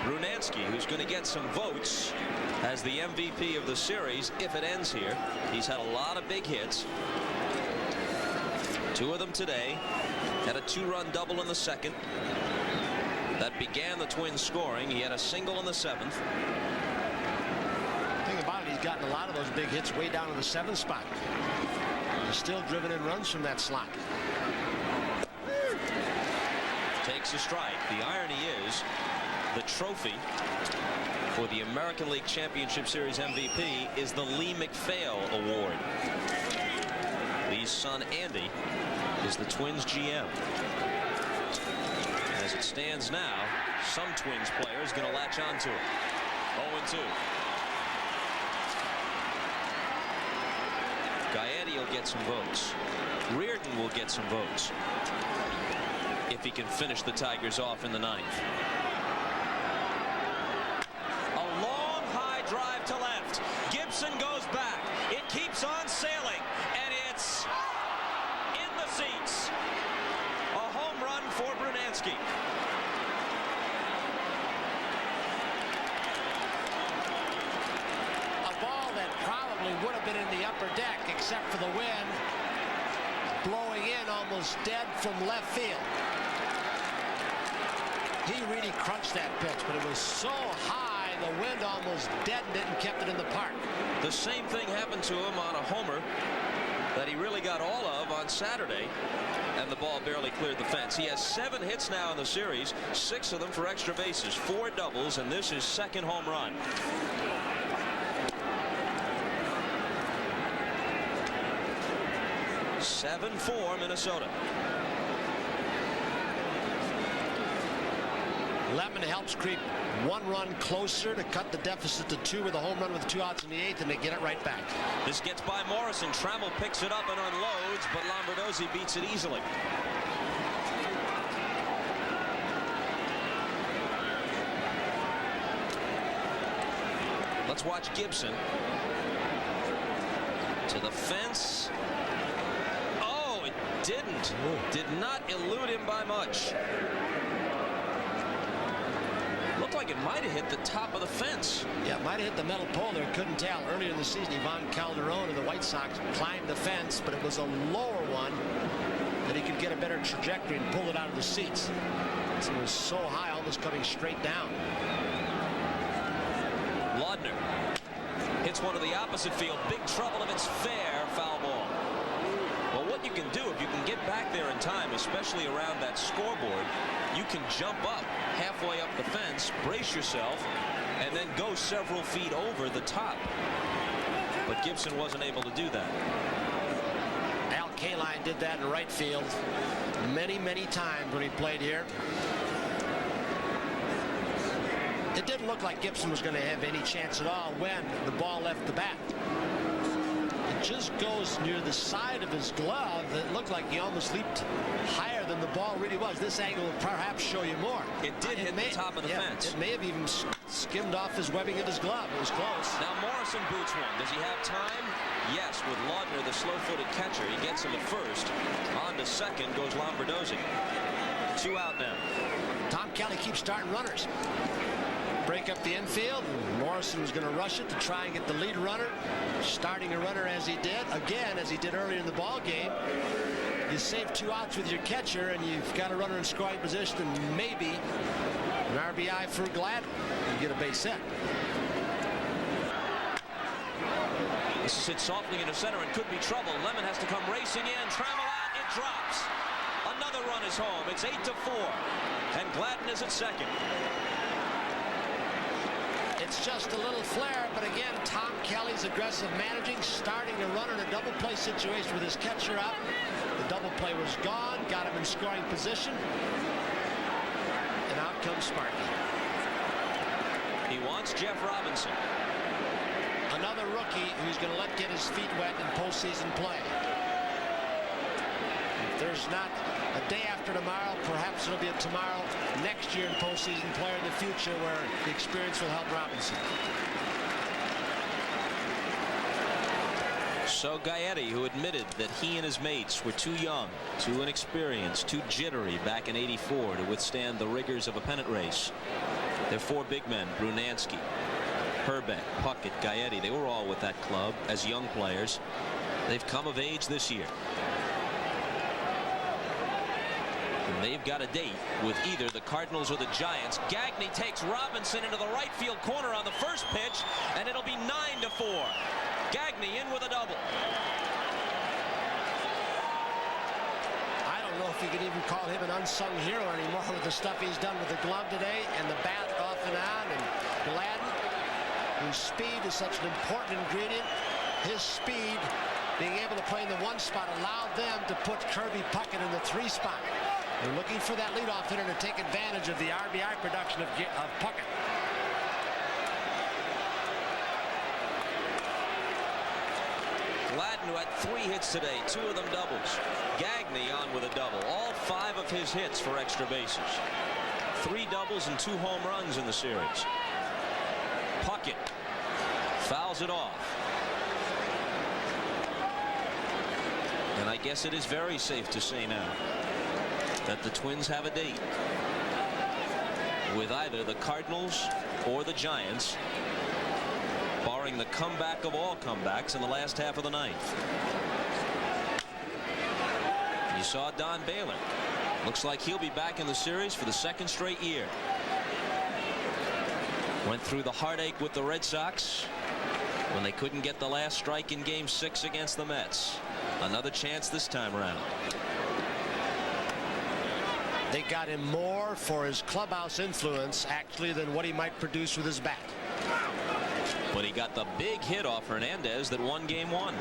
Brunansky, who's going to get some votes as the MVP of the series if it ends here. He's had a lot of big hits. 2 of them today. Had a 2-run double in the second. That began the Twins scoring. He had a single in the 7th. The thing about it, he's gotten a lot of those big hits way down in the 7th spot. He's still driven in runs from that slot. Takes a strike. The irony is the trophy for the American League Championship Series MVP is the Lee MacPhail Award. Lee's son Andy is the Twins GM. As it stands now, some Twins player is going to latch on to it. 0-2. Gaetti will get some votes. Reardon will get some votes if he can finish the Tigers off in the 9th. Drive to left. Gibson goes back. It keeps on sailing, and it's in the seats. A home run for Brunansky. A ball that probably would have been in the upper deck except for the wind blowing in almost dead from left field. He really crunched that pitch, but it was so high. The wind almost deadened it and kept it in the park. The same thing happened to him on a homer that he really got all of on Saturday, and the ball barely cleared the fence. He has 7 hits now in the series, 6 of them for extra bases, 4 doubles, and this is second home run. (7-4) Minnesota. Lemon helps creep 1 run closer to cut the deficit to 2 with a home run with 2 outs in the 8th, and they get it right back. This gets by Morrison. Trammell picks it up and unloads, but Lombardozzi beats it easily. Let's watch Gibson. To the fence. Oh, it didn't. Did not elude him by much. Looked like it might have hit the top of the fence. Yeah, it might have hit the metal pole there. Couldn't tell. Earlier in the season, Ivan Calderon of the White Sox climbed the fence, but it was a lower one that he could get a better trajectory and pull it out of the seats. So it was so high, almost coming straight down. Laudner hits one to the opposite field. Big trouble if it's fair. Foul ball. Well, what you can do if you can get back there in time, especially around that scoreboard, you can jump up halfway up the fence, brace yourself, and then go several feet over the top. But Gibson wasn't able to do that. Al Kaline did that in right field many, many times when he played here. It didn't look like Gibson was going to have any chance at all when the ball left the bat. It just goes near the side of his glove. It looked like he almost leaped higher than the ball really was. This angle will perhaps show you more. It did hit the top of the fence. It may have even skimmed off his webbing of his glove. It was close. Now Morrison boots one. Does he have time? Yes, with Laudner, the slow-footed catcher. He gets him at first. On to second goes Lombardozzi. 2 out now. Tom Kelly keeps starting runners. Break up the infield. Morrison was going to rush it to try and get the lead runner. Starting a runner as he did, again, as he did earlier in the ball game. You save 2 outs with your catcher, and you've got a runner in scoring position, and maybe an RBI for Gladden. You get a base hit. This is hit softly into center and could be trouble. Lemon has to come racing in. Trammell out. It drops. Another run is home. It's 8-4. And Gladden is at second. It's just a little flare, but again, Tom Kelly's aggressive managing, starting to run in a double play situation with his catcher out. The double play was gone, got him in scoring position. And out comes Sparky. He wants Jeff Robinson. Another rookie who's going to let get his feet wet in postseason play. If there's not a day after tomorrow, perhaps it'll be a tomorrow next year in postseason play in the future where the experience will help Robinson. So Gaetti, who admitted that he and his mates were too young, too inexperienced, too jittery back in '84 to withstand the rigors of a pennant race. Their four big men, Brunansky, Herbeck, Puckett, Gaetti, they were all with that club as young players. They've come of age this year. And they've got a date with either the Cardinals or the Giants. Gagne takes Robinson into the right field corner on the first pitch, and it'll be 9-4. Gagne in with a double. I don't know if you could even call him an unsung hero anymore with the stuff he's done with the glove today and the bat off and on. And Gladden, whose speed is such an important ingredient, his speed, being able to play in the one spot, allowed them to put Kirby Puckett in the 3 spot. They're looking for that leadoff hitter to take advantage of the RBI production of Puckett. Gladden, who had 3 hits today, 2 of them doubles. Gagne on with a double. All 5 of his hits for extra bases. 3 doubles and 2 home runs in the series. Puckett fouls it off. And I guess it is very safe to say now that the Twins have a date with either the Cardinals or the Giants, barring the comeback of all comebacks in the last half of the ninth. You saw Don Baylor. Looks like he'll be back in the series for the 2nd straight year. Went through the heartache with the Red Sox when they couldn't get the last strike in Game 6 against the Mets. Another chance this time around. They got him more for his clubhouse influence, actually, than what he might produce with his bat. But he got the big hit off Hernandez that won Game 1.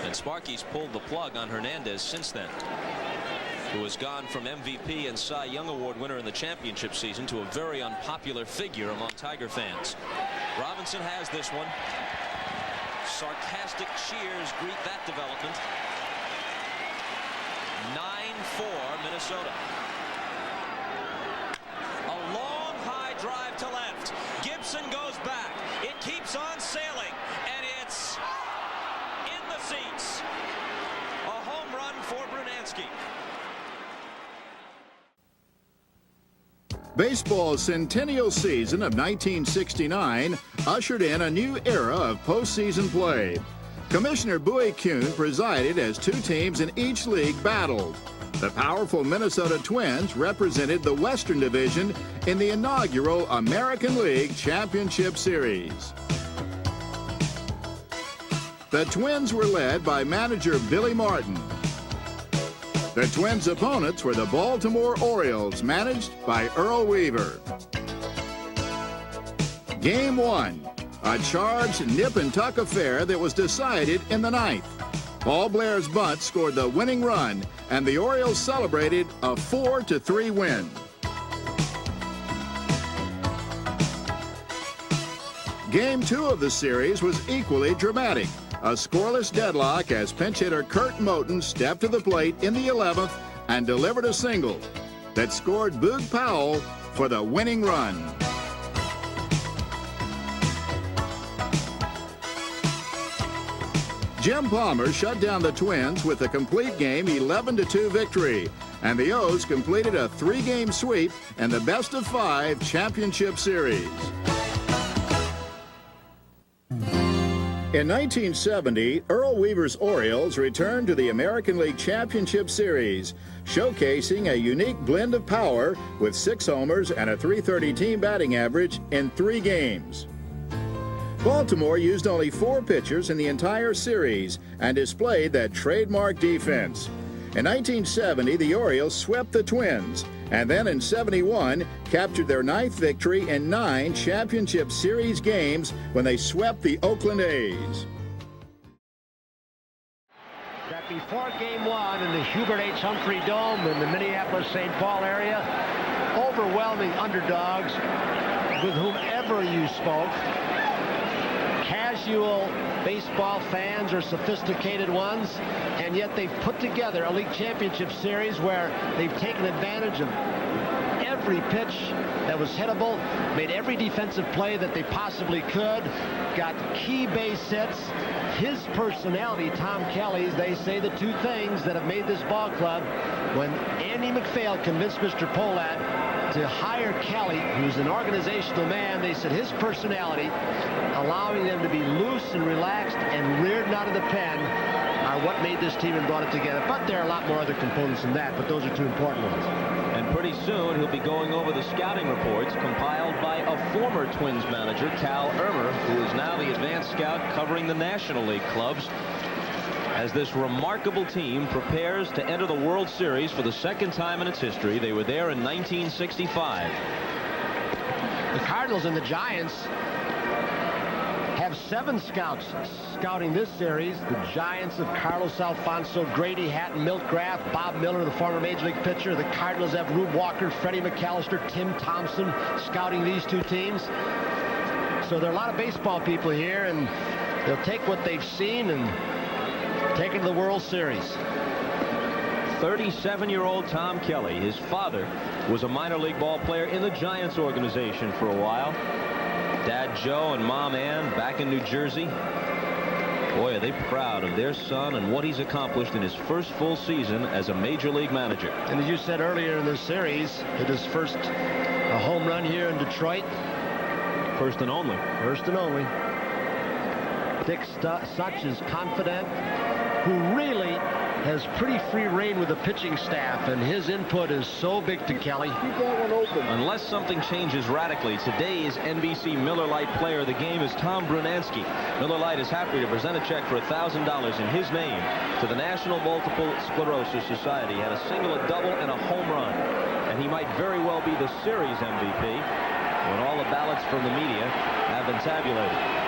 And Sparky's pulled the plug on Hernandez since then, who has gone from MVP and Cy Young Award winner in the championship season to a very unpopular figure among Tiger fans. Robinson has this one. Sarcastic cheers greet that development. 9-4 Minnesota. A long high drive to left. Gibson goes back. It keeps on sailing, and it's in the seats. A home run for Brunansky. Baseball's centennial season of 1969 ushered in a new era of postseason play. Commissioner Bowie Kuhn presided as 2 teams in each league battled. The powerful Minnesota Twins represented the Western Division in the inaugural American League Championship Series. The Twins were led by manager Billy Martin. The Twins' opponents were the Baltimore Orioles, managed by Earl Weaver. Game 1, a charged nip-and-tuck affair that was decided in the 9th. Paul Blair's bunt scored the winning run, and the Orioles celebrated a 4-3 win. Game 2 of the series was equally dramatic. A scoreless deadlock as pinch hitter Kurt Moten stepped to the plate in the 11th and delivered a single that scored Boog Powell for the winning run. Jim Palmer shut down the Twins with a complete game 11-2 victory, and the O's completed a 3-game sweep in the best-of-5 championship series. In 1970, Earl Weaver's Orioles returned to the American League Championship Series, showcasing a unique blend of power with 6 homers and a .330 team batting average in 3 games. Baltimore used only 4 pitchers in the entire series and displayed that trademark defense. In 1970, the Orioles swept the Twins, and then in '71 captured their 9th victory in 9 championship series games when they swept the Oakland A's. That before Game 1 in the Hubert H. Humphrey Dome in the Minneapolis-St. Paul area, overwhelming underdogs with whomever you spoke. Casual baseball fans or sophisticated ones, and yet they've put together a league championship series where they've taken advantage of every pitch that was hittable, made every defensive play that they possibly could, got key base hits. His personality, Tom Kelly's, they say the 2 things that have made this ball club. When Andy McPhail convinced Mr. Pohlad to hire Kelly, who's an organizational man, they said his personality, allowing them to be loose and relaxed and reared out of the pen, are what made this team and brought it together. But there are a lot more other components than that, but those are 2 important ones. And pretty soon he'll be going over the scouting reports compiled by a former Twins manager, Cal Irmer, who is now the advanced scout covering the National League clubs, as this remarkable team prepares to enter the World Series for the 2nd time in its history. They were there in 1965. The Cardinals and the Giants have 7 scouts scouting this series. The Giants have Carlos Alfonso, Grady Hatton, Milt Graff, Bob Miller, the former Major League pitcher. The Cardinals have Rube Walker, Freddie McAllister, Tim Thompson scouting these 2 teams. So there are a lot of baseball people here, and they'll take what they've seen and take it to the World Series. 37-year-old Tom Kelly. His father was a minor league ball player in the Giants organization for a while. Dad Joe and Mom Ann back in New Jersey. Boy, are they proud of their son and what he's accomplished in his first full season as a major league manager. And as you said earlier in this series, hit his first home run here in Detroit. First and only. First and only. Dick Such is confident, who really has pretty free reign with the pitching staff, and his input is so big to Kelly. Keep that one open. Unless something changes radically, today's NBC Miller Lite player of the game is Tom Brunansky. Miller Lite is happy to present a check for $1,000 in his name to the National Multiple Sclerosis Society. He had a single, a double, and a home run, and he might very well be the series MVP when all the ballots from the media have been tabulated.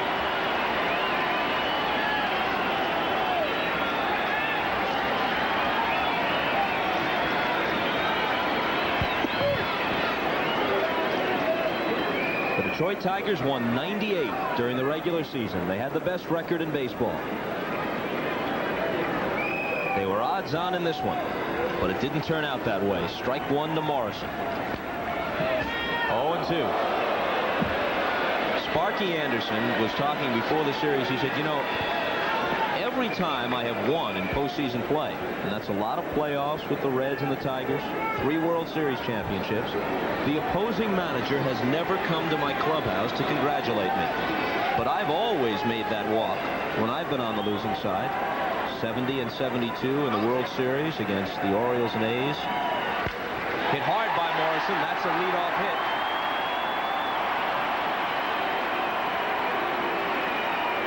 The Detroit Tigers won 98 during the regular season. They had the best record in baseball. They were odds on in this one, but it didn't turn out that way. Strike 1 to Morrison. 0-2. Sparky Anderson was talking before the series. He said, you know, every time I have won in postseason play, and that's a lot of playoffs with the Reds and the Tigers, 3 World Series championships, the opposing manager has never come to my clubhouse to congratulate me. But I've always made that walk when I've been on the losing side. 70 and 72 in the World Series against the Orioles and A's. Hit hard by Morrison. That's a leadoff hit.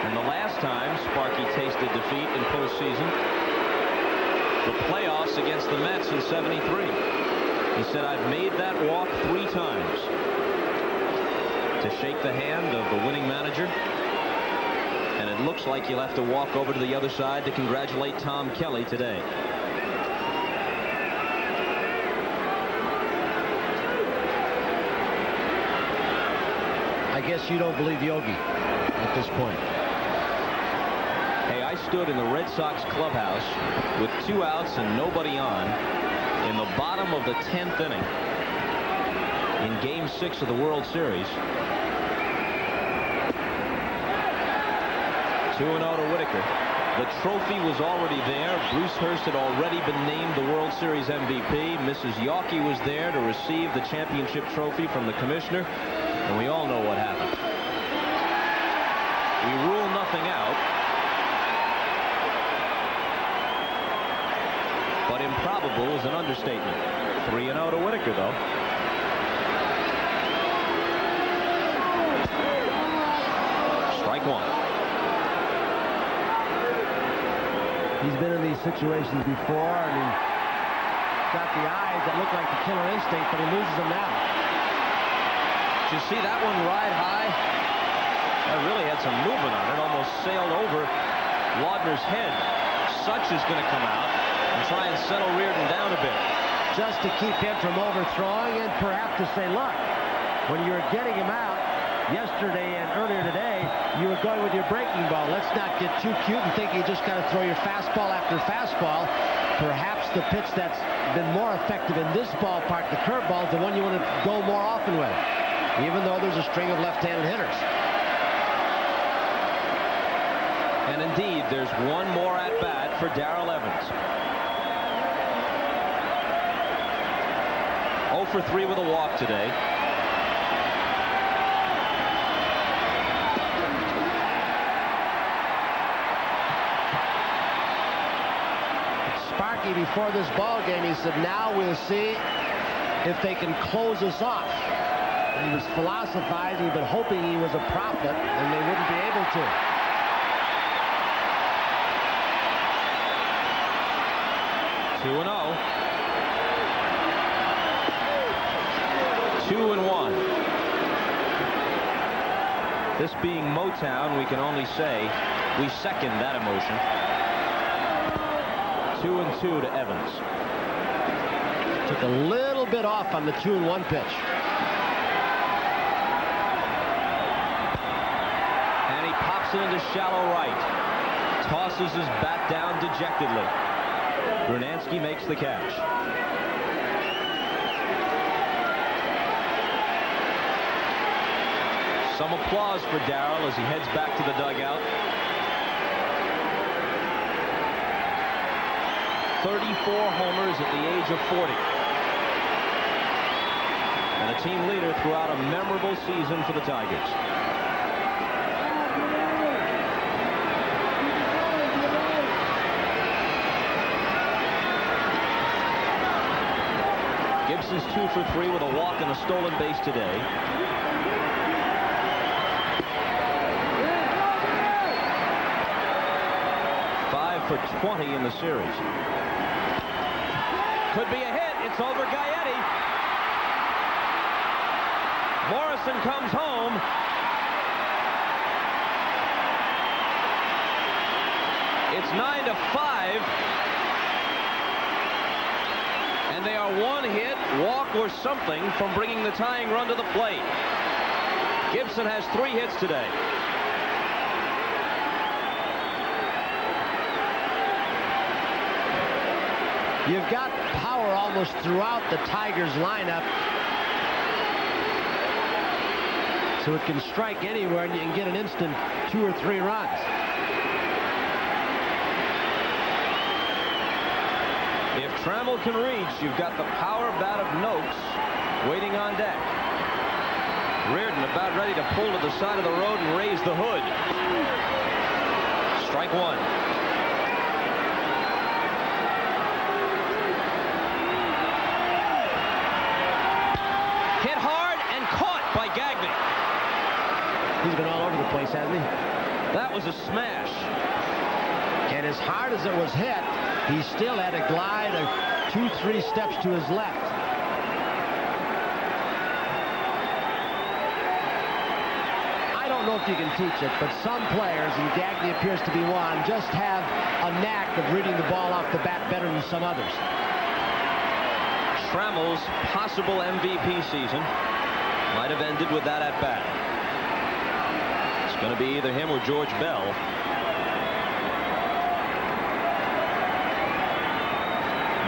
And the last time Sparky tasted defeat in postseason, the playoffs against the Mets in '73. He said, I've made that walk 3 times to shake the hand of the winning manager. And it looks like you'll have to walk over to the other side to congratulate Tom Kelly today. I guess you don't believe Yogi at this point. Hey, I stood in the Red Sox clubhouse with 2 outs and nobody on in the bottom of the 10th inning in Game 6 of the World Series. 2-0 to Whitaker. The trophy was already there. Bruce Hurst had already been named the World Series MVP. Mrs. Yawkey was there to receive the championship trophy from the commissioner. And we all know what happened. We rule nothing out. improbable is an understatement. 3-0 to Whitaker, though. Strike one. He's been in these situations before, and he's got the eyes that look like the killer instinct, but he loses them now. Did you see that one ride high? That really had some movement on it. Almost sailed over Laudner's head. Such is going to come out and try and settle Reardon down a bit. Just to keep him from overthrowing and perhaps to say, look, when you were getting him out yesterday and earlier today, you were going with your breaking ball. Let's not get too cute and think you just got to throw your fastball after fastball. Perhaps the pitch that's been more effective in this ballpark, the curveball, is the one you want to go more often with, even though there's a string of left-handed hitters. And indeed, there's one more at-bat for Darrell Evans. 0 for 3 with a walk today. Sparky, before this ball game, he said, now we'll see if they can close us off. And he was philosophizing, but hoping he was a prophet, and they wouldn't be able to. Two and 0. 2-1. This being Motown, we can only say we second that emotion. 2-2 to Evans. Took a little bit off on the 2-1 pitch. And he pops it into shallow right. Tosses his bat down dejectedly. Brunansky makes the catch. Some applause for Darrell as he heads back to the dugout. 34 homers at the age of 40. And a team leader throughout a memorable season for the Tigers. Gibson's 2 for 3 with a walk and a stolen base today. For 20 in the series. Could be a hit. It's over Gaetti. Morrison comes home. It's 9-5. And they are one hit, walk, or something from bringing the tying run to the plate. Gibson has 3 hits today. You've got power almost throughout the Tigers lineup. So it can strike anywhere and you can get an instant 2 or 3 runs. If Trammell can reach, you've got the power bat of Noakes waiting on deck. Reardon about ready to pull to the side of the road and raise the hood. Strike one. Hit hard and caught by Gagne. He's been all over the place, hasn't he? That was a smash. And as hard as it was hit, he still had to glide 2-3 steps to his left. I don't know if you can teach it, but some players, and Gagne appears to be one, just have a knack of reading the ball off the bat better than some others. Trammell's possible MVP season might have ended with that at bat. It's going to be either him or George Bell.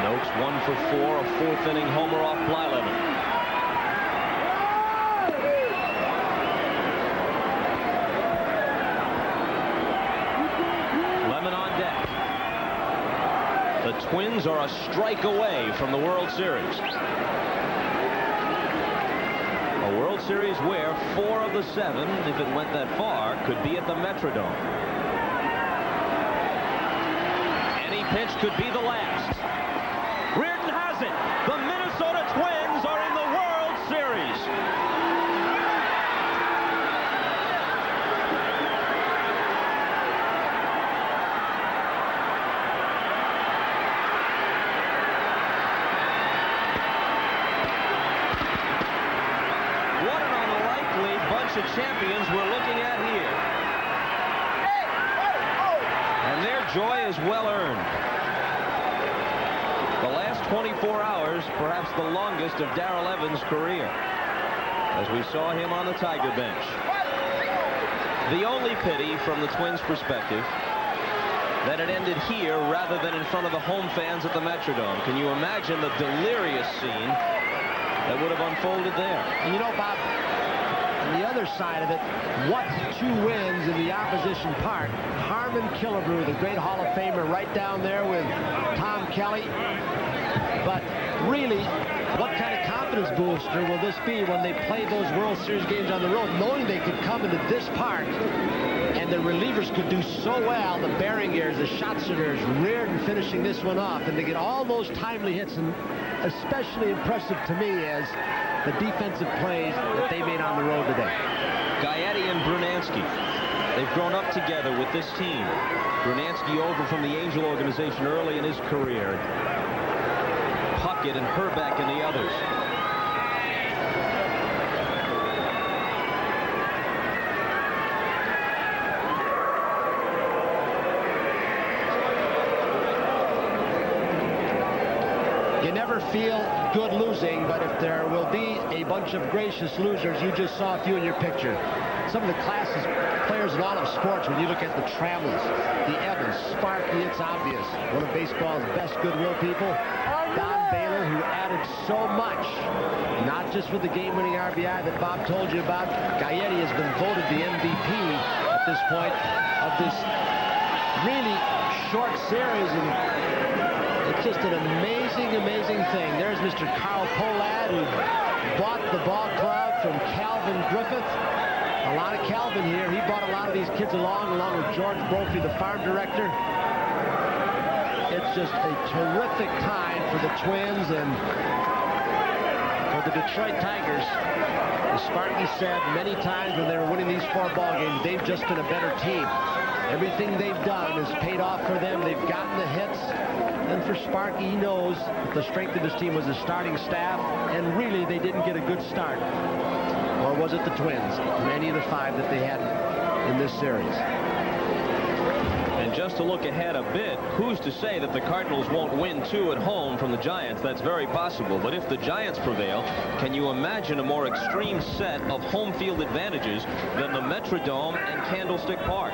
Noakes 1 for 4, a 4th inning homer off Blyleven. Lemon on deck. The Twins are a strike away from the World Series. A World Series where 4 of the 7, if it went that far, could be at the Metrodome. Any pitch could be the last. bunch of champions we're looking at here. And their joy is well earned. The last 24 hours, perhaps the longest of Darrell Evans' career, as we saw him on the Tiger bench. The only pity from the Twins' perspective, that it ended here rather than in front of the home fans at the Metrodome. Can you imagine the delirious scene that would have unfolded there? And you know, Bob, on the other side of it, what's 2 wins in the opposition park? Harmon Killebrew, the great Hall of Famer, right down there with Tom Kelly. But really, what kind of confidence booster will this be when they play those World Series games on the road, knowing they could come into this park and the relievers could do so well, the Beringers, the Schatzers, Reardon finishing this one off, and they get all those timely hits. And especially impressive to me is the defensive plays that they made on the road today. Gaetti and Brunansky, they've grown up together with this team. Brunansky over from the Angel organization early in his career. Puckett and Herbeck and the others. You never feel good losing, but if there will be a bunch of gracious losers, you just saw a few in your picture. Some of the classes, players in all of sports, when you look at the Trammels, the Evans, Sparky, it's obvious. One of baseball's best goodwill people. Don Baylor, who added so much, not just with the game-winning RBI that Bob told you about. Gaetti has been voted the MVP at this point of this really short series, and it's just an amazing, amazing thing. There's Mr. Carl Pohlad, who bought the ball club from Calvin Griffith. A lot of Calvin here. He brought a lot of these kids along with George Brophy, the farm director. It's just a terrific time for the Twins and for the Detroit Tigers. As Sparky said many times when they were winning these 4 ball games, they've just been a better team. Everything they've done has paid off for them. They've gotten the hits. And for Sparky, he knows that the strength of his team was the starting staff, and really they didn't get a good start. Or was it the Twins, from any of the 5 that they had in this series? And just to look ahead a bit, who's to say that the Cardinals won't win 2 at home from the Giants? That's very possible. But if the Giants prevail, can you imagine a more extreme set of home field advantages than the Metrodome and Candlestick Park?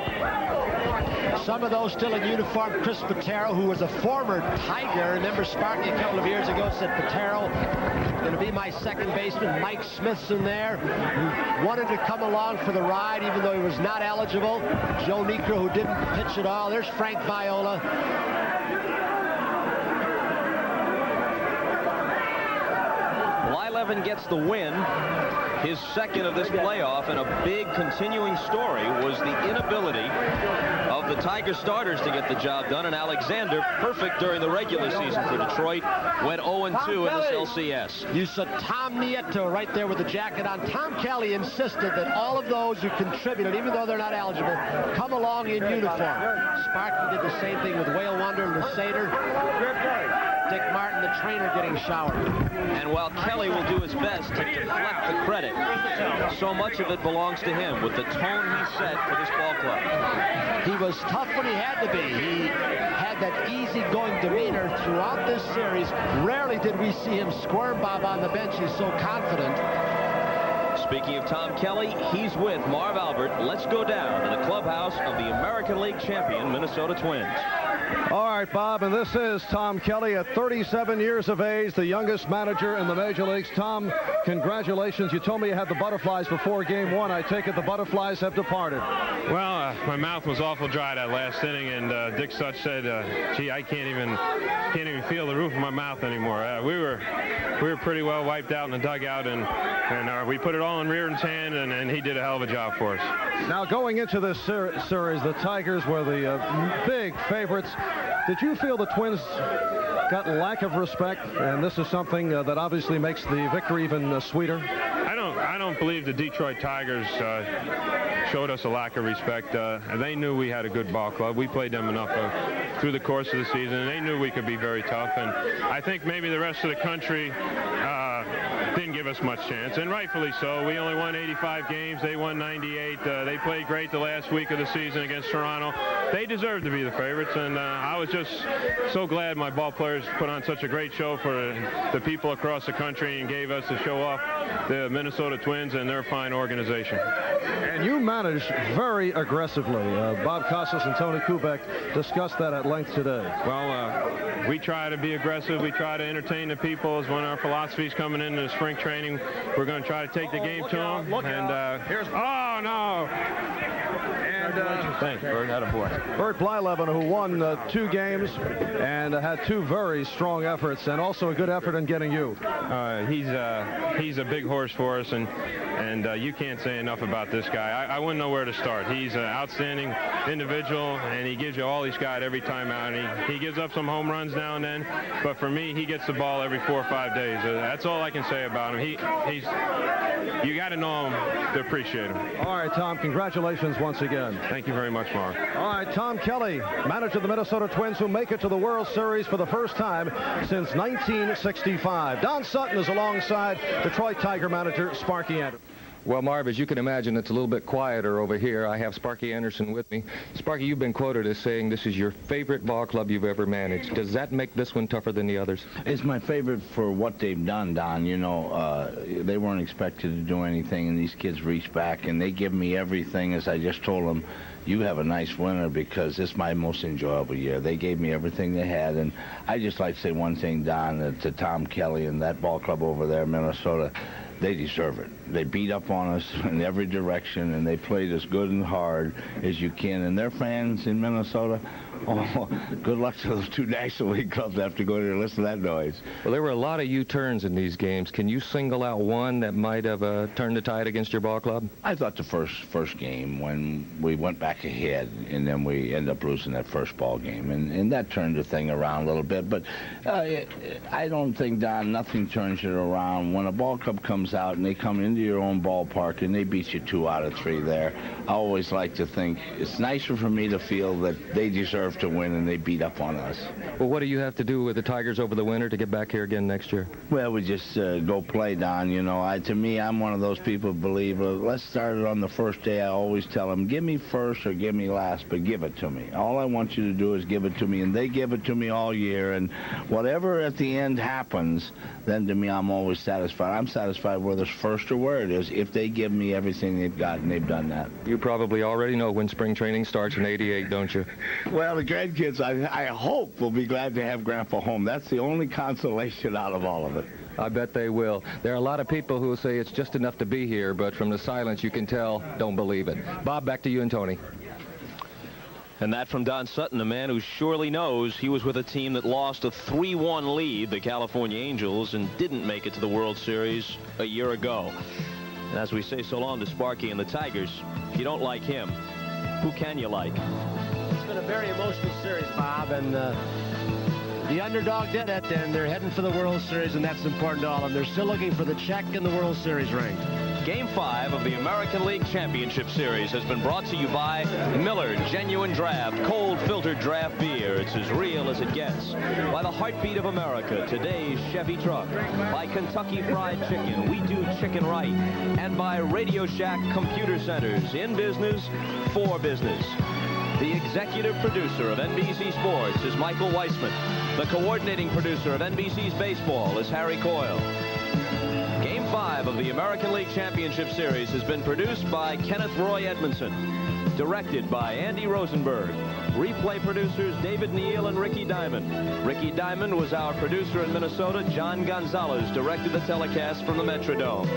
Some of those still in uniform. Chris Patero, who was a former Tiger. Remember Sparky a couple of years ago said, Patero going to be my second baseman. Mike Smith's in there, who wanted to come along for the ride even though he was not eligible. Joe Niekro, who didn't pitch at all. There's Frank Viola. Blyleven gets the win, his second of this playoff, and a big continuing story was the inability of the Tiger starters to get the job done, and Alexander, perfect during the regular season for Detroit, went 0-2 in this LCS. You saw Tom Nieto right there with the jacket on. Tom Kelly insisted that all of those who contributed, even though they're not eligible, come along in uniform. Sparky did the same thing with Whale Wonder and Lasater. Dick Martin, the trainer, getting showered. And while Kelly will do his best to deflect the credit, so much of it belongs to him with the tone he set for this ball club. He was tough when he had to be. He had that easygoing demeanor throughout this series. Rarely did we see him squirm, Bob, on the bench. He's so confident. Speaking of Tom Kelly, he's with Marv Albert. Let's go down to the clubhouse of the American League champion Minnesota Twins. All right, Bob, and this is Tom Kelly at 37 years of age, the youngest manager in the major leagues. Tom, congratulations. You told me you had the butterflies before game 1. I take it the butterflies have departed. Well, my mouth was awful dry that last inning, and Dick Such said, gee, I can't even feel the roof of my mouth anymore. We were pretty well wiped out in the dugout, and we put it all in Reardon's hand, and he did a hell of a job for us. Now, going into this series, the Tigers were the big favorites. Did you feel the Twins got lack of respect, and this is something that obviously makes the victory even sweeter? I don't believe the Detroit Tigers showed us a lack of respect. They knew we had a good ball club. We played them enough through the course of the season, and they knew we could be very tough. And I think maybe the rest of the country didn't didn't give us much chance, and rightfully so. We only won 85 games. They won 98. They played great the last week of the season against Toronto. They deserved to be the favorites, and I was just so glad my ball players put on such a great show for the people across the country and gave us to show off the Minnesota Twins and their fine organization. And you managed very aggressively. Bob Costas and Tony Kubek discussed that at length today. Well, we try to be aggressive. We try to entertain the people. As one of our philosophies coming into spring training, we're going to try to take the game to them. Here's oh no! And thanks, Bert. Bert Blyleven, who won 2 games and had 2 very strong efforts, and also a good effort in getting you. He's a big horse for us, and you can't say enough about this guy. I wouldn't know where to start. He's an outstanding individual, and he gives you all he's got every time out. And he gives up some home runs now and then, but for me, he gets the ball every 4 or 5 days. That's all I can say about him. You got to know him to appreciate him. All right, Tom, congratulations once again. Thank you very much, Mark. All right, Tom Kelly, manager of the Minnesota Twins, who make it to the World Series for the first time since 1965. Don Sutton is alongside Detroit Tiger manager Sparky Anderson. Well, Marv, as you can imagine, it's a little bit quieter over here. I have Sparky Anderson with me. Sparky, you've been quoted as saying this is your favorite ball club you've ever managed. Does that make this one tougher than the others? It's my favorite for what they've done, Don. You know, they weren't expected to do anything, and these kids reached back, and they give me everything. As I just told them, you have a nice winter because it's my most enjoyable year. They gave me everything they had, and I just like to say one thing, Don, to Tom Kelly and that ball club over there in Minnesota. They deserve it. They beat up on us in every direction, and they played as good and hard as you can. And their fans in Minnesota, oh, good luck to those 2 National League clubs after going there and listen to that noise. Well, there were a lot of U-turns in these games. Can you single out one that might have turned the tide against your ball club? I thought the first game when we went back ahead, and then we ended up losing that first ball game, and that turned the thing around a little bit. But I don't think, Don, nothing turns it around. When a ball club comes out and they come into your own ballpark and they beat you 2 out of 3 there, I always like to think it's nicer for me to feel that they deserve to win and they beat up on us. Well, what do you have to do with the Tigers over the winter to get back here again next year? Well, we just go play, Don. You know, to me, I'm one of those people who believe, let's start it on the first day. I always tell them, give me first or give me last, but give it to me. All I want you to do is give it to me, and they give it to me all year, and whatever at the end happens, then to me, I'm always satisfied. I'm satisfied whether it's first or where it is, if they give me everything they've got, and they've done that. You probably already know when spring training starts in '88, don't you? Well, the grandkids, I hope, will be glad to have Grandpa home. That's the only consolation out of all of it. I bet they will. There are a lot of people who will say it's just enough to be here, but from the silence you can tell, don't believe it. Bob, back to you and Tony. And that from Don Sutton, a man who surely knows he was with a team that lost a 3-1 lead, the California Angels, and didn't make it to the World Series a year ago. And as we say so long to Sparky and the Tigers, if you don't like him, who can you like? It's been a very emotional series, Bob, and the underdog did it, and they're heading for the World Series, and that's important to all of them. They're still looking for the check in the World Series ring. Game 5 of the American League Championship Series has been brought to you by Miller Genuine Draft, cold filtered draft beer. It's as real as it gets. By the heartbeat of America, today's Chevy truck. By Kentucky Fried Chicken, we do chicken right. And by Radio Shack Computer Centers, in business, for business. The executive producer of NBC Sports is Michael Weissman. The coordinating producer of NBC's baseball is Harry Coyle. Game 5 of the American League Championship Series has been produced by Kenneth Roy Edmondson. Directed by Andy Rosenberg. Replay producers David Neal and Ricky Diamond. Ricky Diamond was our producer in Minnesota. John Gonzalez directed the telecast from the Metrodome.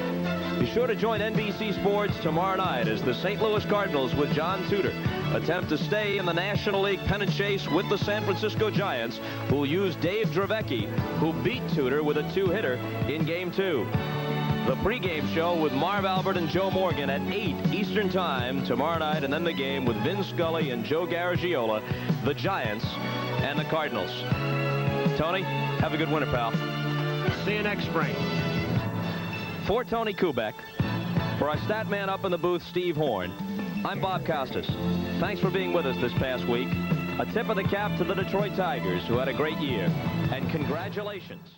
Be sure to join NBC Sports tomorrow night as the St. Louis Cardinals with John Tudor attempt to stay in the National League pennant chase with the San Francisco Giants, who will use Dave Dravecki, who beat Tudor with a 2-hitter in Game 2. The pregame show with Marv Albert and Joe Morgan at 8 Eastern Time tomorrow night, and then the game with Vin Scully and Joe Garagiola, the Giants and the Cardinals. Tony, have a good winter, pal. See you next spring. For Tony Kubek, for our stat man up in the booth, Steve Horn, I'm Bob Costas. Thanks for being with us this past week. A tip of the cap to the Detroit Tigers, who had a great year. And congratulations